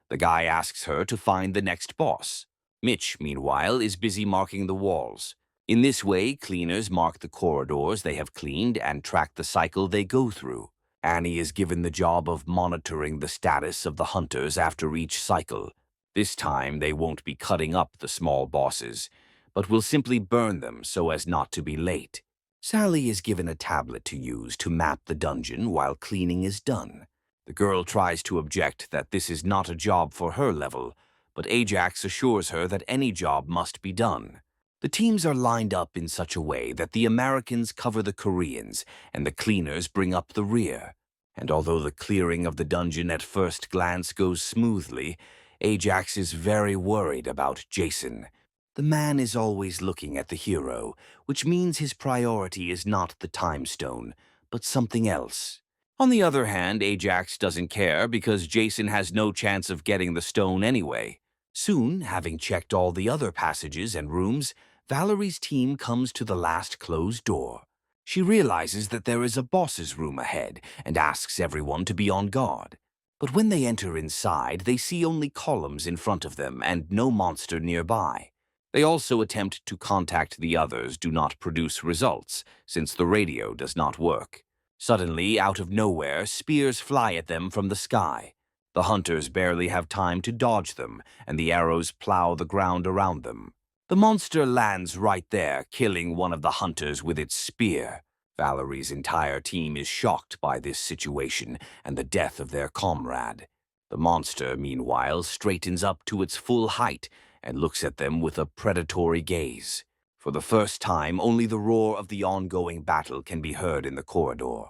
[SPEAKER 1] The guy asks her to find the next boss. Mitch, meanwhile, is busy marking the walls. In this way, cleaners mark the corridors they have cleaned and track the cycle they go through. Annie is given the job of monitoring the status of the hunters after each cycle. This time, they won't be cutting up the small bosses, but will simply burn them so as not to be late. Sally is given a tablet to use to map the dungeon while cleaning is done. The girl tries to object that this is not a job for her level, but Ajax assures her that any job must be done. The teams are lined up in such a way that the Americans cover the Koreans and the cleaners bring up the rear. And although the clearing of the dungeon at first glance goes smoothly, Ajax is very worried about Jason. The man is always looking at the hero, which means his priority is not the time stone, but something else. On the other hand, Ajax doesn't care because Jason has no chance of getting the stone anyway. Soon, having checked all the other passages and rooms, Valerie's team comes to the last closed door. She realizes that there is a boss's room ahead and asks everyone to be on guard. But when they enter inside, they see only columns in front of them and no monster nearby. They also attempt to contact the others do not produce results, since the radio does not work. Suddenly, out of nowhere, spears fly at them from the sky. The hunters barely have time to dodge them, and the arrows plow the ground around them. The monster lands right there, killing one of the hunters with its spear. Valerie's entire team is shocked by this situation and the death of their comrade. The monster, meanwhile, straightens up to its full height and looks at them with a predatory gaze. For the first time, only the roar of the ongoing battle can be heard in the corridor.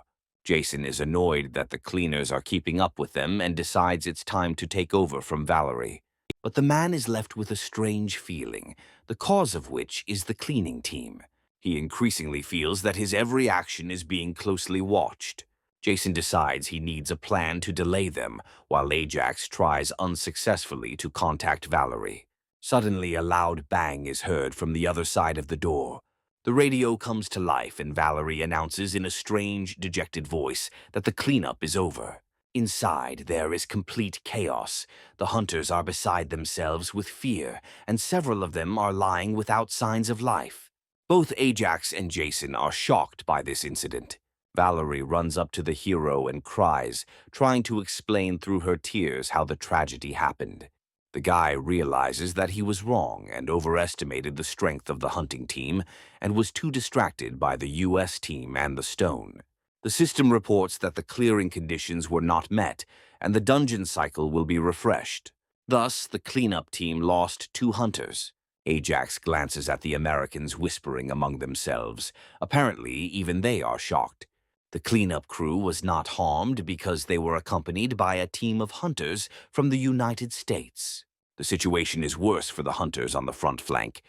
[SPEAKER 1] Jason is annoyed that the cleaners are keeping up with them and decides it's time to take over from Valerie. But the man is left with a strange feeling, the cause of which is the cleaning team. He increasingly feels that his every action is being closely watched. Jason decides he needs a plan to delay them, while Ajax tries unsuccessfully to contact Valerie. Suddenly, a loud bang is heard from the other side of the door. The radio comes to life and Valerie announces in a strange, dejected voice that the cleanup is over. Inside, there is complete chaos. The hunters are beside themselves with fear, and several of them are lying without signs of life. Both Ajax and Jason are shocked by this incident. Valerie runs up to the hero and cries, trying to explain through her tears how the tragedy happened. The guy realizes that he was wrong and overestimated the strength of the hunting team and was too distracted by the US team and the stone. The system reports that the clearing conditions were not met and the dungeon cycle will be refreshed. Thus, the cleanup team lost 2 hunters. Ajax glances at the Americans whispering among themselves. Apparently, even they are shocked. The cleanup crew was not harmed because they were accompanied by a team of hunters from the United States. The situation is worse for the hunters on the front flank.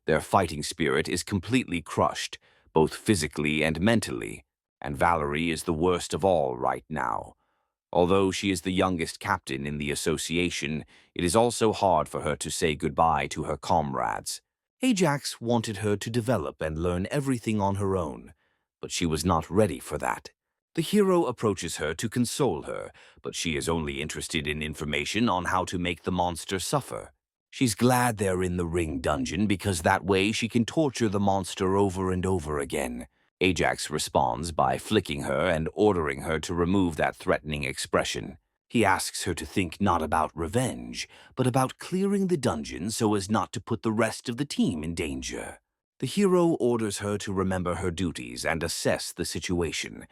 [SPEAKER 1] Their fighting spirit is completely crushed, both physically and mentally, and Valerie is the worst of all right now. Although she is the youngest captain in the association, it is also hard for her to say goodbye to her comrades. Ajax wanted her to develop and learn everything on her own, but she was not ready for that. The hero approaches her to console her, but she is only interested in information on how to make the monster suffer. She's glad they're in the ring dungeon because that way she can torture the monster over and over again. Ajax responds by flicking her and ordering her to remove that threatening expression. He asks her to think not about revenge, but about clearing the dungeon so as not to put the rest of the team in danger. The hero orders her to remember her duties and assess the situation.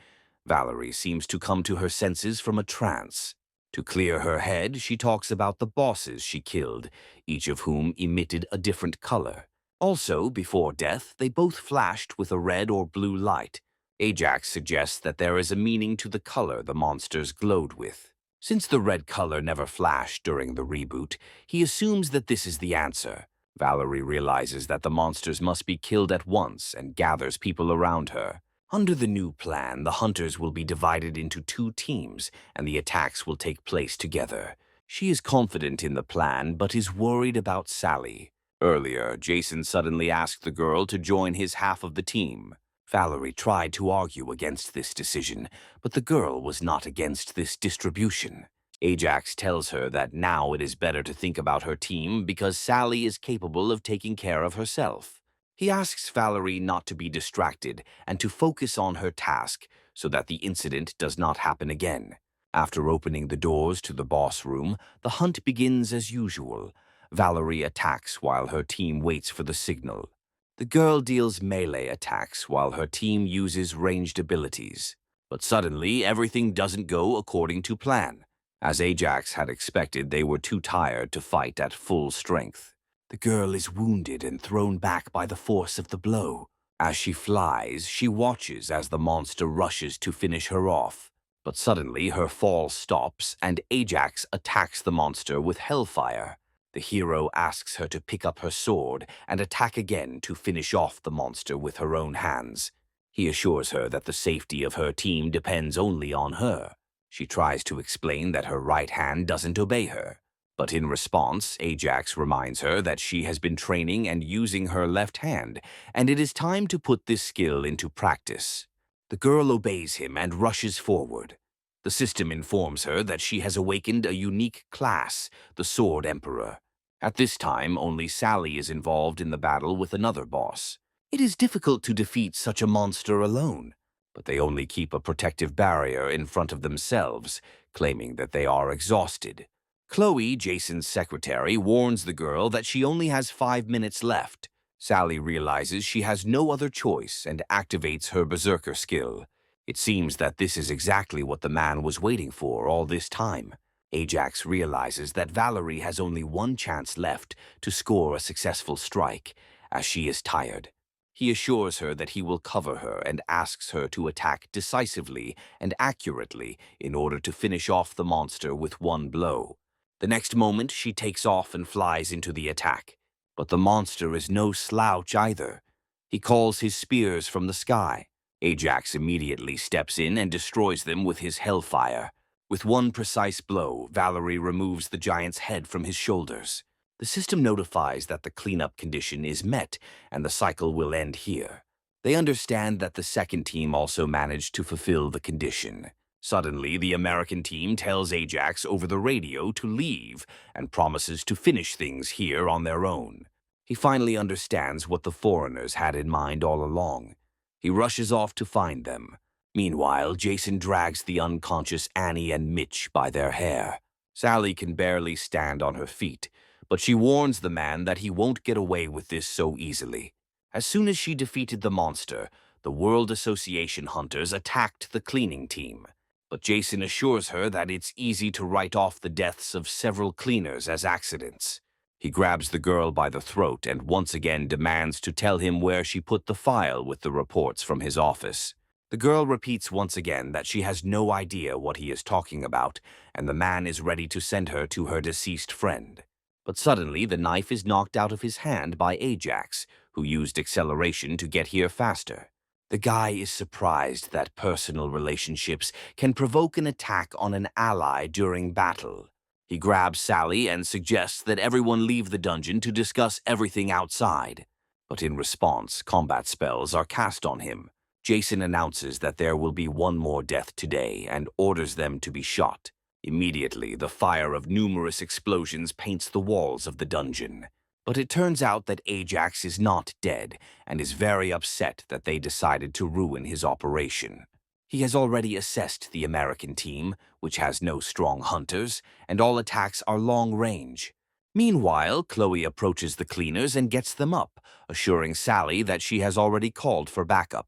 [SPEAKER 1] Valerie seems to come to her senses from a trance. To clear her head, she talks about the bosses she killed, each of whom emitted a different color. Also, before death, they both flashed with a red or blue light. Ajax suggests that there is a meaning to the color the monsters glowed with. Since the red color never flashed during the reboot, he assumes that this is the answer. Valerie realizes that the monsters must be killed at once and gathers people around her. Under the new plan, the hunters will be divided into 2 teams, and the attacks will take place together. She is confident in the plan, but is worried about Sally. Earlier, Jason suddenly asked the girl to join his half of the team. Valerie tried to argue against this decision, but the girl was not against this distribution. Ajax tells her that now it is better to think about her team because Sally is capable of taking care of herself. He asks Valerie not to be distracted and to focus on her task so that the incident does not happen again. After opening the doors to the boss room, the hunt begins as usual. Valerie attacks while her team waits for the signal. The girl deals melee attacks while her team uses ranged abilities. But suddenly, everything doesn't go according to plan. As Ajax had expected, they were too tired to fight at full strength. The girl is wounded and thrown back by the force of the blow. As she flies, she watches as the monster rushes to finish her off. But suddenly, her fall stops and Ajax attacks the monster with hellfire. The hero asks her to pick up her sword and attack again to finish off the monster with her own hands. He assures her that the safety of her team depends only on her. She tries to explain that her right hand doesn't obey her. But in response, Ajax reminds her that she has been training and using her left hand, and it is time to put this skill into practice. The girl obeys him and rushes forward. The system informs her that she has awakened a unique class, the Sword Emperor. At this time, only Sally is involved in the battle with another boss. It is difficult to defeat such a monster alone, but they only keep a protective barrier in front of themselves, claiming that they are exhausted. Chloe, Jason's secretary, warns the girl that she only has 5 minutes left. Sally realizes she has no other choice and activates her berserker skill. It seems that this is exactly what the man was waiting for all this time. Ajax realizes that Valerie has only one chance left to score a successful strike, as she is tired. He assures her that he will cover her and asks her to attack decisively and accurately in order to finish off the monster with one blow. The next moment, she takes off and flies into the attack. But the monster is no slouch either. He calls his spears from the sky. Ajax immediately steps in and destroys them with his hellfire. With one precise blow, Valerie removes the giant's head from his shoulders. The system notifies that the cleanup condition is met and the cycle will end here. They understand that the second team also managed to fulfill the condition. Suddenly, the American team tells Ajax over the radio to leave and promises to finish things here on their own. He finally understands what the foreigners had in mind all along. He rushes off to find them. Meanwhile, Jason drags the unconscious Annie and Mitch by their hair. Sally can barely stand on her feet, but she warns the man that he won't get away with this so easily. As soon as she defeated the monster, the World Association hunters attacked the cleaning team. But Jason assures her that it's easy to write off the deaths of several cleaners as accidents. He grabs the girl by the throat and once again demands to tell him where she put the file with the reports from his office. The girl repeats once again that she has no idea what he is talking about, and the man is ready to send her to her deceased friend. But suddenly the knife is knocked out of his hand by Ajax, who used acceleration to get here faster. The guy is surprised that personal relationships can provoke an attack on an ally during battle. He grabs Sally and suggests that everyone leave the dungeon to discuss everything outside. But in response, combat spells are cast on him. Jason announces that there will be one more death today and orders them to be shot. Immediately, the fire of numerous explosions paints the walls of the dungeon. But it turns out that Ajax is not dead and is very upset that they decided to ruin his operation. He has already assessed the American team, which has no strong hunters, and all attacks are long-range. Meanwhile, Chloe approaches the cleaners and gets them up, assuring Sally that she has already called for backup.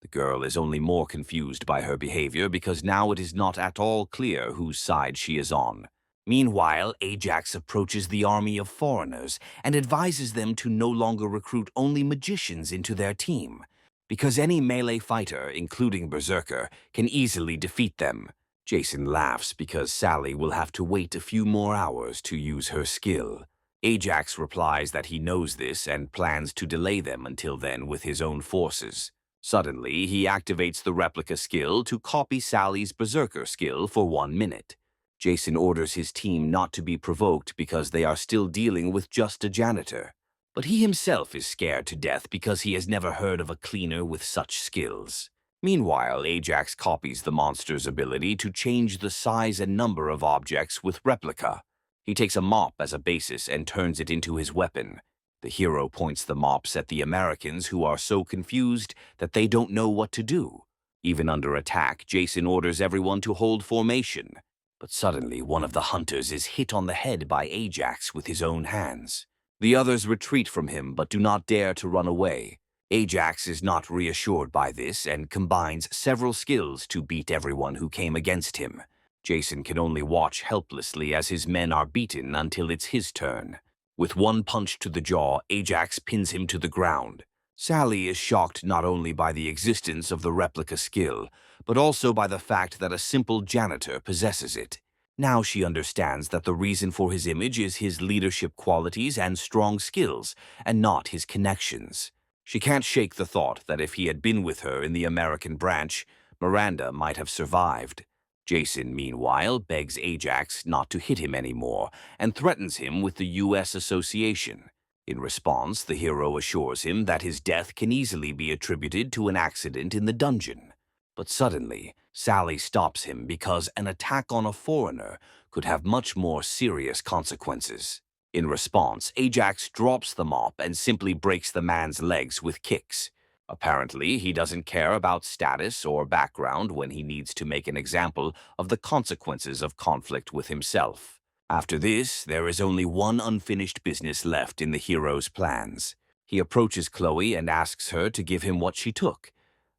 [SPEAKER 1] The girl is only more confused by her behavior because now it is not at all clear whose side she is on. Meanwhile, Ajax approaches the army of foreigners and advises them to no longer recruit only magicians into their team, because any melee fighter, including Berserker, can easily defeat them. Jason laughs because Sally will have to wait a few more hours to use her skill. Ajax replies that he knows this and plans to delay them until then with his own forces. Suddenly, he activates the replica skill to copy Sally's Berserker skill for 1 minute. Jason orders his team not to be provoked because they are still dealing with just a janitor. But he himself is scared to death because he has never heard of a cleaner with such skills. Meanwhile, Ajax copies the monster's ability to change the size and number of objects with replica. He takes a mop as a basis and turns it into his weapon. The hero points the mops at the Americans, who are so confused that they don't know what to do. Even under attack, Jason orders everyone to hold formation. But suddenly, one of the hunters is hit on the head by Ajax with his own hands. The others retreat from him but do not dare to run away. Ajax is not reassured by this and combines several skills to beat everyone who came against him. Jason can only watch helplessly as his men are beaten until it's his turn. With one punch to the jaw, Ajax pins him to the ground. Sally is shocked not only by the existence of the replica skill, but also by the fact that a simple janitor possesses it. Now she understands that the reason for his image is his leadership qualities and strong skills, and not his connections. She can't shake the thought that if he had been with her in the American branch, Miranda might have survived. Jason, meanwhile, begs Ajax not to hit him anymore and threatens him with the U.S. Association. In response, the hero assures him that his death can easily be attributed to an accident in the dungeon. But suddenly, Sally stops him because an attack on a foreigner could have much more serious consequences. In response, Ajax drops the mop and simply breaks the man's legs with kicks. Apparently, he doesn't care about status or background when he needs to make an example of the consequences of conflict with himself. After this, there is only one unfinished business left in the hero's plans. He approaches Chloe and asks her to give him what she took,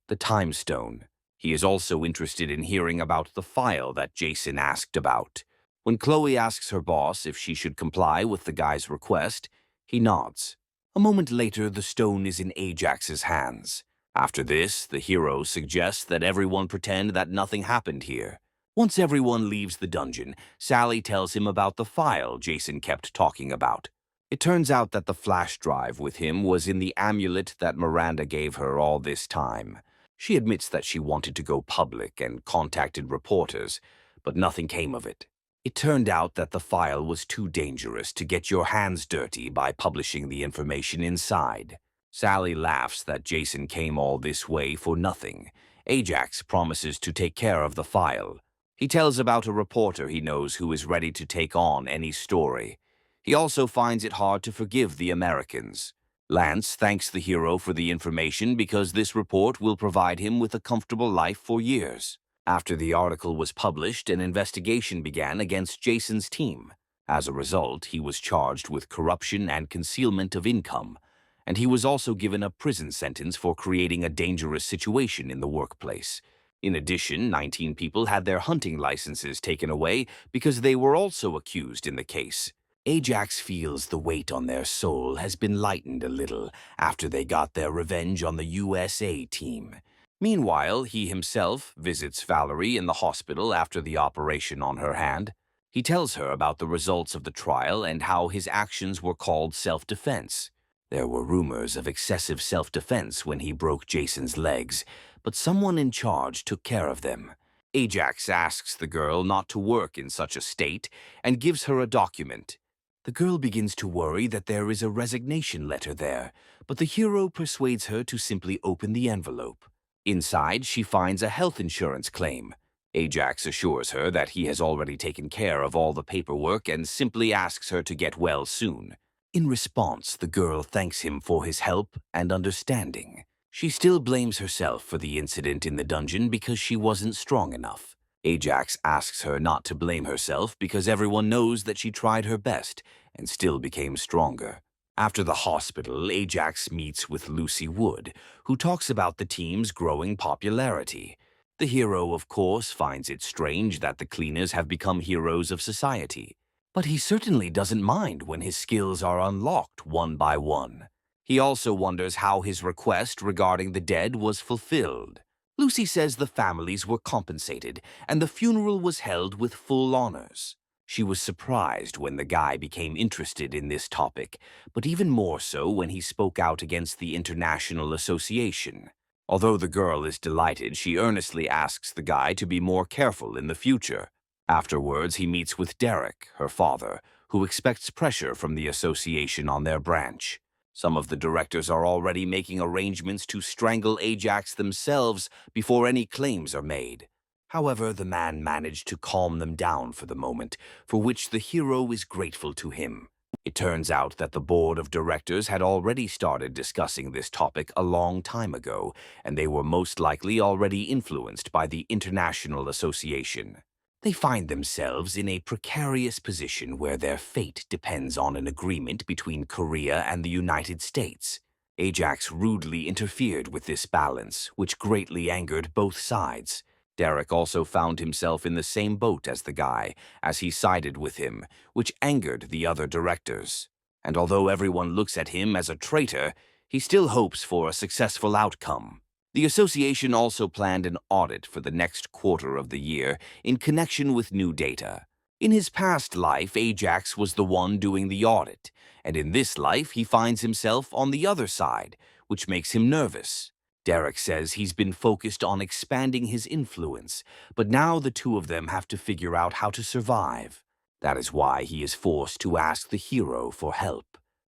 [SPEAKER 1] the Time Stone. He is also interested in hearing about the file that Jason asked about. When Chloe asks her boss if she should comply with the guy's request, he nods. A moment later, the stone is in Ajax's hands. After this, the hero suggests that everyone pretend that nothing happened here. Once everyone leaves the dungeon, Sally tells him about the file Jason kept talking about. It turns out that the flash drive with him was in the amulet that Miranda gave her all this time. She admits that she wanted to go public and contacted reporters, but nothing came of it. It turned out that the file was too dangerous to get your hands dirty by publishing the information inside. Sally laughs that Jason came all this way for nothing, Ajax promises to take care of the file. He tells about a reporter he knows who is ready to take on any story. He also finds it hard to forgive the Americans. Lance thanks the hero for the information because this report will provide him with a comfortable life for years. After the article was published, an investigation began against Jason's team. As a result, he was charged with corruption and concealment of income, and he was also given a prison sentence for creating a dangerous situation in the workplace. In addition, 19 people had their hunting licenses taken away because they were also accused in the case. Ajax feels the weight on their soul has been lightened a little after they got their revenge on the USA team. Meanwhile, he himself visits Valerie in the hospital after the operation on her hand. He tells her about the results of the trial and how his actions were called self-defense. There were rumors of excessive self-defense when he broke Jason's legs, but someone in charge took care of them. Ajax asks the girl not to work in such a state and gives her a document. The girl begins to worry that there is a resignation letter there, but the hero persuades her to simply open the envelope. Inside, she finds a health insurance claim. Ajax assures her that he has already taken care of all the paperwork and simply asks her to get well soon. In response, the girl thanks him for his help and understanding. She still blames herself for the incident in the dungeon because she wasn't strong enough. Ajax asks her not to blame herself because everyone knows that she tried her best and still became stronger. After the hospital, Ajax meets with Lucy Wood, who talks about the team's growing popularity. The hero, of course, finds it strange that the cleaners have become heroes of society, but he certainly doesn't mind when his skills are unlocked one by one. He also wonders how his request regarding the dead was fulfilled. Lucy says the families were compensated and the funeral was held with full honors. She was surprised when the guy became interested in this topic, but even more so when he spoke out against the International Association. Although the girl is delighted, she earnestly asks the guy to be more careful in the future. Afterwards, he meets with Derek, her father, who expects pressure from the association on their branch. Some of the directors are already making arrangements to strangle Ajax themselves before any claims are made. However, the man managed to calm them down for the moment, for which the hero is grateful to him. It turns out that the board of directors had already started discussing this topic a long time ago, and they were most likely already influenced by the International Association. They find themselves in a precarious position where their fate depends on an agreement between Korea and the United States. Ajax rudely interfered with this balance, which greatly angered both sides. Derek also found himself in the same boat as the guy, as he sided with him, which angered the other directors. And although everyone looks at him as a traitor, he still hopes for a successful outcome. The association also planned an audit for the next quarter of the year in connection with new data. In his past life, Ajax was the one doing the audit, and in this life he finds himself on the other side, which makes him nervous. Derek says he's been focused on expanding his influence, but now the two of them have to figure out how to survive. That is why he is forced to ask the hero for help.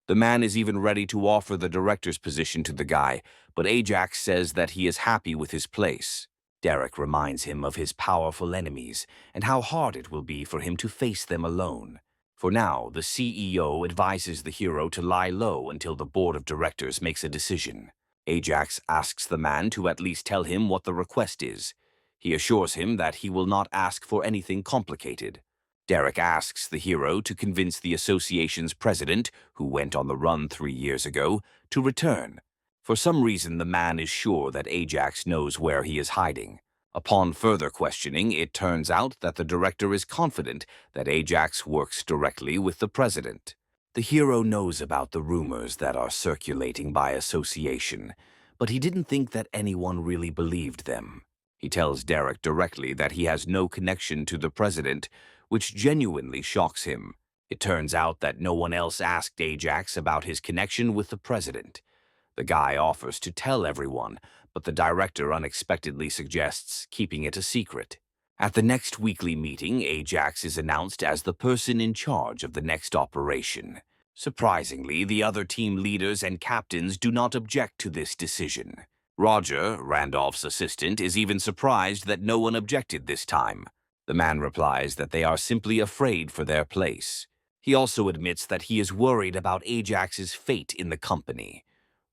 [SPEAKER 1] The man is even ready to offer the director's position to the guy, but Ajax says that he is happy with his place. Derek reminds him of his powerful enemies and how hard it will be for him to face them alone. For now, the CEO advises the hero to lie low until the board of directors makes a decision. Ajax asks the man to at least tell him what the request is. He assures him that he will not ask for anything complicated. Derek asks the hero to convince the association's president, who went on the run 3 years ago, to return. For some reason, the man is sure that Ajax knows where he is hiding. Upon further questioning, it turns out that the director is confident that Ajax works directly with the president. The hero knows about the rumors that are circulating by association, but he didn't think that anyone really believed them. He tells Derek directly that he has no connection to the president, which genuinely shocks him. It turns out that no one else asked Ajax about his connection with the president. The guy offers to tell everyone, but the director unexpectedly suggests keeping it a secret. At the next weekly meeting, Ajax is announced as the person in charge of the next operation. Surprisingly, the other team leaders and captains do not object to this decision. Roger, Randolph's assistant, is even surprised that no one objected this time. The man replies that they are simply afraid for their place. He also admits that he is worried about Ajax's fate in the company.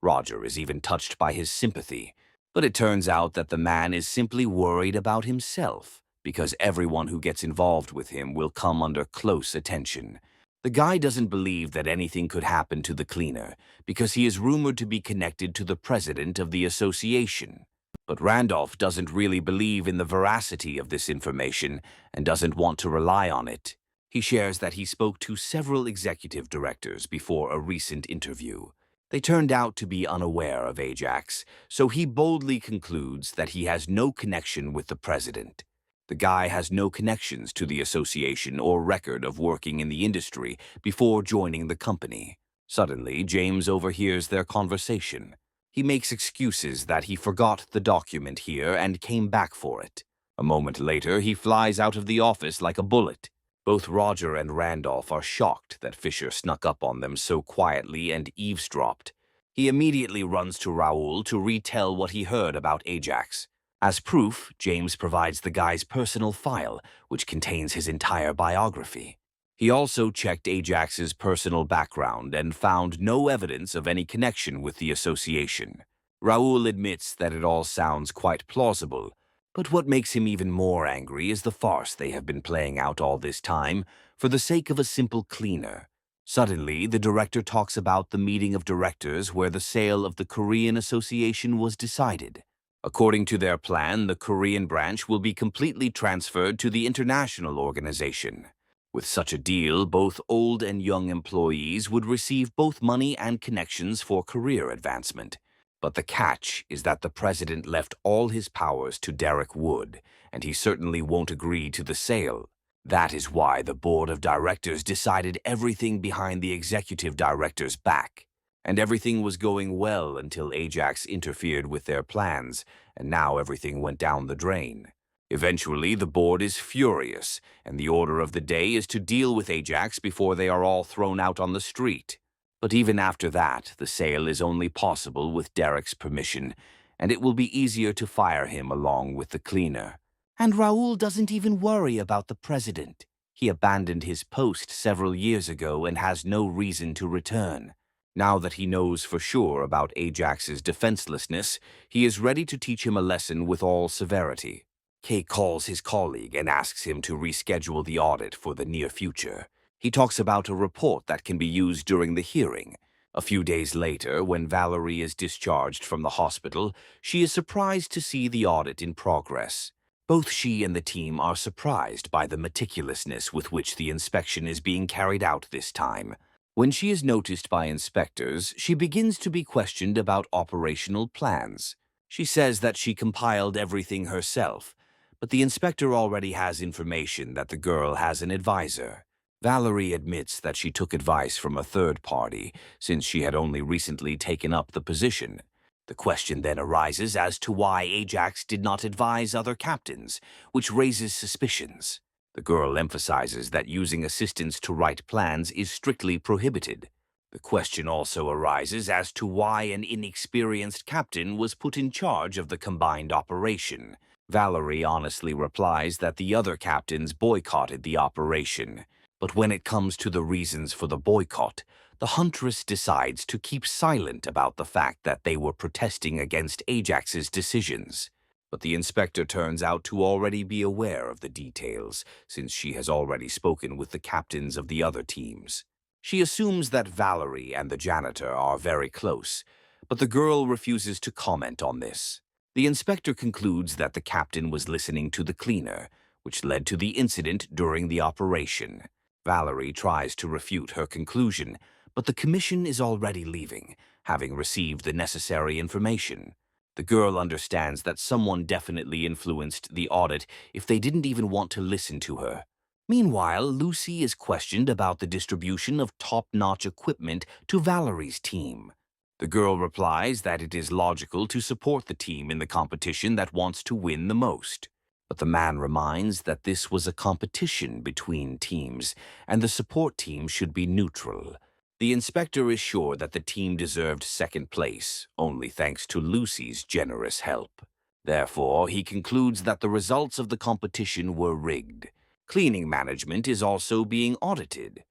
[SPEAKER 1] Roger is even touched by his sympathy, but it turns out that the man is simply worried about himself, because everyone who gets involved with him will come under close attention. The guy doesn't believe that anything could happen to the cleaner, because he is rumored to be connected to the president of the association. But Randolph doesn't really believe in the veracity of this information and doesn't want to rely on it. He shares that he spoke to several executive directors before a recent interview. They turned out to be unaware of Ajax, so he boldly concludes that he has no connection with the president. The guy has no connections to the association or record of working in the industry before joining the company. Suddenly, James overhears their conversation. He makes excuses that he forgot the document here and came back for it. A moment later, he flies out of the office like a bullet. Both Roger and Randolph are shocked that Fisher snuck up on them so quietly and eavesdropped. He immediately runs to Raoul to retell what he heard about Ajax. As proof, James provides the guy's personal file, which contains his entire biography. He also checked Ajax's personal background and found no evidence of any connection with the association. Raoul admits that it all sounds quite plausible, but what makes him even more angry is the farce they have been playing out all this time for the sake of a simple cleaner. Suddenly, the director talks about the meeting of directors where the sale of the Korean Association was decided. According to their plan, the Korean branch will be completely transferred to the international organization. With such a deal, both old and young employees would receive both money and connections for career advancement. But the catch is that the president left all his powers to Derek Wood, and he certainly won't agree to the sale. That is why the board of directors decided everything behind the executive director's back. And everything was going well until Ajax interfered with their plans, and now everything went down the drain. Eventually, the board is furious, and the order of the day is to deal with Ajax before they are all thrown out on the street. But even after that, the sale is only possible with Derek's permission, and it will be easier to fire him along with the cleaner. And Raoul doesn't even worry about the president. He abandoned his post several years ago and has no reason to return. Now that he knows for sure about Ajax's defenselessness, he is ready to teach him a lesson with all severity. Kay calls his colleague and asks him to reschedule the audit for the near future. He talks about a report that can be used during the hearing. A few days later, when Valerie is discharged from the hospital, she is surprised to see the audit in progress. Both she and the team are surprised by the meticulousness with which the inspection is being carried out this time. When she is noticed by inspectors, she begins to be questioned about operational plans. She says that she compiled everything herself, but the inspector already has information that the girl has an advisor. Valerie admits that she took advice from a third party, since she had only recently taken up the position. The question then arises as to why Ajax did not advise other captains, which raises suspicions. The girl emphasizes that using assistants to write plans is strictly prohibited. The question also arises as to why an inexperienced captain was put in charge of the combined operation. Valerie honestly replies that the other captains boycotted the operation. But when it comes to the reasons for the boycott, the Huntress decides to keep silent about the fact that they were protesting against Ajax's decisions. But the inspector turns out to already be aware of the details, since she has already spoken with the captains of the other teams. She assumes that Valerie and the janitor are very close, but the girl refuses to comment on this. The inspector concludes that the captain was listening to the cleaner, which led to the incident during the operation. Valerie tries to refute her conclusion, but the commission is already leaving, having received the necessary information. The girl understands that someone definitely influenced the audit if they didn't even want to listen to her. Meanwhile, Lucy is questioned about the distribution of top-notch equipment to Valerie's team. The girl replies that it is logical to support the team in the competition that wants to win the most. But the man reminds that this was a competition between teams, and the support team should be neutral. The inspector is sure that the team deserved second place, only thanks to Lucy's generous help. Therefore, he concludes that the results of the competition were rigged. Cleaning management is also being audited.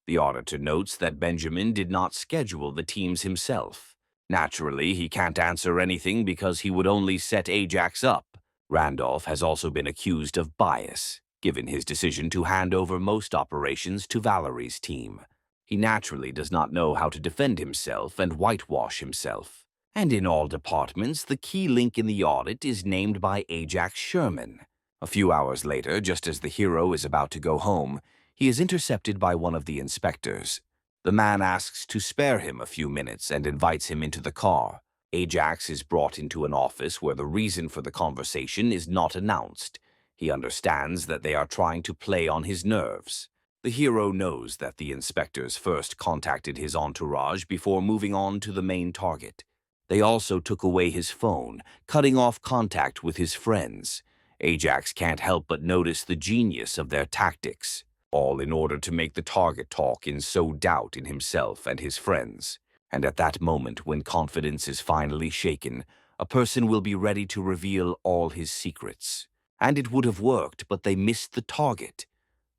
[SPEAKER 1] The auditor notes that Benjamin did not schedule the teams himself. Naturally, he can't answer anything because he would only set Ajax up. Randolph has also been accused of bias, given his decision to hand over most operations to Valerie's team. He naturally does not know how to defend himself and whitewash himself. And in all departments, the key link in the audit is named by Ajax Sherman. A few hours later, just as the hero is about to go home, he is intercepted by one of the inspectors. The man asks to spare him a few minutes and invites him into the car. Ajax is brought into an office where the reason for the conversation is not announced. He understands that they are trying to play on his nerves. The hero knows that the inspectors first contacted his entourage before moving on to the main target. They also took away his phone, cutting off contact with his friends. Ajax can't help but notice the genius of their tactics, all in order to make the target talk in so doubt in himself and his friends. And at that moment, when confidence is finally shaken, a person will be ready to reveal all his secrets. And it would have worked, but they missed the target.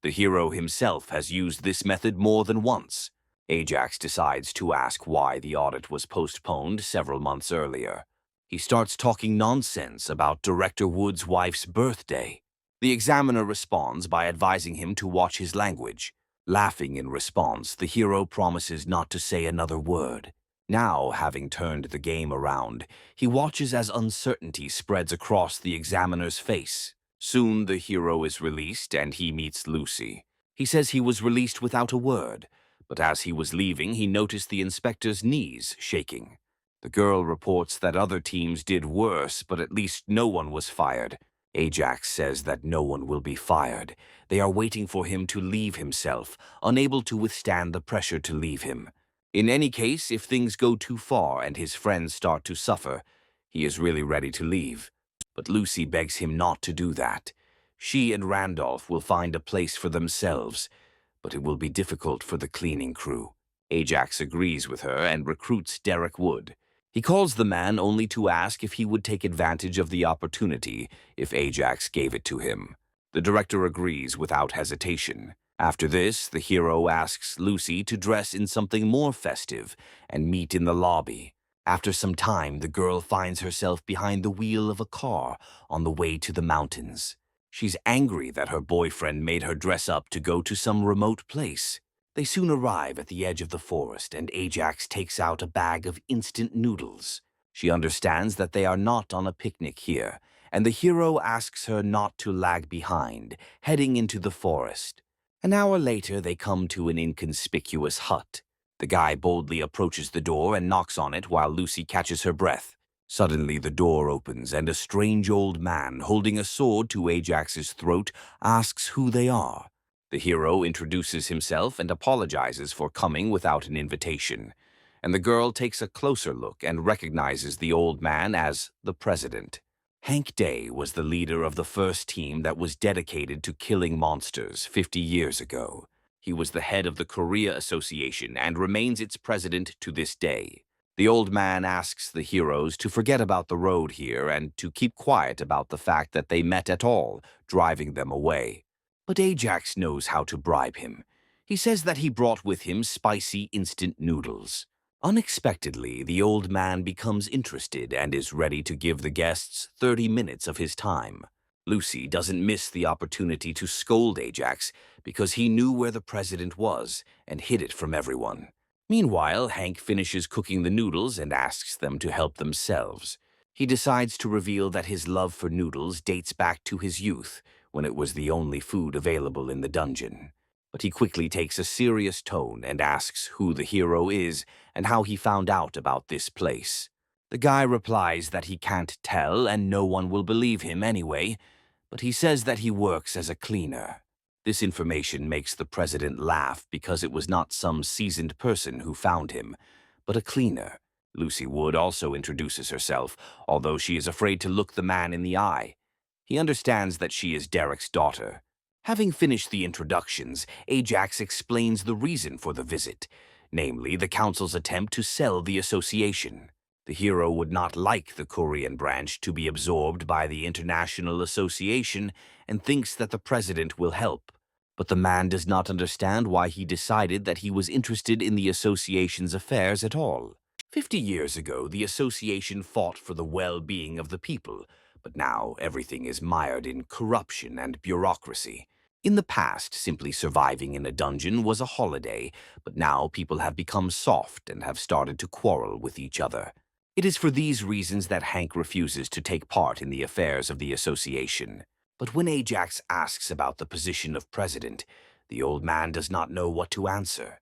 [SPEAKER 1] The hero himself has used this method more than once. Ajax decides to ask why the audit was postponed several months earlier. He starts talking nonsense about Director Wood's wife's birthday. The examiner responds by advising him to watch his language. Laughing in response, the hero promises not to say another word. Now, having turned the game around, he watches as uncertainty spreads across the examiner's face. Soon the hero is released and he meets Lucy. He says he was released without a word, but as he was leaving, he noticed the inspector's knees shaking. The girl reports that other teams did worse, but at least no one was fired. Ajax says that no one will be fired. They are waiting for him to leave himself, unable to withstand the pressure to leave him. In any case, if things go too far and his friends start to suffer, he is really ready to leave. But Lucy begs him not to do that. She and Randolph will find a place for themselves, but it will be difficult for the cleaning crew. Ajax agrees with her and recruits Derek Wood. He calls the man only to ask if he would take advantage of the opportunity if Ajax gave it to him. The director agrees without hesitation. After this, the hero asks Lucy to dress in something more festive and meet in the lobby. After some time, the girl finds herself behind the wheel of a car on the way to the mountains. She's angry that her boyfriend made her dress up to go to some remote place. They soon arrive at the edge of the forest, and Ajax takes out a bag of instant noodles. She understands that they are not on a picnic here, and the hero asks her not to lag behind, heading into the forest. An hour later, they come to an inconspicuous hut. The guy boldly approaches the door and knocks on it while Lucy catches her breath. Suddenly, the door opens, and a strange old man, holding a sword to Ajax's throat, asks who they are. The hero introduces himself and apologizes for coming without an invitation, and the girl takes a closer look and recognizes the old man as the president. Hank Day was the leader of the first team that was dedicated to killing monsters 50 years ago. He was the head of the Korea Association and remains its president to this day. The old man asks the heroes to forget about the road here and to keep quiet about the fact that they met at all, driving them away. But Ajax knows how to bribe him. He says that he brought with him spicy instant noodles. Unexpectedly, the old man becomes interested and is ready to give the guests 30 minutes of his time. Lucy doesn't miss the opportunity to scold Ajax because he knew where the president was and hid it from everyone. Meanwhile, Hank finishes cooking the noodles and asks them to help themselves. He decides to reveal that his love for noodles dates back to his youth, when it was the only food available in the dungeon. But he quickly takes a serious tone and asks who the hero is and how he found out about this place. The guy replies that he can't tell and no one will believe him anyway, but he says that he works as a cleaner. This information makes the president laugh because it was not some seasoned person who found him, but a cleaner. Lucy Wood also introduces herself, although she is afraid to look the man in the eye. He understands that she is Derek's daughter. Having finished the introductions, Ajax explains the reason for the visit. namely the Council's attempt to sell the association. The hero would not like the Korean branch to be absorbed by the International Association and thinks that the president will help. But the man does not understand why he decided that he was interested in the association's affairs at all. 50 years ago, the association fought for the well-being of the people, but now everything is mired in corruption and bureaucracy. In the past, simply surviving in a dungeon was a holiday, but now people have become soft and have started to quarrel with each other. It is for these reasons that Hank refuses to take part in the affairs of the association. But when Ajax asks about the position of president, the old man does not know what to answer.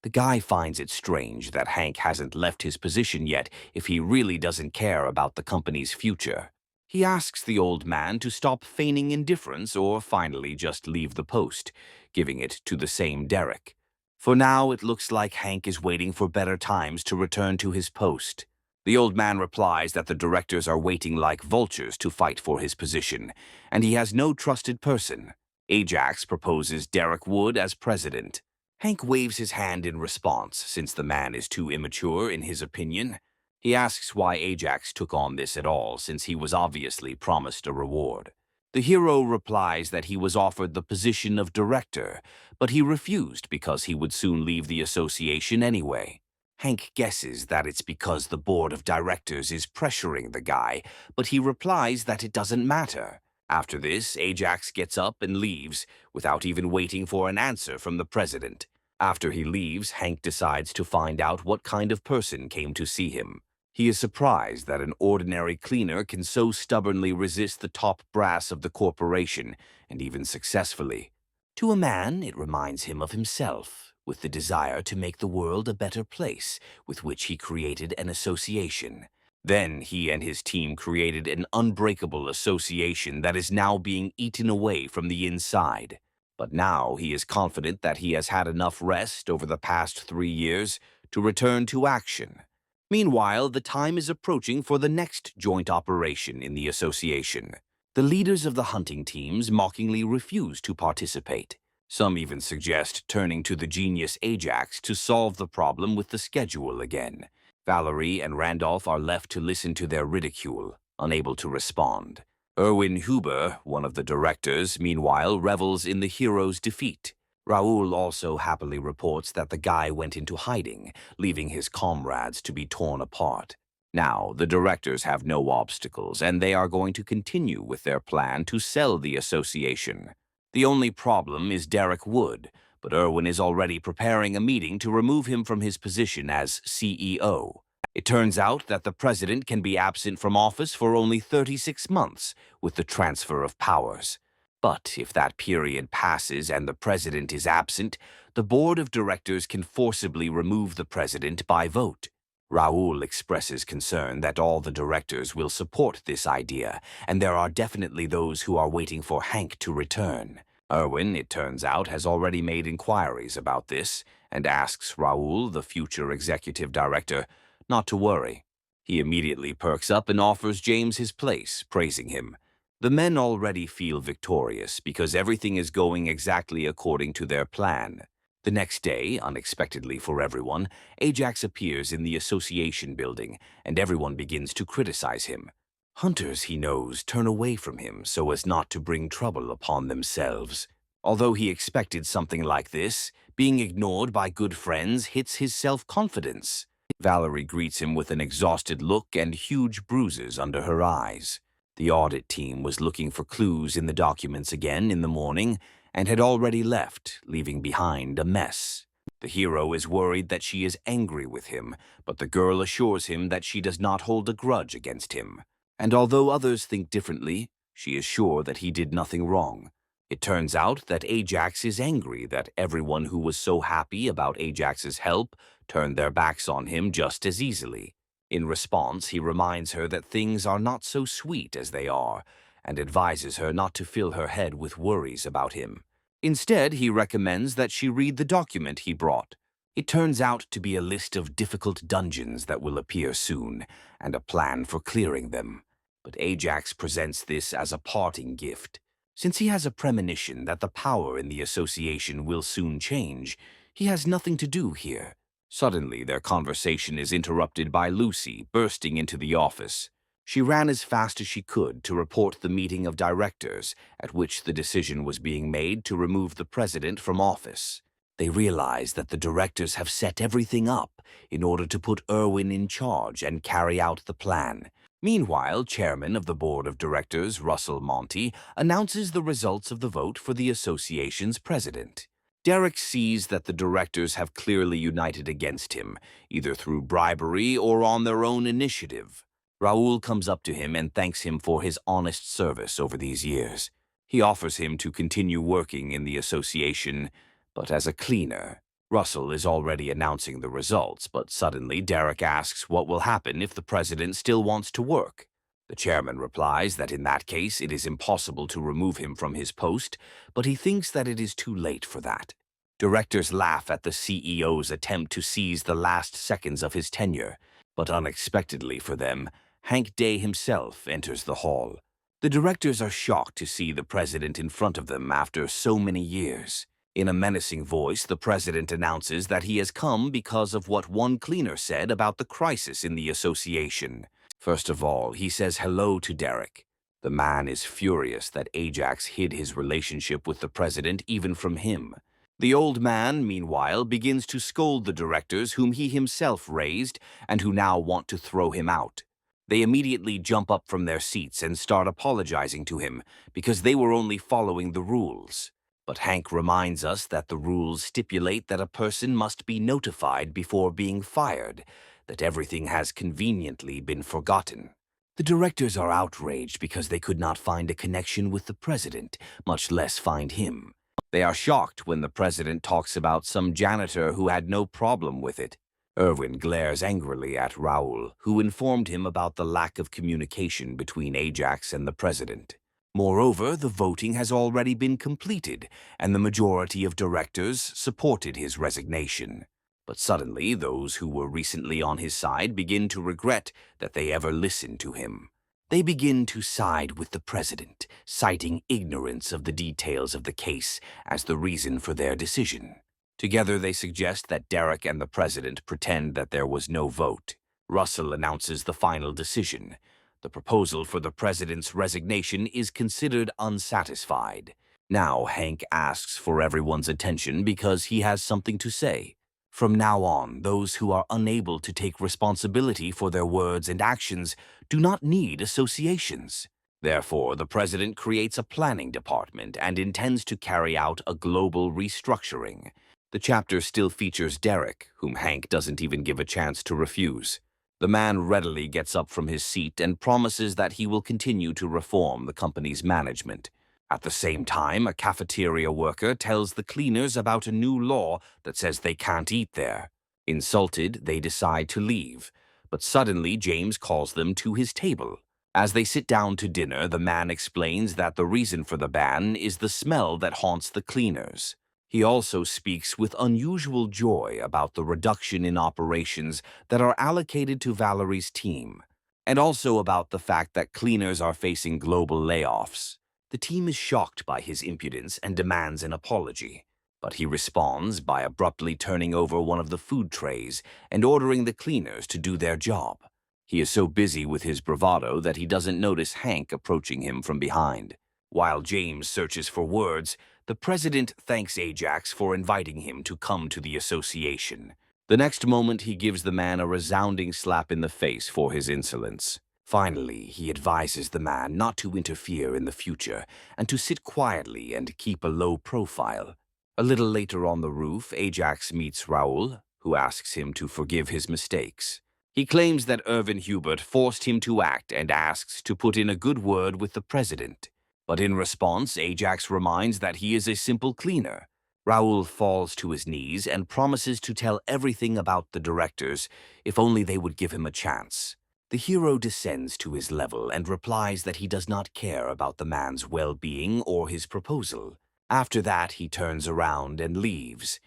[SPEAKER 1] The guy finds it strange that Hank hasn't left his position yet if he really doesn't care about the company's future. He asks the old man to stop feigning indifference or finally just leave the post, giving it to the same Derek. For now, it looks like Hank is waiting for better times to return to his post. The old man replies that the directors are waiting like vultures to fight for his position, and he has no trusted person. Ajax proposes Derek Wood as president. Hank waves his hand in response, since the man is too immature in his opinion. He asks why Ajax took on this at all, since he was obviously promised a reward. The hero replies that he was offered the position of director, but he refused because he would soon leave the association anyway. Hank guesses that it's because the board of directors is pressuring the guy, but he replies that it doesn't matter. After this, Ajax gets up and leaves, without even waiting for an answer from the president. After he leaves, Hank decides to find out what kind of person came to see him. He is surprised that an ordinary cleaner can so stubbornly resist the top brass of the corporation, and even successfully. To a man, it reminds him of himself, with the desire to make the world a better place, with which he created an association. Then he and his team created an unbreakable association that is now being eaten away from the inside. But now he is confident that he has had enough rest over the past 3 years to return to action. Meanwhile, the time is approaching for the next joint operation in the association. The leaders of the hunting teams mockingly refuse to participate. Some even suggest turning to the genius Ajax to solve the problem with the schedule again. Valerie and Randolph are left to listen to their ridicule, unable to respond. Erwin Huber, one of the directors, meanwhile revels in the hero's defeat. Raoul also happily reports that the guy went into hiding, leaving his comrades to be torn apart. Now, the directors have no obstacles, and they are going to continue with their plan to sell the association. The only problem is Derek Wood, but Erwin is already preparing a meeting to remove him from his position as CEO. It turns out that the president can be absent from office for only 36 months with the transfer of powers. But if that period passes and the president is absent, the board of directors can forcibly remove the president by vote. Raoul expresses concern that all the directors will support this idea, and there are definitely those who are waiting for Hank to return. Erwin, it turns out, has already made inquiries about this and asks Raoul, the future executive director, not to worry. He immediately perks up and offers James his place, praising him. The men already feel victorious because everything is going exactly according to their plan. The next day, unexpectedly for everyone, Ajax appears in the association building, and everyone begins to criticize him. Hunters, he knows, turn away from him so as not to bring trouble upon themselves. Although he expected something like this, being ignored by good friends hits his self-confidence. Valerie greets him with an exhausted look and huge bruises under her eyes. The audit team was looking for clues in the documents again in the morning and had already left, leaving behind a mess. The hero is worried that she is angry with him, but the girl assures him that she does not hold a grudge against him. And although others think differently, she is sure that he did nothing wrong. It turns out that Ajax is angry that everyone who was so happy about Ajax's help turned their backs on him just as easily. In response, he reminds her that things are not so sweet as they are, and advises her not to fill her head with worries about him. Instead, he recommends that she read the document he brought. It turns out to be a list of difficult dungeons that will appear soon, and a plan for clearing them. But Ajax presents this as a parting gift. Since he has a premonition that the power in the association will soon change, he has nothing to do here. Suddenly, their conversation is interrupted by Lucy bursting into the office. She ran as fast as she could to report the meeting of directors at which the decision was being made to remove the president from office. They realize that the directors have set everything up in order to put Irwin in charge and carry out the plan. Meanwhile, chairman of the board of directors, Russell Monty, announces the results of the vote for the association's president. Derek sees that the directors have clearly united against him, either through bribery or on their own initiative. Raoul comes up to him and thanks him for his honest service over these years. He offers him to continue working in the association, but as a cleaner. Russell is already announcing the results, but suddenly Derek asks what will happen if the president still wants to work. The chairman replies that in that case it is impossible to remove him from his post, but he thinks that it is too late for that. Directors laugh at the CEO's attempt to seize the last seconds of his tenure, but unexpectedly for them, Hank Day himself enters the hall. The directors are shocked to see the president in front of them after so many years. In a menacing voice, the president announces that he has come because of what one cleaner said about the crisis in the association. First of all, he says hello to Derek. The man is furious that Ajax hid his relationship with the president even from him. The old man, meanwhile, begins to scold the directors whom he himself raised and who now want to throw him out. They immediately jump up from their seats and start apologizing to him because they were only following the rules. But Hank reminds us that the rules stipulate that a person must be notified before being fired, that everything has conveniently been forgotten. The directors are outraged because they could not find a connection with the president, much less find him. They are shocked when the president talks about some janitor who had no problem with it. Irwin glares angrily at Raoul, who informed him about the lack of communication between Ajax and the president. Moreover, the voting has already been completed, and the majority of directors supported his resignation. But suddenly, those who were recently on his side begin to regret that they ever listened to him. They begin to side with the president, citing ignorance of the details of the case as the reason for their decision. Together, they suggest that Derek and the president pretend that there was no vote. Russell announces the final decision. The proposal for the president's resignation is considered unsatisfied. Now Hank asks for everyone's attention because he has something to say. From now on, those who are unable to take responsibility for their words and actions do not need associations. Therefore, the president creates a planning department and intends to carry out a global restructuring. The chapter still features Derek, whom Hank doesn't even give a chance to refuse. The man readily gets up from his seat and promises that he will continue to reform the company's management. At the same time, a cafeteria worker tells the cleaners about a new law that says they can't eat there. Insulted, they decide to leave, but suddenly James calls them to his table. As they sit down to dinner, the man explains that the reason for the ban is the smell that haunts the cleaners. He also speaks with unusual joy about the reduction in operations that are allocated to Valerie's team, and also about the fact that cleaners are facing global layoffs. The team is shocked by his impudence and demands an apology, but he responds by abruptly turning over one of the food trays and ordering the cleaners to do their job. He is so busy with his bravado that he doesn't notice Hank approaching him from behind. While James searches for words, the president thanks Ajax for inviting him to come to the association. The next moment, he gives the man a resounding slap in the face for his insolence. Finally, he advises the man not to interfere in the future and to sit quietly and keep a low profile. A little later on the roof, Ajax meets Raoul, who asks him to forgive his mistakes. He claims that Irvin Hubert forced him to act and asks to put in a good word with the president. But in response, Ajax reminds that he is a simple cleaner. Raoul falls to his knees and promises to tell everything about the directors if only they would give him a chance. The hero descends to his level and replies that he does not care about the man's well-being or his proposal. After that, he turns around and leaves.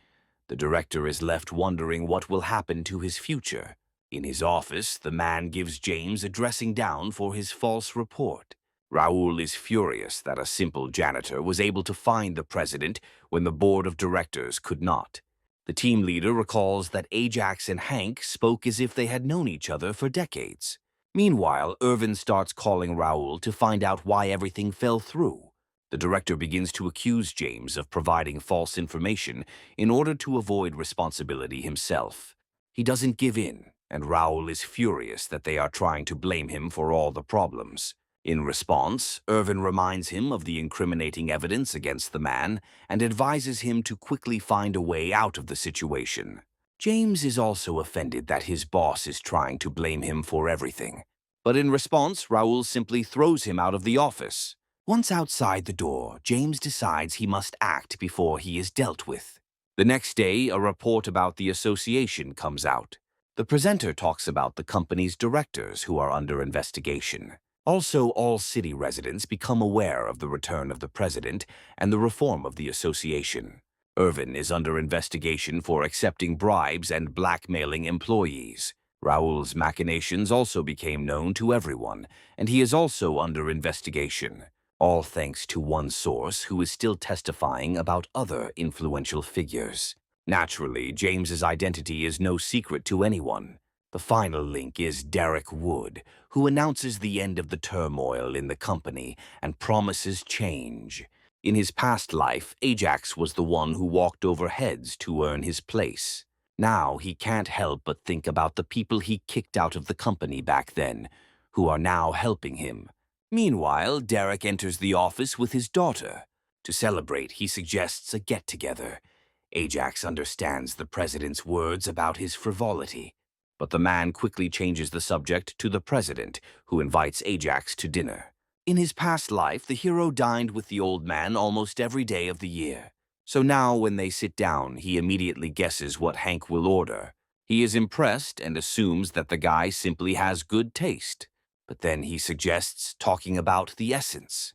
[SPEAKER 1] The director is left wondering what will happen to his future. In his office, the man gives James a dressing down for his false report. Raoul is furious that a simple janitor was able to find the president when the board of directors could not. The team leader recalls that Ajax and Hank spoke as if they had known each other for decades. Meanwhile, Irvin starts calling Raoul to find out why everything fell through. The director begins to accuse James of providing false information in order to avoid responsibility himself. He doesn't give in, and Raoul is furious that they are trying to blame him for all the problems. In response, Irvin reminds him of the incriminating evidence against the man and advises him to quickly find a way out of the situation. James is also offended that his boss is trying to blame him for everything. But in response, Raoul simply throws him out of the office. Once outside the door, James decides he must act before he is dealt with. The next day, a report about the association comes out. The presenter talks about the company's directors who are under investigation. Also, all city residents become aware of the return of the president and the reform of the association. Irvin is under investigation for accepting bribes and blackmailing employees. Raoul's machinations also became known to everyone, and he is also under investigation. All thanks to one source who is still testifying about other influential figures. Naturally, James's identity is no secret to anyone. The final link is Derek Wood, who announces the end of the turmoil in the company and promises change. In his past life, Ajax was the one who walked over heads to earn his place. Now he can't help but think about the people he kicked out of the company back then, who are now helping him. Meanwhile, Derek enters the office with his daughter. To celebrate, he suggests a get-together. Ajax understands the president's words about his frivolity, but the man quickly changes the subject to the president, who invites Ajax to dinner. In his past life, the hero dined with the old man almost every day of the year. So now when they sit down, he immediately guesses what Hank will order. He is impressed and assumes that the guy simply has good taste. But then he suggests talking about the essence.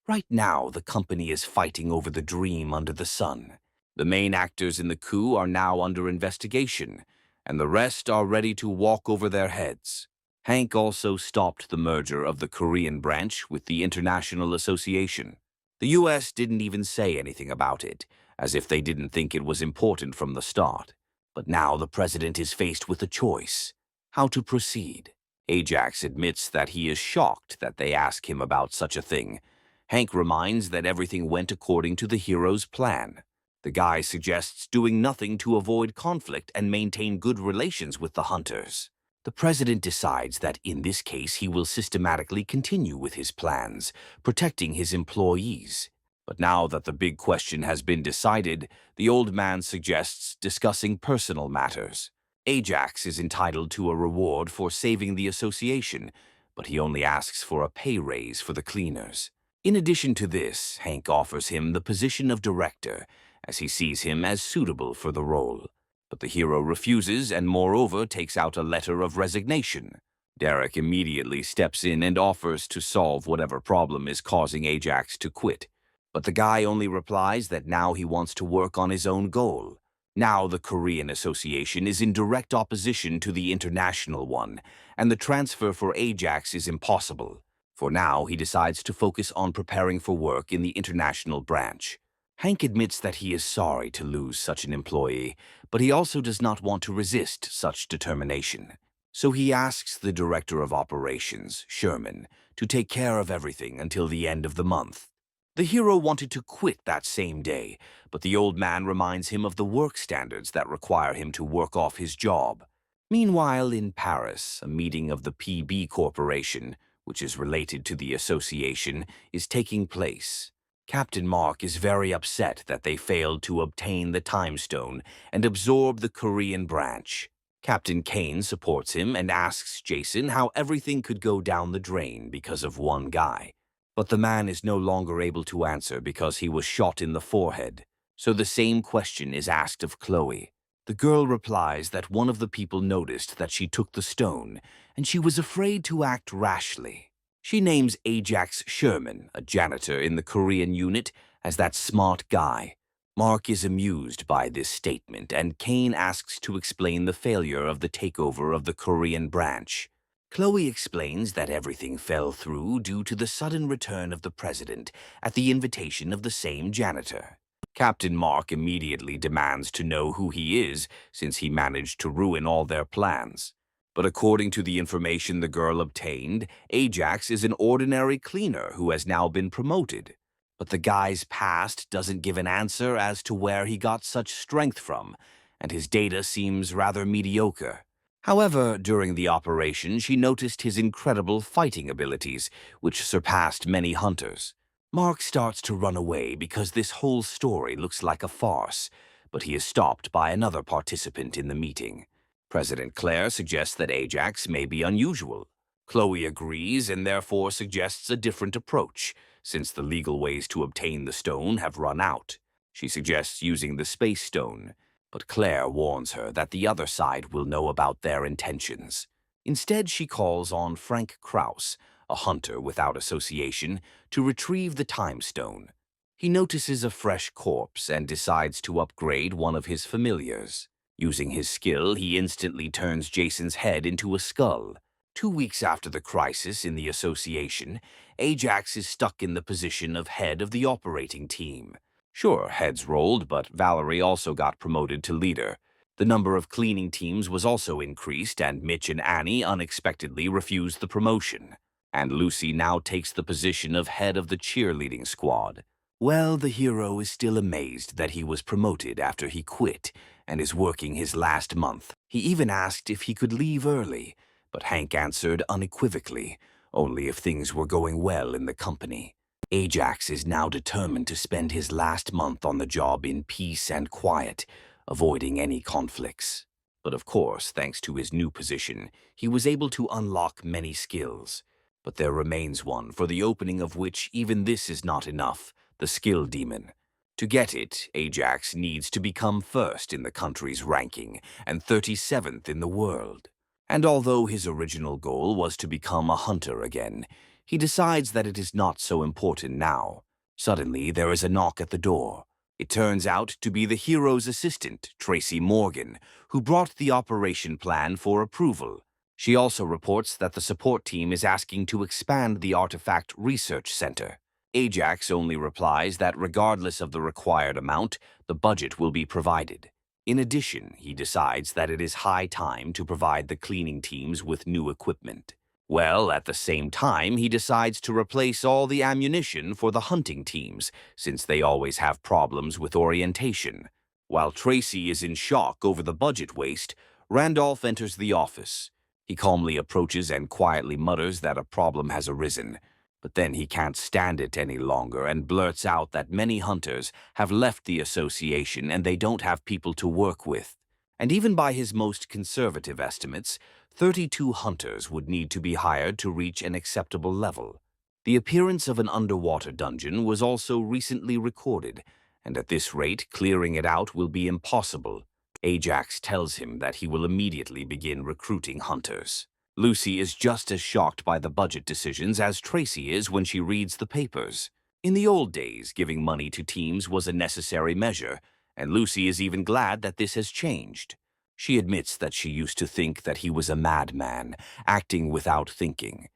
[SPEAKER 1] Right now, the company is fighting over the dream under the sun. The main actors in the coup are now under investigation, and the rest are ready to walk over their heads. Hank also stopped the merger of the Korean branch with the International Association. The US didn't even say anything about it, as if they didn't think it was important from the start. But now the president is faced with a choice: how to proceed. Ajax admits that he is shocked that they ask him about such a thing. Hank reminds that everything went according to the hero's plan. The guy suggests doing nothing to avoid conflict and maintain good relations with the hunters. The president decides that in this case he will systematically continue with his plans, protecting his employees. But now that the big question has been decided, the old man suggests discussing personal matters. Ajax is entitled to a reward for saving the association, but he only asks for a pay raise for the cleaners. In addition to this, Hank offers him the position of director, as he sees him as suitable for the role. But the hero refuses and moreover takes out a letter of resignation. Derek immediately steps in and offers to solve whatever problem is causing Ajax to quit. But the guy only replies that now he wants to work on his own goal. Now the Korean Association is in direct opposition to the international one, and the transfer for Ajax is impossible. For now, he decides to focus on preparing for work in the international branch. Hank admits that he is sorry to lose such an employee, but he also does not want to resist such determination. So he asks the director of operations, Sherman, to take care of everything until the end of the month. The hero wanted to quit that same day, but the old man reminds him of the work standards that require him to work off his job. Meanwhile, in Paris, a meeting of the PB Corporation, which is related to the association, is taking place. Captain Mark is very upset that they failed to obtain the Time Stone and absorb the Korean branch. Captain Kane supports him and asks Jason how everything could go down the drain because of one guy. But the man is no longer able to answer because he was shot in the forehead. So the same question is asked of Chloe. The girl replies that one of the people noticed that she took the stone, and she was afraid to act rashly. She names Ajax Sherman, a janitor in the Korean unit, as that smart guy. Mark is amused by this statement, and Kane asks to explain the failure of the takeover of the Korean branch. Chloe explains that everything fell through due to the sudden return of the president at the invitation of the same janitor. Captain Mark immediately demands to know who he is, since he managed to ruin all their plans. But according to the information the girl obtained, Ajax is an ordinary cleaner who has now been promoted. But the guy's past doesn't give an answer as to where he got such strength from, and his data seems rather mediocre. However, during the operation, she noticed his incredible fighting abilities, which surpassed many hunters. Mark starts to run away because this whole story looks like a farce, but he is stopped by another participant in the meeting. President Claire suggests that Ajax may be unusual. Chloe agrees and therefore suggests a different approach, since the legal ways to obtain the stone have run out. She suggests using the space stone, but Claire warns her that the other side will know about their intentions. Instead, she calls on Frank Kraus, a hunter without association, to retrieve the time stone. He notices a fresh corpse and decides to upgrade one of his familiars. Using his skill, he instantly turns Jason's head into a skull. 2 weeks after the crisis in the association, Ajax is stuck in the position of head of the operating team. Sure, heads rolled, but Valerie also got promoted to leader. The number of cleaning teams was also increased, and Mitch and Annie unexpectedly refused the promotion. And Lucy now takes the position of head of the cheerleading squad. Well, the hero is still amazed that he was promoted after he quit and is working his last month. He even asked if he could leave early, but Hank answered unequivocally, only if things were going well in the company. Ajax is now determined to spend his last month on the job in peace and quiet, avoiding any conflicts. But of course, thanks to his new position, he was able to unlock many skills. But there remains one, for the opening of which even this is not enough, the skill demon. To get it, Ajax needs to become first in the country's ranking and 37th in the world. And although his original goal was to become a hunter again, he decides that it is not so important now. Suddenly, there is a knock at the door. It turns out to be the hero's assistant, Tracy Morgan, who brought the operation plan for approval. She also reports that the support team is asking to expand the Artifact Research Center. Ajax only replies that regardless of the required amount, the budget will be provided. In addition, he decides that it is high time to provide the cleaning teams with new equipment. Well, at the same time, he decides to replace all the ammunition for the hunting teams, since they always have problems with orientation. While Tracy is in shock over the budget waste, Randolph enters the office. He calmly approaches and quietly mutters that a problem has arisen. But then he can't stand it any longer and blurts out that many hunters have left the association and they don't have people to work with. And even by his most conservative estimates, 32 hunters would need to be hired to reach an acceptable level. The appearance of an underwater dungeon was also recently recorded, and at this rate, clearing it out will be impossible. Ajax tells him that he will immediately begin recruiting hunters. Lucy is just as shocked by the budget decisions as Tracy is when she reads the papers. In the old days, giving money to teams was a necessary measure, and Lucy is even glad that this has changed. She admits that she used to think that he was a madman, acting without thinking.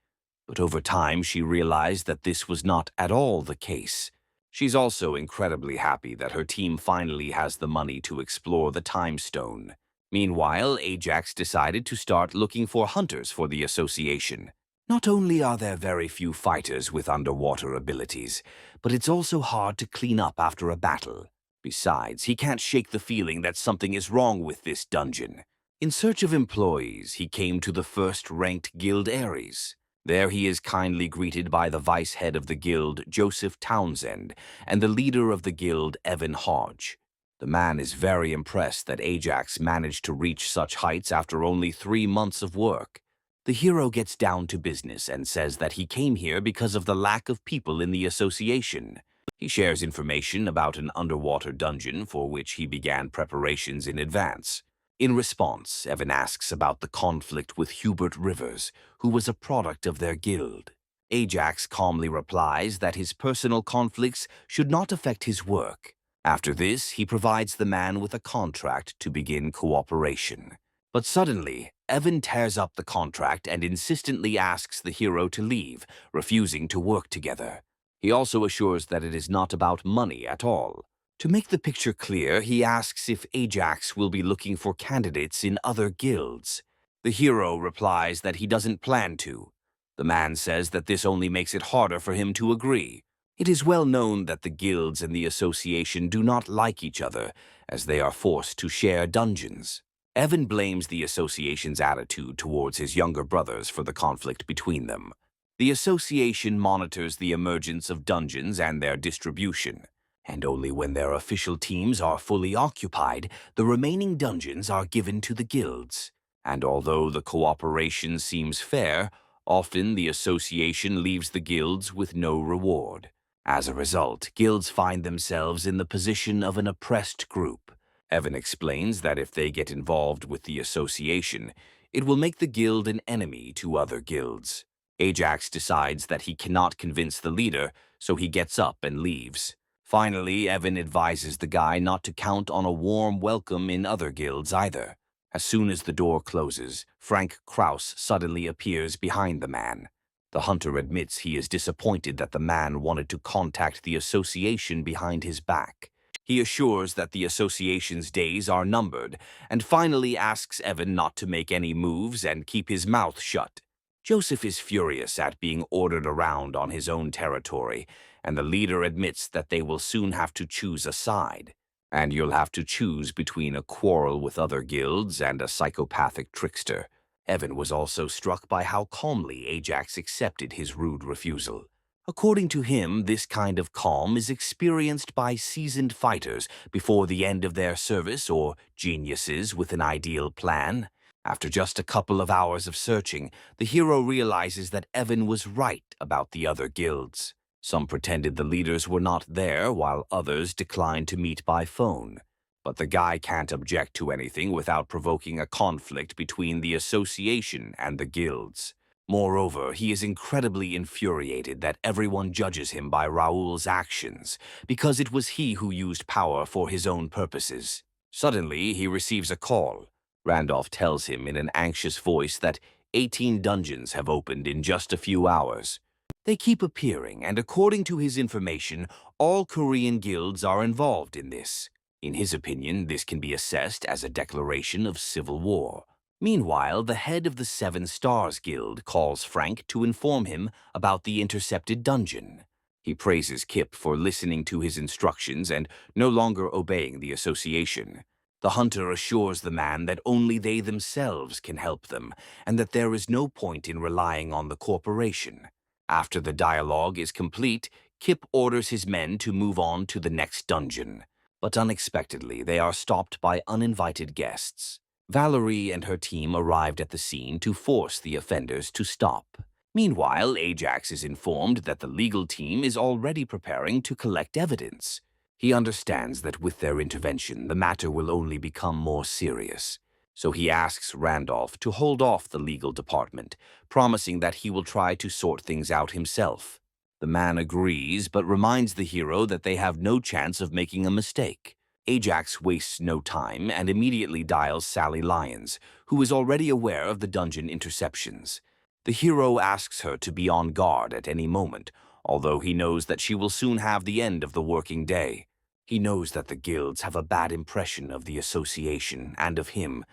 [SPEAKER 1] But over time, she realized that this was not at all the case. She's also incredibly happy that her team finally has the money to explore the Time Stone. Meanwhile, Ajax decided to start looking for hunters for the association. Not only are there very few fighters with underwater abilities, but it's also hard to clean up after a battle. Besides, he can't shake the feeling that something is wrong with this dungeon. In search of employees, he came to the first-ranked guild Ares. There he is kindly greeted by the vice head of the guild, Joseph Townsend, and the leader of the guild, Evan Hodge. The man is very impressed that Ajax managed to reach such heights after only 3 months of work. The hero gets down to business and says that he came here because of the lack of people in the association. He shares information about an underwater dungeon for which he began preparations in advance. In response, Evan asks about the conflict with Hubert Rivers, who was a product of their guild. Ajax calmly replies that his personal conflicts should not affect his work. After this, he provides the man with a contract to begin cooperation. But suddenly, Evan tears up the contract and insistently asks the hero to leave, refusing to work together. He also assures that it is not about money at all. To make the picture clear, he asks if Ajax will be looking for candidates in other guilds. The hero replies that he doesn't plan to. The man says that this only makes it harder for him to agree. It is well known that the guilds and the association do not like each other, as they are forced to share dungeons. Evan blames the association's attitude towards his younger brothers for the conflict between them. The association monitors the emergence of dungeons and their distribution, and only when their official teams are fully occupied, the remaining dungeons are given to the guilds. And although the cooperation seems fair, often the association leaves the guilds with no reward. As a result, guilds find themselves in the position of an oppressed group. Evan explains that if they get involved with the association, it will make the guild an enemy to other guilds. Ajax decides that he cannot convince the leader, so he gets up and leaves. Finally, Evan advises the guy not to count on a warm welcome in other guilds either. As soon as the door closes, Frank Kraus suddenly appears behind the man. The hunter admits he is disappointed that the man wanted to contact the association behind his back. He assures that the association's days are numbered, and finally asks Evan not to make any moves and keep his mouth shut. Joseph is furious at being ordered around on his own territory, and the leader admits that they will soon have to choose a side. And you'll have to choose between a quarrel with other guilds and a psychopathic trickster. Evan was also struck by how calmly Ajax accepted his rude refusal. According to him, this kind of calm is experienced by seasoned fighters before the end of their service or geniuses with an ideal plan. After just a couple of hours of searching, the hero realizes that Evan was right about the other guilds. Some pretended the leaders were not there, while others declined to meet by phone. But the guy can't object to anything without provoking a conflict between the association and the guilds. Moreover, he is incredibly infuriated that everyone judges him by Raoul's actions, because it was he who used power for his own purposes. Suddenly, he receives a call. Randolph tells him in an anxious voice that 18 dungeons have opened in just a few hours. They keep appearing, and according to his information, all Korean guilds are involved in this. In his opinion, this can be assessed as a declaration of civil war. Meanwhile, the head of the Seven Stars Guild calls Frank to inform him about the intercepted dungeon. He praises Kip for listening to his instructions and no longer obeying the association. The hunter assures the man that only they themselves can help them, and that there is no point in relying on the corporation. After the dialogue is complete, Kip orders his men to move on to the next dungeon. But unexpectedly, they are stopped by uninvited guests. Valerie and her team arrived at the scene to force the offenders to stop. Meanwhile, Ajax is informed that the legal team is already preparing to collect evidence. He understands that with their intervention, the matter will only become more serious. So he asks Randolph to hold off the legal department, promising that he will try to sort things out himself. The man agrees, but reminds the hero that they have no chance of making a mistake. Ajax wastes no time and immediately dials Sally Lyons, who is already aware of the dungeon interceptions. The hero asks her to be on guard at any moment, although he knows that she will soon have the end of the working day. He knows that the guilds have a bad impression of the association and of him,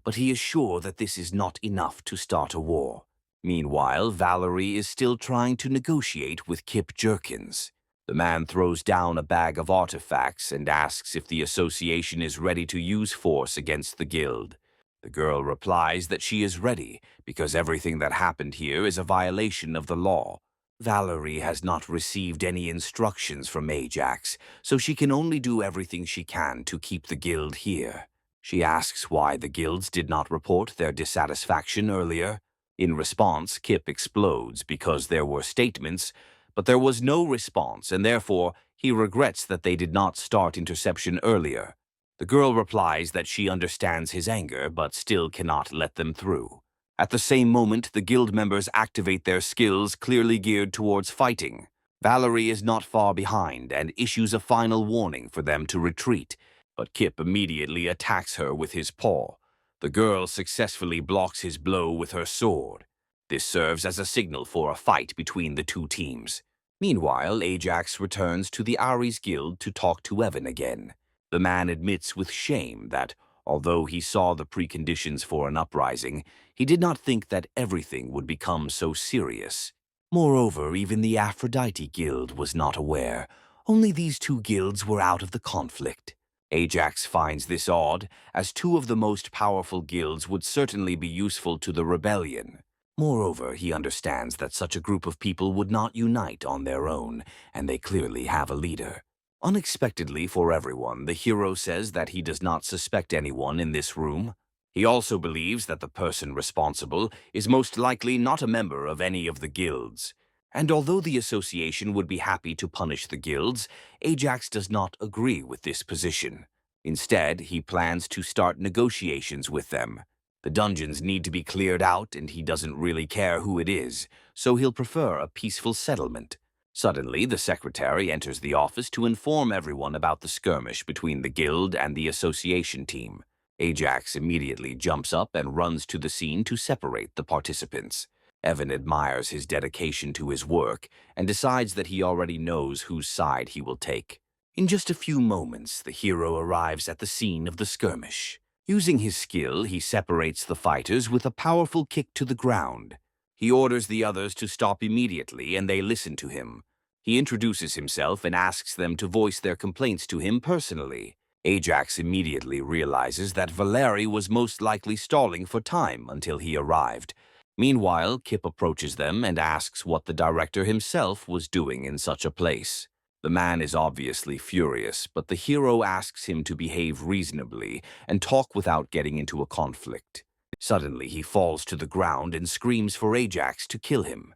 [SPEAKER 1] but he is sure that this is not enough to start a war. Meanwhile, Valerie is still trying to negotiate with Kip Jerkins. The man throws down a bag of artifacts and asks if the association is ready to use force against the guild. The girl replies that she is ready because everything that happened here is a violation of the law. Valerie has not received any instructions from Ajax, so she can only do everything she can to keep the guild here. She asks why the guilds did not report their dissatisfaction earlier. In response, Kip explodes because there were statements, but there was no response, and therefore he regrets that they did not start interception earlier. The girl replies that she understands his anger, but still cannot let them through. At the same moment, the guild members activate their skills clearly geared towards fighting. Valerie is not far behind and issues a final warning for them to retreat, but Kip immediately attacks her with his paw. The girl successfully blocks his blow with her sword. This serves as a signal for a fight between the two teams. Meanwhile, Ajax returns to the Ares Guild to talk to Evan again. The man admits with shame that, although he saw the preconditions for an uprising, he did not think that everything would become so serious. Moreover, even the Aphrodite Guild was not aware. Only these two guilds were out of the conflict. Ajax finds this odd, as two of the most powerful guilds would certainly be useful to the rebellion. Moreover, he understands that such a group of people would not unite on their own, and they clearly have a leader. Unexpectedly for everyone, the hero says that he does not suspect anyone in this room. He also believes that the person responsible is most likely not a member of any of the guilds. And although the association would be happy to punish the guilds, Ajax does not agree with this position. Instead, he plans to start negotiations with them. The dungeons need to be cleared out, and he doesn't really care who it is, so he'll prefer a peaceful settlement. Suddenly, the secretary enters the office to inform everyone about the skirmish between the guild and the association team. Ajax immediately jumps up and runs to the scene to separate the participants. Evan admires his dedication to his work and decides that he already knows whose side he will take. In just a few moments, the hero arrives at the scene of the skirmish. Using his skill, he separates the fighters with a powerful kick to the ground. He orders the others to stop immediately, and they listen to him. He introduces himself and asks them to voice their complaints to him personally. Ajax immediately realizes that Valeri was most likely stalling for time until he arrived. Meanwhile, Kip approaches them and asks what the director himself was doing in such a place. The man is obviously furious, but the hero asks him to behave reasonably and talk without getting into a conflict. Suddenly, he falls to the ground and screams for Ajax to kill him.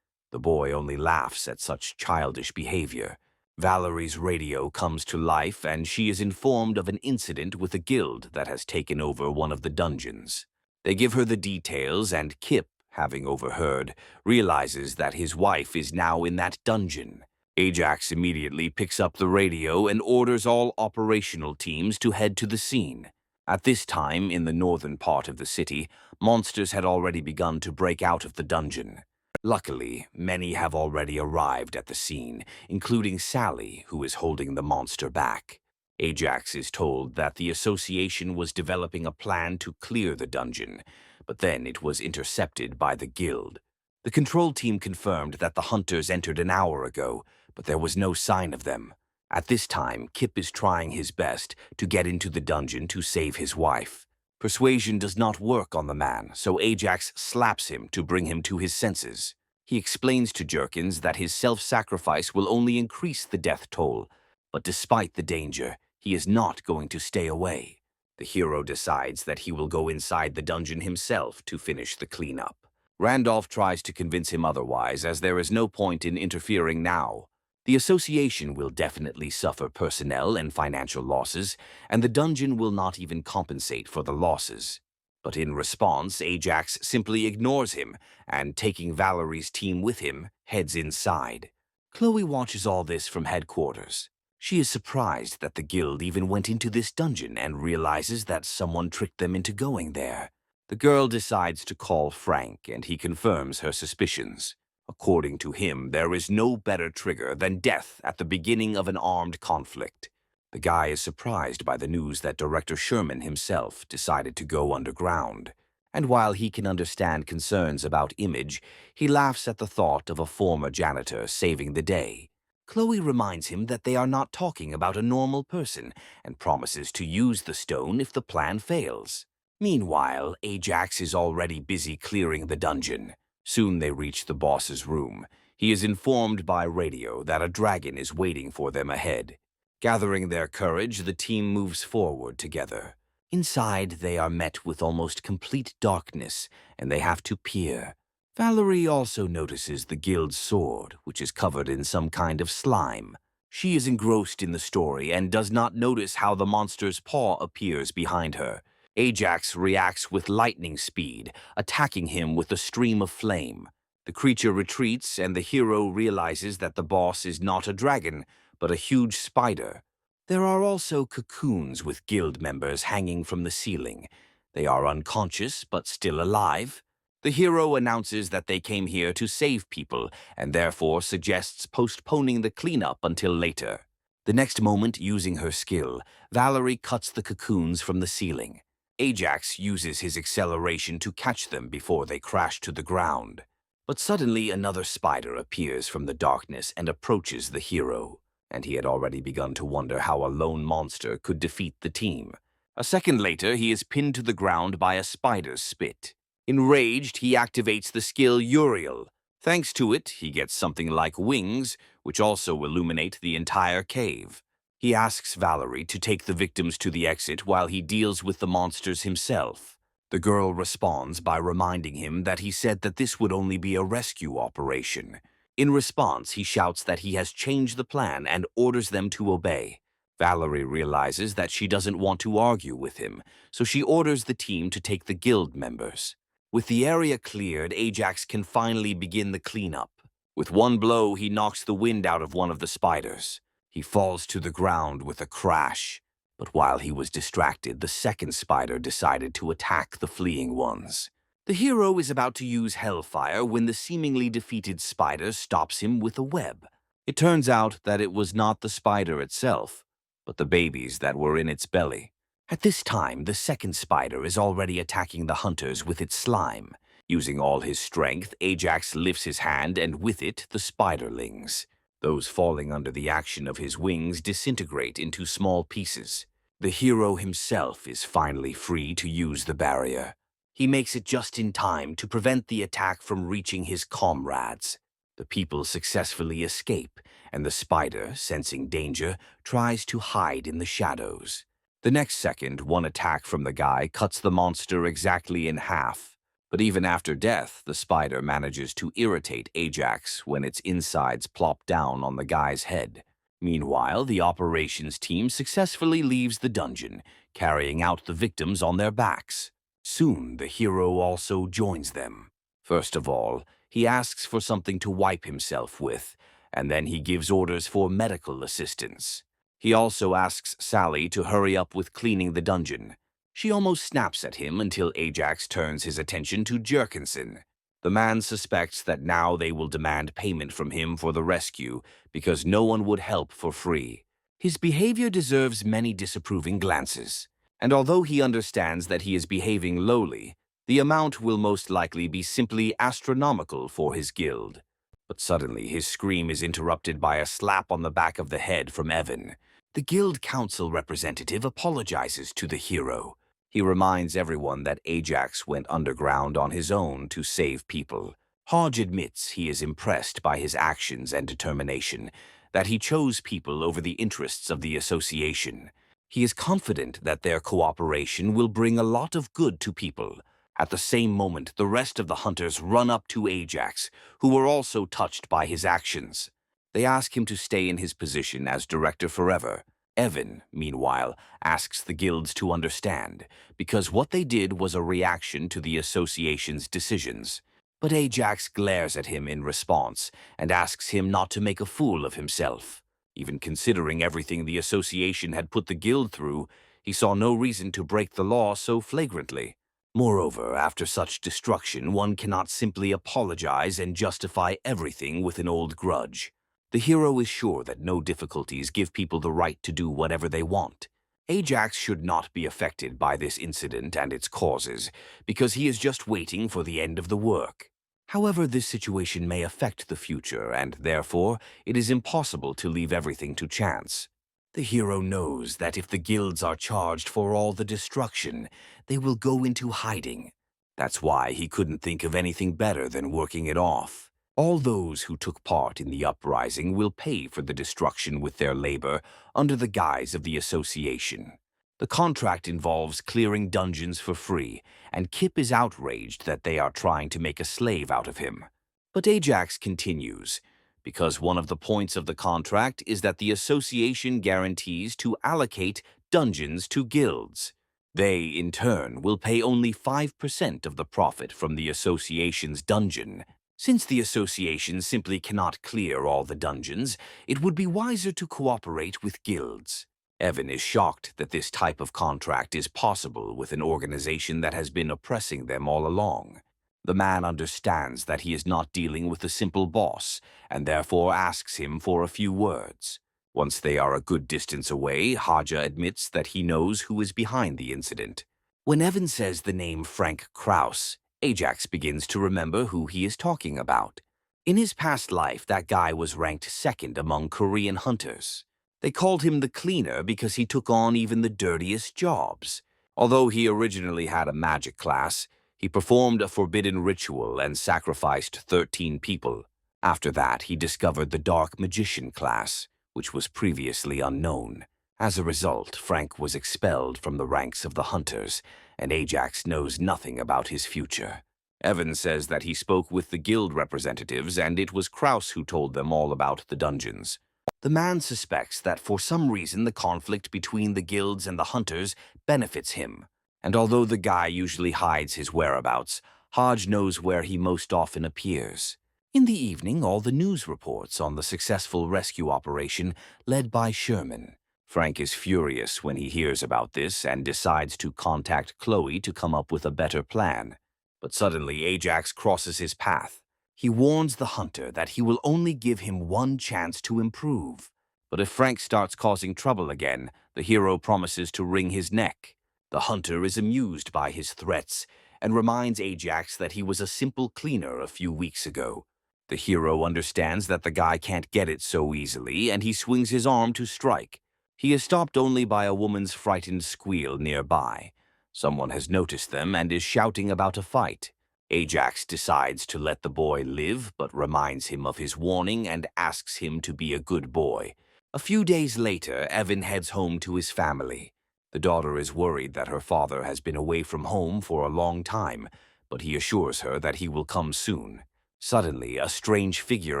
[SPEAKER 1] The boy only laughs at such childish behavior. Valerie's radio comes to life, and she is informed of an incident with a guild that has taken over one of the dungeons. They give her the details, and Kip, having overheard, realizes that his wife is now in that dungeon. Ajax immediately picks up the radio and orders all operational teams to head to the scene. At this time, in the northern part of the city, monsters had already begun to break out of the dungeon. Luckily, many have already arrived at the scene, including Sally, who is holding the monster back. Ajax is told that the association was developing a plan to clear the dungeon, but then it was intercepted by the guild. The control team confirmed that the hunters entered an hour ago, but there was no sign of them. At this time, Kip is trying his best to get into the dungeon to save his wife. Persuasion does not work on the man, so Ajax slaps him to bring him to his senses. He explains to Jerkins that his self-sacrifice will only increase the death toll, but despite the danger, he is not going to stay away. The hero decides that he will go inside the dungeon himself to finish the cleanup. Randolph tries to convince him otherwise, as there is no point in interfering now. The association will definitely suffer personnel and financial losses, and the dungeon will not even compensate for the losses. But in response, Ajax simply ignores him, and taking Valerie's team with him, heads inside. Chloe watches all this from headquarters. She is surprised that the guild even went into this dungeon and realizes that someone tricked them into going there. The girl decides to call Frank, and he confirms her suspicions. According to him, there is no better trigger than death at the beginning of an armed conflict. The guy is surprised by the news that Director Sherman himself decided to go underground. And while he can understand concerns about image, he laughs at the thought of a former janitor saving the day. Chloe reminds him that they are not talking about a normal person and promises to use the stone if the plan fails. Meanwhile, Ajax is already busy clearing the dungeon. Soon they reach the boss's room. He is informed by radio that a dragon is waiting for them ahead. Gathering their courage, the team moves forward together. Inside, they are met with almost complete darkness, and they have to peer. Valerie also notices the guild's sword, which is covered in some kind of slime. She is engrossed in the story and does not notice how the monster's paw appears behind her. Ajax reacts with lightning speed, attacking him with a stream of flame. The creature retreats, and the hero realizes that the boss is not a dragon, but a huge spider. There are also cocoons with guild members hanging from the ceiling. They are unconscious, but still alive. The hero announces that they came here to save people and therefore suggests postponing the cleanup until later. The next moment, using her skill, Valerie cuts the cocoons from the ceiling. Ajax uses his acceleration to catch them before they crash to the ground. But suddenly another spider appears from the darkness and approaches the hero, and he had already begun to wonder how a lone monster could defeat the team. A second later, he is pinned to the ground by a spider's spit. Enraged, he activates the skill Uriel. Thanks to it, he gets something like wings, which also illuminate the entire cave. He asks Valerie to take the victims to the exit while he deals with the monsters himself. The girl responds by reminding him that he said that this would only be a rescue operation. In response, he shouts that he has changed the plan and orders them to obey. Valerie realizes that she doesn't want to argue with him, so she orders the team to take the guild members. With the area cleared, Ajax can finally begin the cleanup. With one blow, he knocks the wind out of one of the spiders. He falls to the ground with a crash. But while he was distracted, the second spider decided to attack the fleeing ones. The hero is about to use Hellfire when the seemingly defeated spider stops him with a web. It turns out that it was not the spider itself, but the babies that were in its belly. At this time, the second spider is already attacking the hunters with its slime. Using all his strength, Ajax lifts his hand and with it, the spiderlings. Those falling under the action of his wings disintegrate into small pieces. The hero himself is finally free to use the barrier. He makes it just in time to prevent the attack from reaching his comrades. The people successfully escape, and the spider, sensing danger, tries to hide in the shadows. The next second, one attack from the guy cuts the monster exactly in half. But even after death, the spider manages to irritate Ajax when its insides plop down on the guy's head. Meanwhile, the operations team successfully leaves the dungeon, carrying out the victims on their backs. Soon, the hero also joins them. First of all, he asks for something to wipe himself with, and then he gives orders for medical assistance. He also asks Sally to hurry up with cleaning the dungeon. She almost snaps at him until Ajax turns his attention to Jerkinson. The man suspects that now they will demand payment from him for the rescue because no one would help for free. His behavior deserves many disapproving glances, and although he understands that he is behaving lowly, the amount will most likely be simply astronomical for his guild. But suddenly his scream is interrupted by a slap on the back of the head from Evan. The guild council representative apologizes to the hero. He reminds everyone that Ajax went underground on his own to save people. Hodge admits he is impressed by his actions and determination, that he chose people over the interests of the association. He is confident that their cooperation will bring a lot of good to people. At the same moment, the rest of the hunters run up to Ajax, who were also touched by his actions. They ask him to stay in his position as director forever. Evan, meanwhile, asks the guilds to understand, because what they did was a reaction to the association's decisions. But Ajax glares at him in response and asks him not to make a fool of himself. Even considering everything the association had put the guild through, he saw no reason to break the law so flagrantly. Moreover, after such destruction, one cannot simply apologize and justify everything with an old grudge. The hero is sure that no difficulties give people the right to do whatever they want. Ajax should not be affected by this incident and its causes, because he is just waiting for the end of the work. However, this situation may affect the future, and therefore, it is impossible to leave everything to chance. The hero knows that if the guilds are charged for all the destruction, they will go into hiding. That's why he couldn't think of anything better than working it off. All those who took part in the uprising will pay for the destruction with their labor under the guise of the association. The contract involves clearing dungeons for free, and Kip is outraged that they are trying to make a slave out of him. But Ajax continues, because one of the points of the contract is that the association guarantees to allocate dungeons to guilds. They, in turn, will pay only 5% of the profit from the association's dungeon. Since the association simply cannot clear all the dungeons, it would be wiser to cooperate with guilds. Evan is shocked that this type of contract is possible with an organization that has been oppressing them all along. The man understands that he is not dealing with a simple boss, and therefore asks him for a few words. Once they are a good distance away, Haja admits that he knows who is behind the incident. When Evan says the name Frank Kraus, Ajax begins to remember who he is talking about. In his past life, that guy was ranked second among Korean hunters. They called him the cleaner because he took on even the dirtiest jobs. Although he originally had a magic class, he performed a forbidden ritual and sacrificed 13 people. After that, he discovered the dark magician class, which was previously unknown. As a result, Frank was expelled from the ranks of the hunters, and Ajax knows nothing about his future. Evan says that he spoke with the guild representatives, and it was Kraus who told them all about the dungeons. The man suspects that for some reason the conflict between the guilds and the hunters benefits him, and although the guy usually hides his whereabouts, Hodge knows where he most often appears. In the evening, all the news reports on the successful rescue operation led by Sherman. Frank is furious when he hears about this and decides to contact Chloe to come up with a better plan. But suddenly Ajax crosses his path. He warns the hunter that he will only give him one chance to improve. But if Frank starts causing trouble again, the hero promises to wring his neck. The hunter is amused by his threats and reminds Ajax that he was a simple cleaner a few weeks ago. The hero understands that the guy can't get it so easily, and he swings his arm to strike. He is stopped only by a woman's frightened squeal nearby. Someone has noticed them and is shouting about a fight. Ajax decides to let the boy live, but reminds him of his warning and asks him to be a good boy. A few days later, Evan heads home to his family. The daughter is worried that her father has been away from home for a long time, but he assures her that he will come soon. Suddenly, a strange figure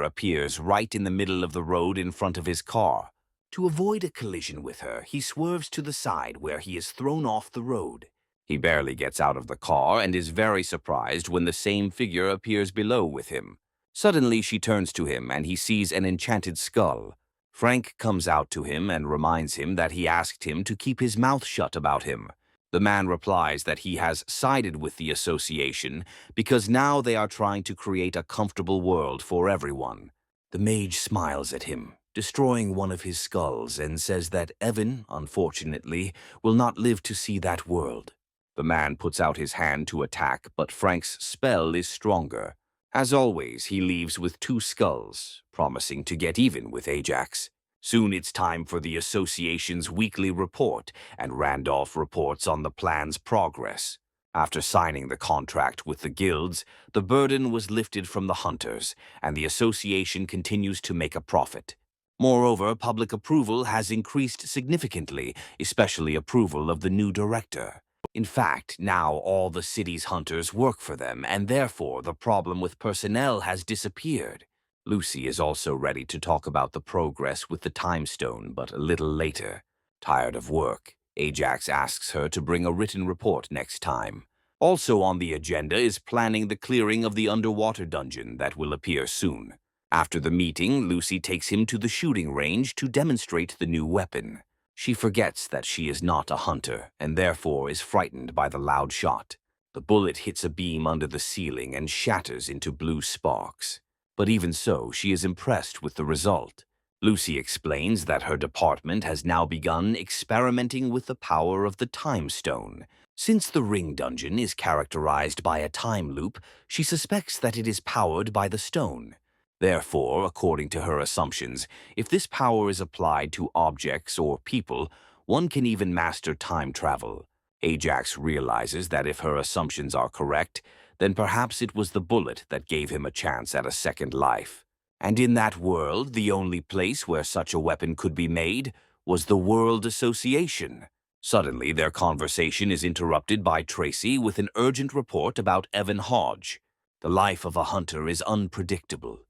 [SPEAKER 1] appears right in the middle of the road in front of his car. To avoid a collision with her, he swerves to the side where he is thrown off the road. He barely gets out of the car and is very surprised when the same figure appears below with him. Suddenly, she turns to him and he sees an enchanted skull. Frank comes out to him and reminds him that he asked him to keep his mouth shut about him. The man replies that he has sided with the association because now they are trying to create a comfortable world for everyone. The mage smiles at him, destroying one of his skulls, and says that Evan, unfortunately, will not live to see that world. The man puts out his hand to attack, but Frank's spell is stronger. As always, he leaves with 2 skulls, promising to get even with Ajax. Soon it's time for the association's weekly report, and Randolph reports on the plan's progress. After signing the contract with the guilds, the burden was lifted from the hunters, and the association continues to make a profit. Moreover, public approval has increased significantly, especially approval of the new director. In fact, now all the city's hunters work for them, and therefore the problem with personnel has disappeared. Lucy is also ready to talk about the progress with the time stone, but a little later. Tired of work, Ajax asks her to bring a written report next time. Also on the agenda is planning the clearing of the underwater dungeon that will appear soon. After the meeting, Lucy takes him to the shooting range to demonstrate the new weapon. She forgets that she is not a hunter, and therefore is frightened by the loud shot. The bullet hits a beam under the ceiling and shatters into blue sparks. But even so, she is impressed with the result. Lucy explains that her department has now begun experimenting with the power of the time stone. Since the ring dungeon is characterized by a time loop, she suspects that it is powered by the stone. Therefore, according to her assumptions, if this power is applied to objects or people, one can even master time travel. Ajax realizes that if her assumptions are correct, then perhaps it was the bullet that gave him a chance at a second life. And in that world, the only place where such a weapon could be made was the World Association. Suddenly, their conversation is interrupted by Tracy with an urgent report about Evan Hodge. The life of a hunter is unpredictable.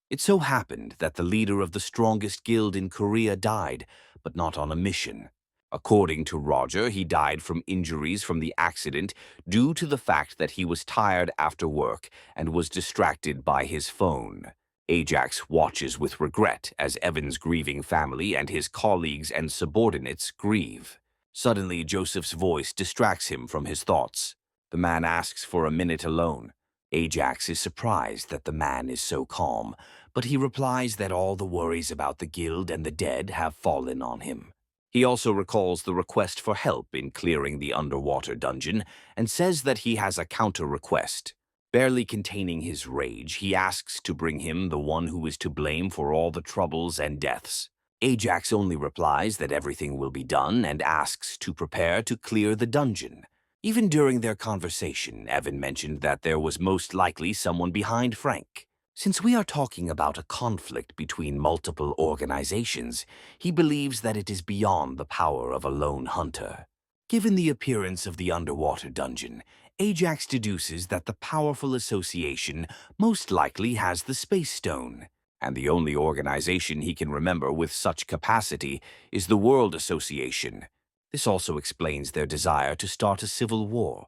[SPEAKER 1] It so happened that the leader of the strongest guild in Korea died, but not on a mission. According to Roger, he died from injuries from the accident due to the fact that he was tired after work and was distracted by his phone. Ajax watches with regret as Evan's grieving family and his colleagues and subordinates grieve. Suddenly, Joseph's voice distracts him from his thoughts. The man asks for a minute alone. Ajax is surprised that the man is so calm, but he replies that all the worries about the guild and the dead have fallen on him. He also recalls the request for help in clearing the underwater dungeon and says that he has a counter-request. Barely containing his rage, he asks to bring him the one who is to blame for all the troubles and deaths. Ajax only replies that everything will be done and asks to prepare to clear the dungeon. Even during their conversation, Evan mentioned that there was most likely someone behind Frank. Since we are talking about a conflict between multiple organizations, he believes that it is beyond the power of a lone hunter. Given the appearance of the underwater dungeon, Ajax deduces that the powerful association most likely has the Space Stone, and the only organization he can remember with such capacity is the World Association. This also explains their desire to start a civil war.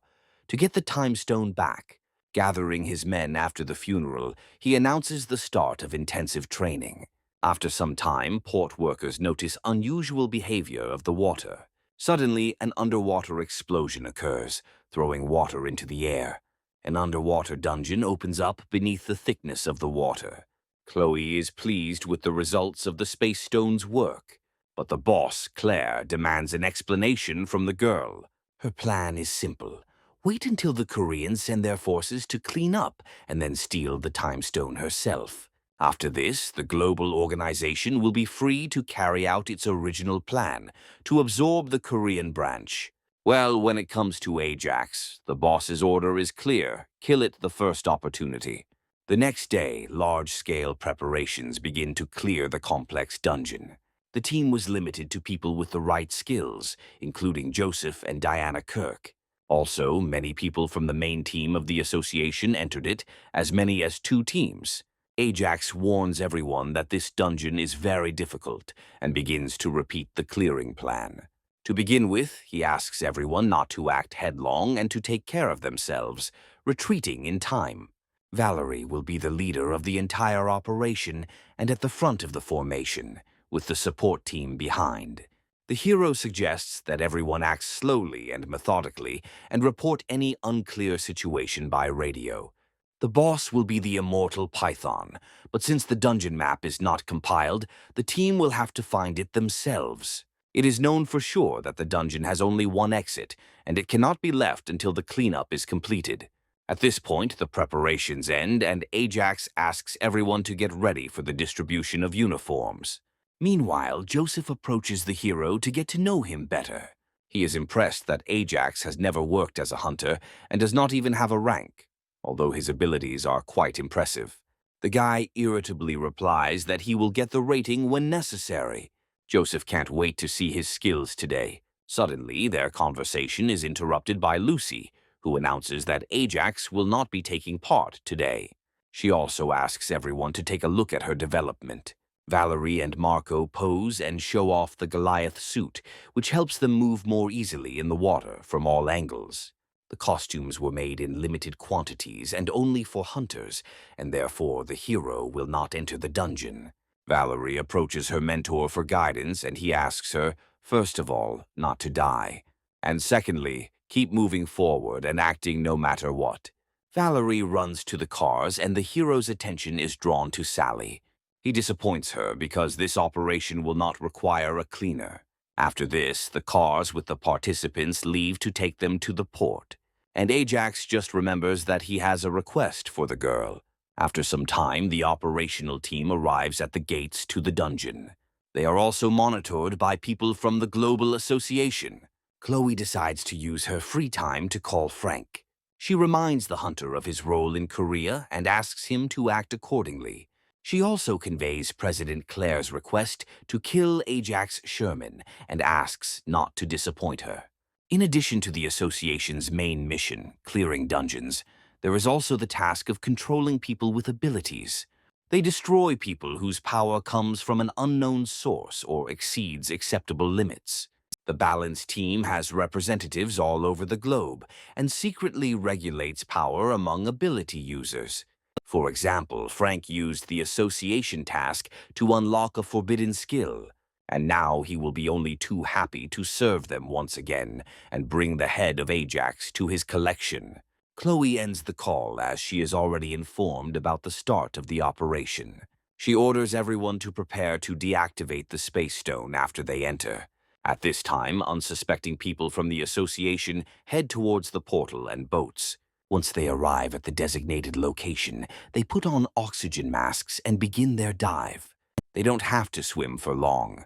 [SPEAKER 1] To get the Time Stone back, gathering his men after the funeral, he announces the start of intensive training. After some time, port workers notice unusual behavior of the water. Suddenly, an underwater explosion occurs, throwing water into the air. An underwater dungeon opens up beneath the thickness of the water. Chloe is pleased with the results of the Space Stone's work, but the boss, Claire, demands an explanation from the girl. Her plan is simple. Wait until the Koreans send their forces to clean up and then steal the Time Stone herself. After this, the global organization will be free to carry out its original plan, to absorb the Korean branch. Well, when it comes to Ajax, the boss's order is clear: kill it the first opportunity. The next day, large-scale preparations begin to clear the complex dungeon. The team was limited to people with the right skills, including Joseph and Diana Kirk. Also, many people from the main team of the association entered it, as many as 2 teams. Ajax warns everyone that this dungeon is very difficult and begins to repeat the clearing plan. To begin with, he asks everyone not to act headlong and to take care of themselves, retreating in time. Valerie will be the leader of the entire operation and at the front of the formation, with the support team behind. The hero suggests that everyone acts slowly and methodically and report any unclear situation by radio. The boss will be the immortal Python, but since the dungeon map is not compiled, the team will have to find it themselves. It is known for sure that the dungeon has only one exit, and it cannot be left until the cleanup is completed. At this point, the preparations end, and Ajax asks everyone to get ready for the distribution of uniforms. Meanwhile, Joseph approaches the hero to get to know him better. He is impressed that Ajax has never worked as a hunter and does not even have a rank, although his abilities are quite impressive. The guy irritably replies that he will get the rating when necessary. Joseph can't wait to see his skills today. Suddenly, their conversation is interrupted by Lucy, who announces that Ajax will not be taking part today. She also asks everyone to take a look at her development. Valerie and Marco pose and show off the Goliath suit, which helps them move more easily in the water from all angles. The costumes were made in limited quantities and only for hunters, and therefore the hero will not enter the dungeon. Valerie approaches her mentor for guidance, and he asks her, first of all, not to die, and secondly, keep moving forward and acting no matter what. Valerie runs to the cars, and the hero's attention is drawn to Sally. He disappoints her because this operation will not require a cleaner. After this, the cars with the participants leave to take them to the port, and Ajax just remembers that he has a request for the girl. After some time, the operational team arrives at the gates to the dungeon. They are also monitored by people from the Global Association. Chloe decides to use her free time to call Frank. She reminds the hunter of his role in Korea and asks him to act accordingly. She also conveys President Claire's request to kill Ajax Sherman and asks not to disappoint her. In addition to the association's main mission, clearing dungeons, there is also the task of controlling people with abilities. They destroy people whose power comes from an unknown source or exceeds acceptable limits. The Balance team has representatives all over the globe and secretly regulates power among ability users. For example, Frank used the association task to unlock a forbidden skill, and now he will be only too happy to serve them once again and bring the head of Ajax to his collection. Chloe ends the call as she is already informed about the start of the operation. She orders everyone to prepare to deactivate the space stone after they enter. At this time, unsuspecting people from the association head towards the portal and boats. Once they arrive at the designated location, they put on oxygen masks and begin their dive. They don't have to swim for long.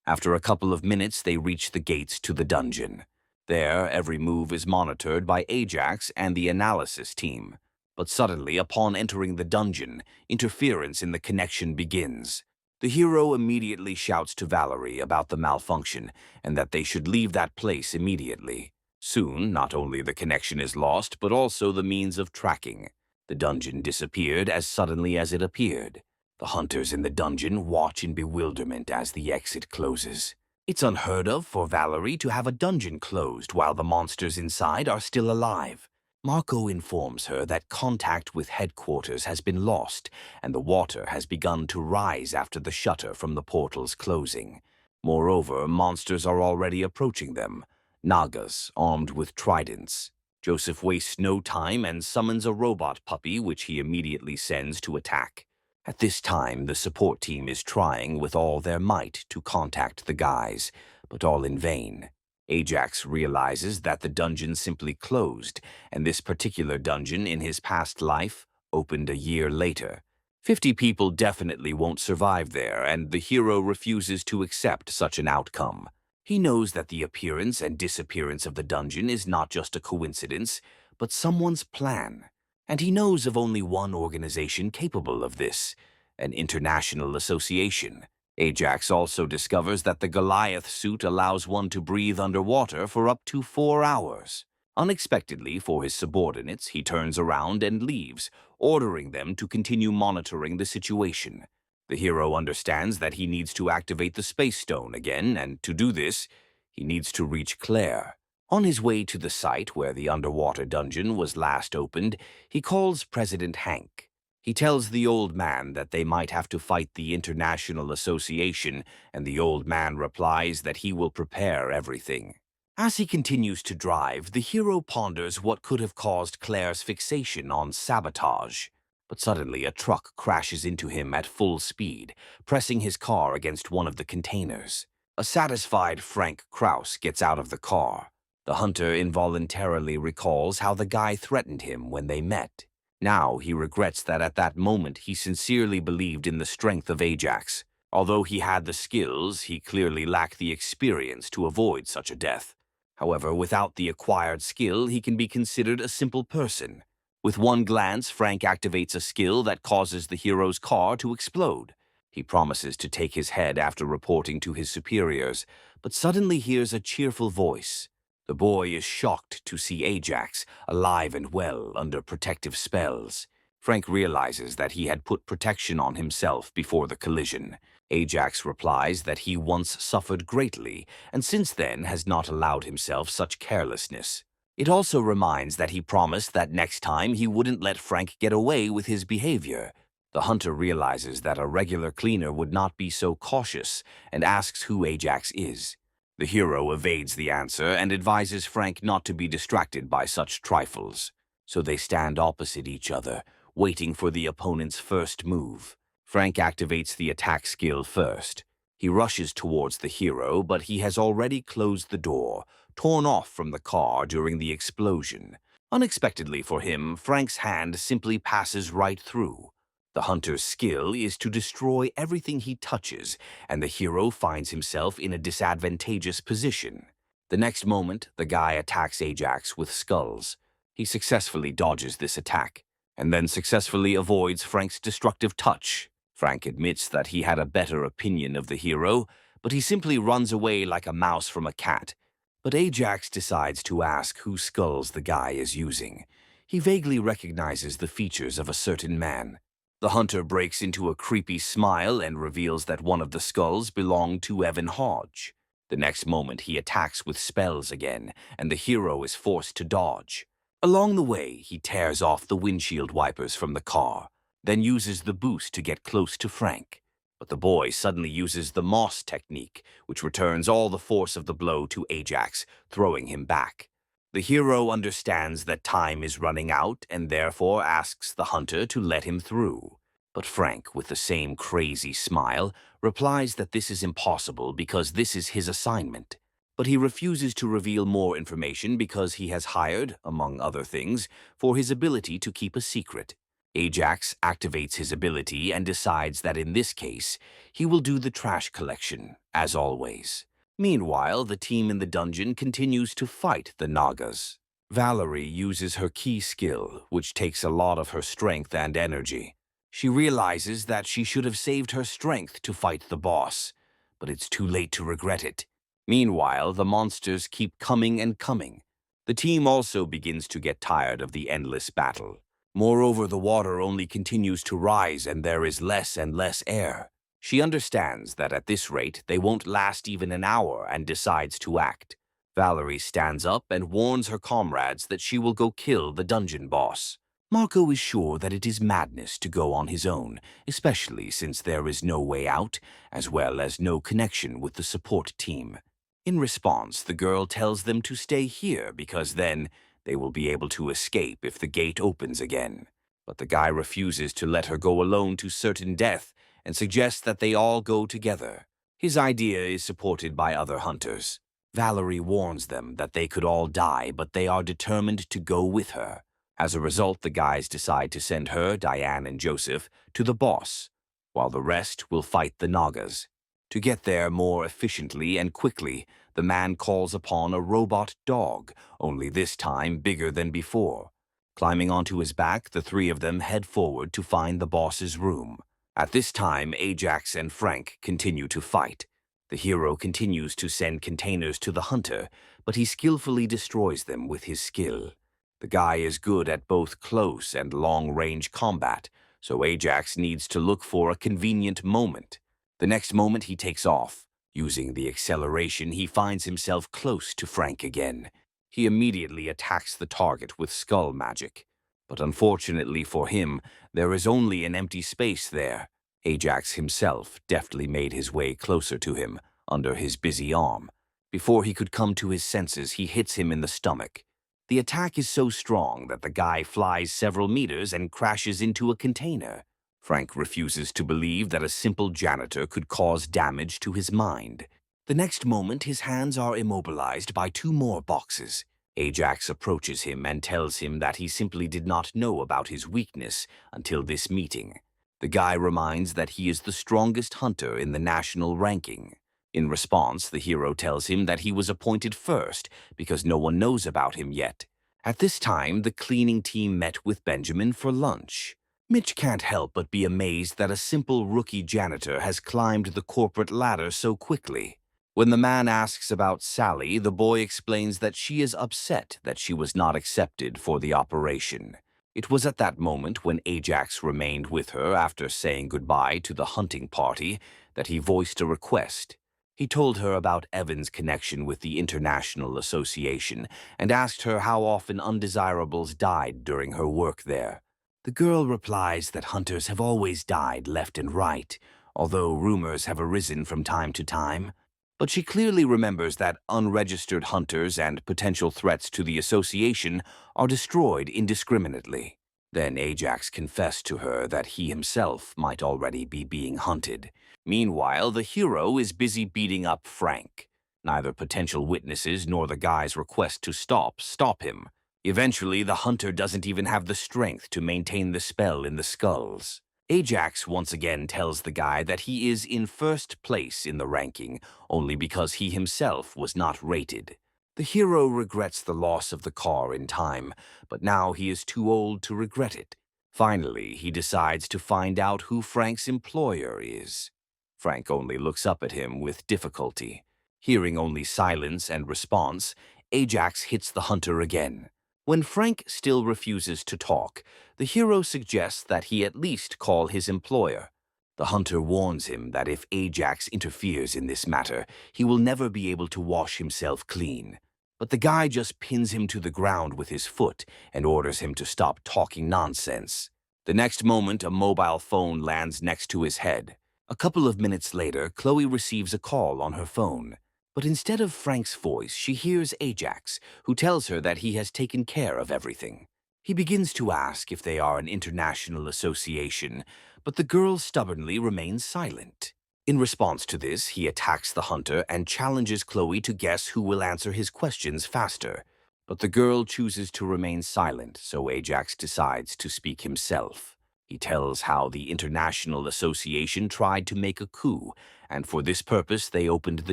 [SPEAKER 1] After a couple of minutes, they reach the gates to the dungeon. There, every move is monitored by Ajax and the analysis team. But suddenly, upon entering the dungeon, interference in the connection begins. The hero immediately shouts to Valerie about the malfunction and that they should leave that place immediately. Soon, not only the connection is lost, but also the means of tracking. The dungeon disappeared as suddenly as it appeared. The hunters in the dungeon watch in bewilderment as the exit closes. It's unheard of for Valerie to have a dungeon closed while the monsters inside are still alive. Marco informs her that contact with headquarters has been lost, and the water has begun to rise after the shutter from the portal's closing. Moreover, monsters are already approaching them. Nagas, armed with tridents. Joseph wastes no time and summons a robot puppy, which he immediately sends to attack. At this time, the support team is trying with all their might to contact the guys, but all in vain. Ajax realizes that the dungeon simply closed, and this particular dungeon in his past life opened a year later. 50 people definitely won't survive there, and the hero refuses to accept such an outcome. He knows that the appearance and disappearance of the dungeon is not just a coincidence, but someone's plan. And he knows of only one organization capable of this, an international association. Ajax also discovers that the Goliath suit allows one to breathe underwater for up to 4 hours. Unexpectedly for his subordinates, he turns around and leaves, ordering them to continue monitoring the situation. The hero understands that he needs to activate the space stone again, and to do this, he needs to reach Claire. On his way to the site where the underwater dungeon was last opened, he calls President Hank. He tells the old man that they might have to fight the International Association, and the old man replies that he will prepare everything. As he continues to drive, the hero ponders what could have caused Claire's fixation on sabotage. But suddenly a truck crashes into him at full speed, pressing his car against one of the containers. A satisfied Frank Kraus gets out of the car. The hunter involuntarily recalls how the guy threatened him when they met. Now he regrets that at that moment he sincerely believed in the strength of Ajax. Although he had the skills, he clearly lacked the experience to avoid such a death. However, without the acquired skill, he can be considered a simple person. With one glance, Frank activates a skill that causes the hero's car to explode. He promises to take his head after reporting to his superiors, but suddenly hears a cheerful voice. The boy is shocked to see Ajax, alive and well, under protective spells. Frank realizes that he had put protection on himself before the collision. Ajax replies that he once suffered greatly, and since then has not allowed himself such carelessness. It also reminds that he promised that next time he wouldn't let Frank get away with his behavior. The hunter realizes that a regular cleaner would not be so cautious and asks who Ajax is. The hero evades the answer and advises Frank not to be distracted by such trifles. So they stand opposite each other, waiting for the opponent's first move. Frank activates the attack skill first. He rushes towards the hero, but he has already closed the door, torn off from the car during the explosion. Unexpectedly for him, Frank's hand simply passes right through. The hunter's skill is to destroy everything he touches, and the hero finds himself in a disadvantageous position. The next moment, the guy attacks Ajax with skulls. He successfully dodges this attack, and then successfully avoids Frank's destructive touch. Frank admits that he had a better opinion of the hero, but he simply runs away like a mouse from a cat. But Ajax decides to ask whose skulls the guy is using. He vaguely recognizes the features of a certain man. The hunter breaks into a creepy smile and reveals that one of the skulls belonged to Evan Hodge. The next moment he attacks with spells again, and the hero is forced to dodge. Along the way, he tears off the windshield wipers from the car, then uses the boost to get close to Frank. But the boy suddenly uses the Moss technique, which returns all the force of the blow to Ajax, throwing him back. The hero understands that time is running out and therefore asks the hunter to let him through. But Frank, with the same crazy smile, replies that this is impossible because this is his assignment. But he refuses to reveal more information because he has hired, among other things, for his ability to keep a secret. Ajax activates his ability and decides that in this case, he will do the trash collection, as always. Meanwhile, the team in the dungeon continues to fight the Nagas. Valerie uses her key skill, which takes a lot of her strength and energy. She realizes that she should have saved her strength to fight the boss, but it's too late to regret it. Meanwhile, the monsters keep coming and coming. The team also begins to get tired of the endless battle. Moreover, the water only continues to rise and there is less and less air. She understands that at this rate they won't last even an hour and decides to act. Valerie stands up and warns her comrades that she will go kill the dungeon boss. Marco is sure that it is madness to go on his own, especially since there is no way out, as well as no connection with the support team. In response, the girl tells them to stay here because then they will be able to escape if the gate opens again. But the guy refuses to let her go alone to certain death and suggests that they all go together. His idea is supported by other hunters. Valerie warns them that they could all die, but they are determined to go with her. As a result, the guys decide to send her, Diane, and Joseph to the boss, while the rest will fight the Nagas. To get there more efficiently and quickly, the man calls upon a robot dog, only this time bigger than before. Climbing onto his back, the three of them head forward to find the boss's room. At this time, Ajax and Frank continue to fight. The hero continues to send containers to the hunter, but he skillfully destroys them with his skill. The guy is good at both close and long-range combat, so Ajax needs to look for a convenient moment. The next moment he takes off. Using the acceleration, he finds himself close to Frank again. He immediately attacks the target with skull magic. But unfortunately for him, there is only an empty space there. Ajax himself deftly made his way closer to him, under his busy arm. Before he could come to his senses, he hits him in the stomach. The attack is so strong that the guy flies several meters and crashes into a container. Frank refuses to believe that a simple janitor could cause damage to his mind. The next moment, his hands are immobilized by two more boxes. Ajax approaches him and tells him that he simply did not know about his weakness until this meeting. The guy reminds that he is the strongest hunter in the national ranking. In response, the hero tells him that he was appointed first because no one knows about him yet. At this time, the cleaning team met with Benjamin for lunch. Mitch can't help but be amazed that a simple rookie janitor has climbed the corporate ladder so quickly. When the man asks about Sally, the boy explains that she is upset that she was not accepted for the operation. It was at that moment, when Ajax remained with her after saying goodbye to the hunting party, that he voiced a request. He told her about Evan's connection with the International Association and asked her how often undesirables died during her work there. The girl replies that hunters have always died left and right, although rumors have arisen from time to time. But she clearly remembers that unregistered hunters and potential threats to the association are destroyed indiscriminately. Then Ajax confessed to her that he himself might already be being hunted. Meanwhile, the hero is busy beating up Frank. Neither potential witnesses nor the guy's request to stop him. Eventually, the hunter doesn't even have the strength to maintain the spell in the skulls. Ajax once again tells the guy that he is in first place in the ranking, only because he himself was not rated. The hero regrets the loss of the car in time, but now he is too old to regret it. Finally, he decides to find out who Frank's employer is. Frank only looks up at him with difficulty. Hearing only silence and response, Ajax hits the hunter again. When Frank still refuses to talk, the hero suggests that he at least call his employer. The hunter warns him that if Ajax interferes in this matter, he will never be able to wash himself clean. But the guy just pins him to the ground with his foot and orders him to stop talking nonsense. The next moment, a mobile phone lands next to his head. A couple of minutes later, Chloe receives a call on her phone. But instead of Frank's voice, she hears Ajax, who tells her that he has taken care of everything. He begins to ask if they are an international association, but the girl stubbornly remains silent. In response to this, he attacks the hunter and challenges Chloe to guess who will answer his questions faster. But the girl chooses to remain silent, so Ajax decides to speak himself. He tells how the International Association tried to make a coup, and for this purpose they opened the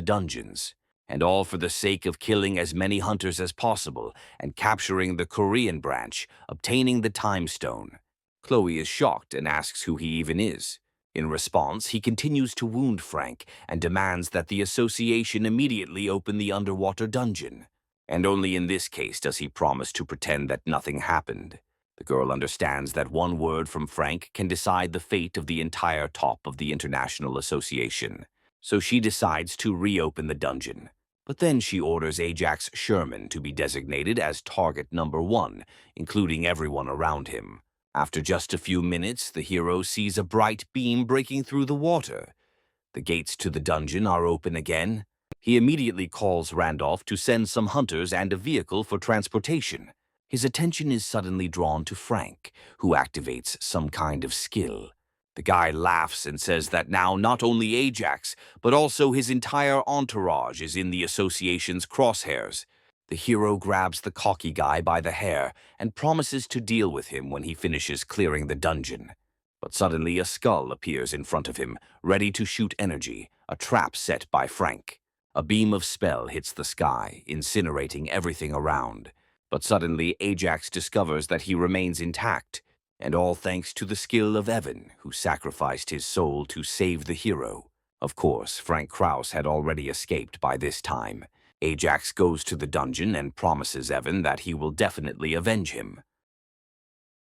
[SPEAKER 1] dungeons. And all for the sake of killing as many hunters as possible and capturing the Korean branch, obtaining the Time Stone. Chloe is shocked and asks who he even is. In response, he continues to wound Frank and demands that the association immediately open the underwater dungeon. And only in this case does he promise to pretend that nothing happened. The girl understands that one word from Frank can decide the fate of the entire top of the International Association. So she decides to reopen the dungeon. But then she orders Ajax Sherman to be designated as target number 1, including everyone around him. After just a few minutes, the hero sees a bright beam breaking through the water. The gates to the dungeon are open again. He immediately calls Randolph to send some hunters and a vehicle for transportation. His attention is suddenly drawn to Frank, who activates some kind of skill. The guy laughs and says that now not only Ajax, but also his entire entourage is in the association's crosshairs. The hero grabs the cocky guy by the hair and promises to deal with him when he finishes clearing the dungeon. But suddenly a skull appears in front of him, ready to shoot energy, a trap set by Frank. A beam of spell hits the sky, incinerating everything around. But suddenly Ajax discovers that he remains intact, and all thanks to the skill of Evan, who sacrificed his soul to save the hero. Of course, Frank Kraus had already escaped by this time. Ajax goes to the dungeon and promises Evan that he will definitely avenge him.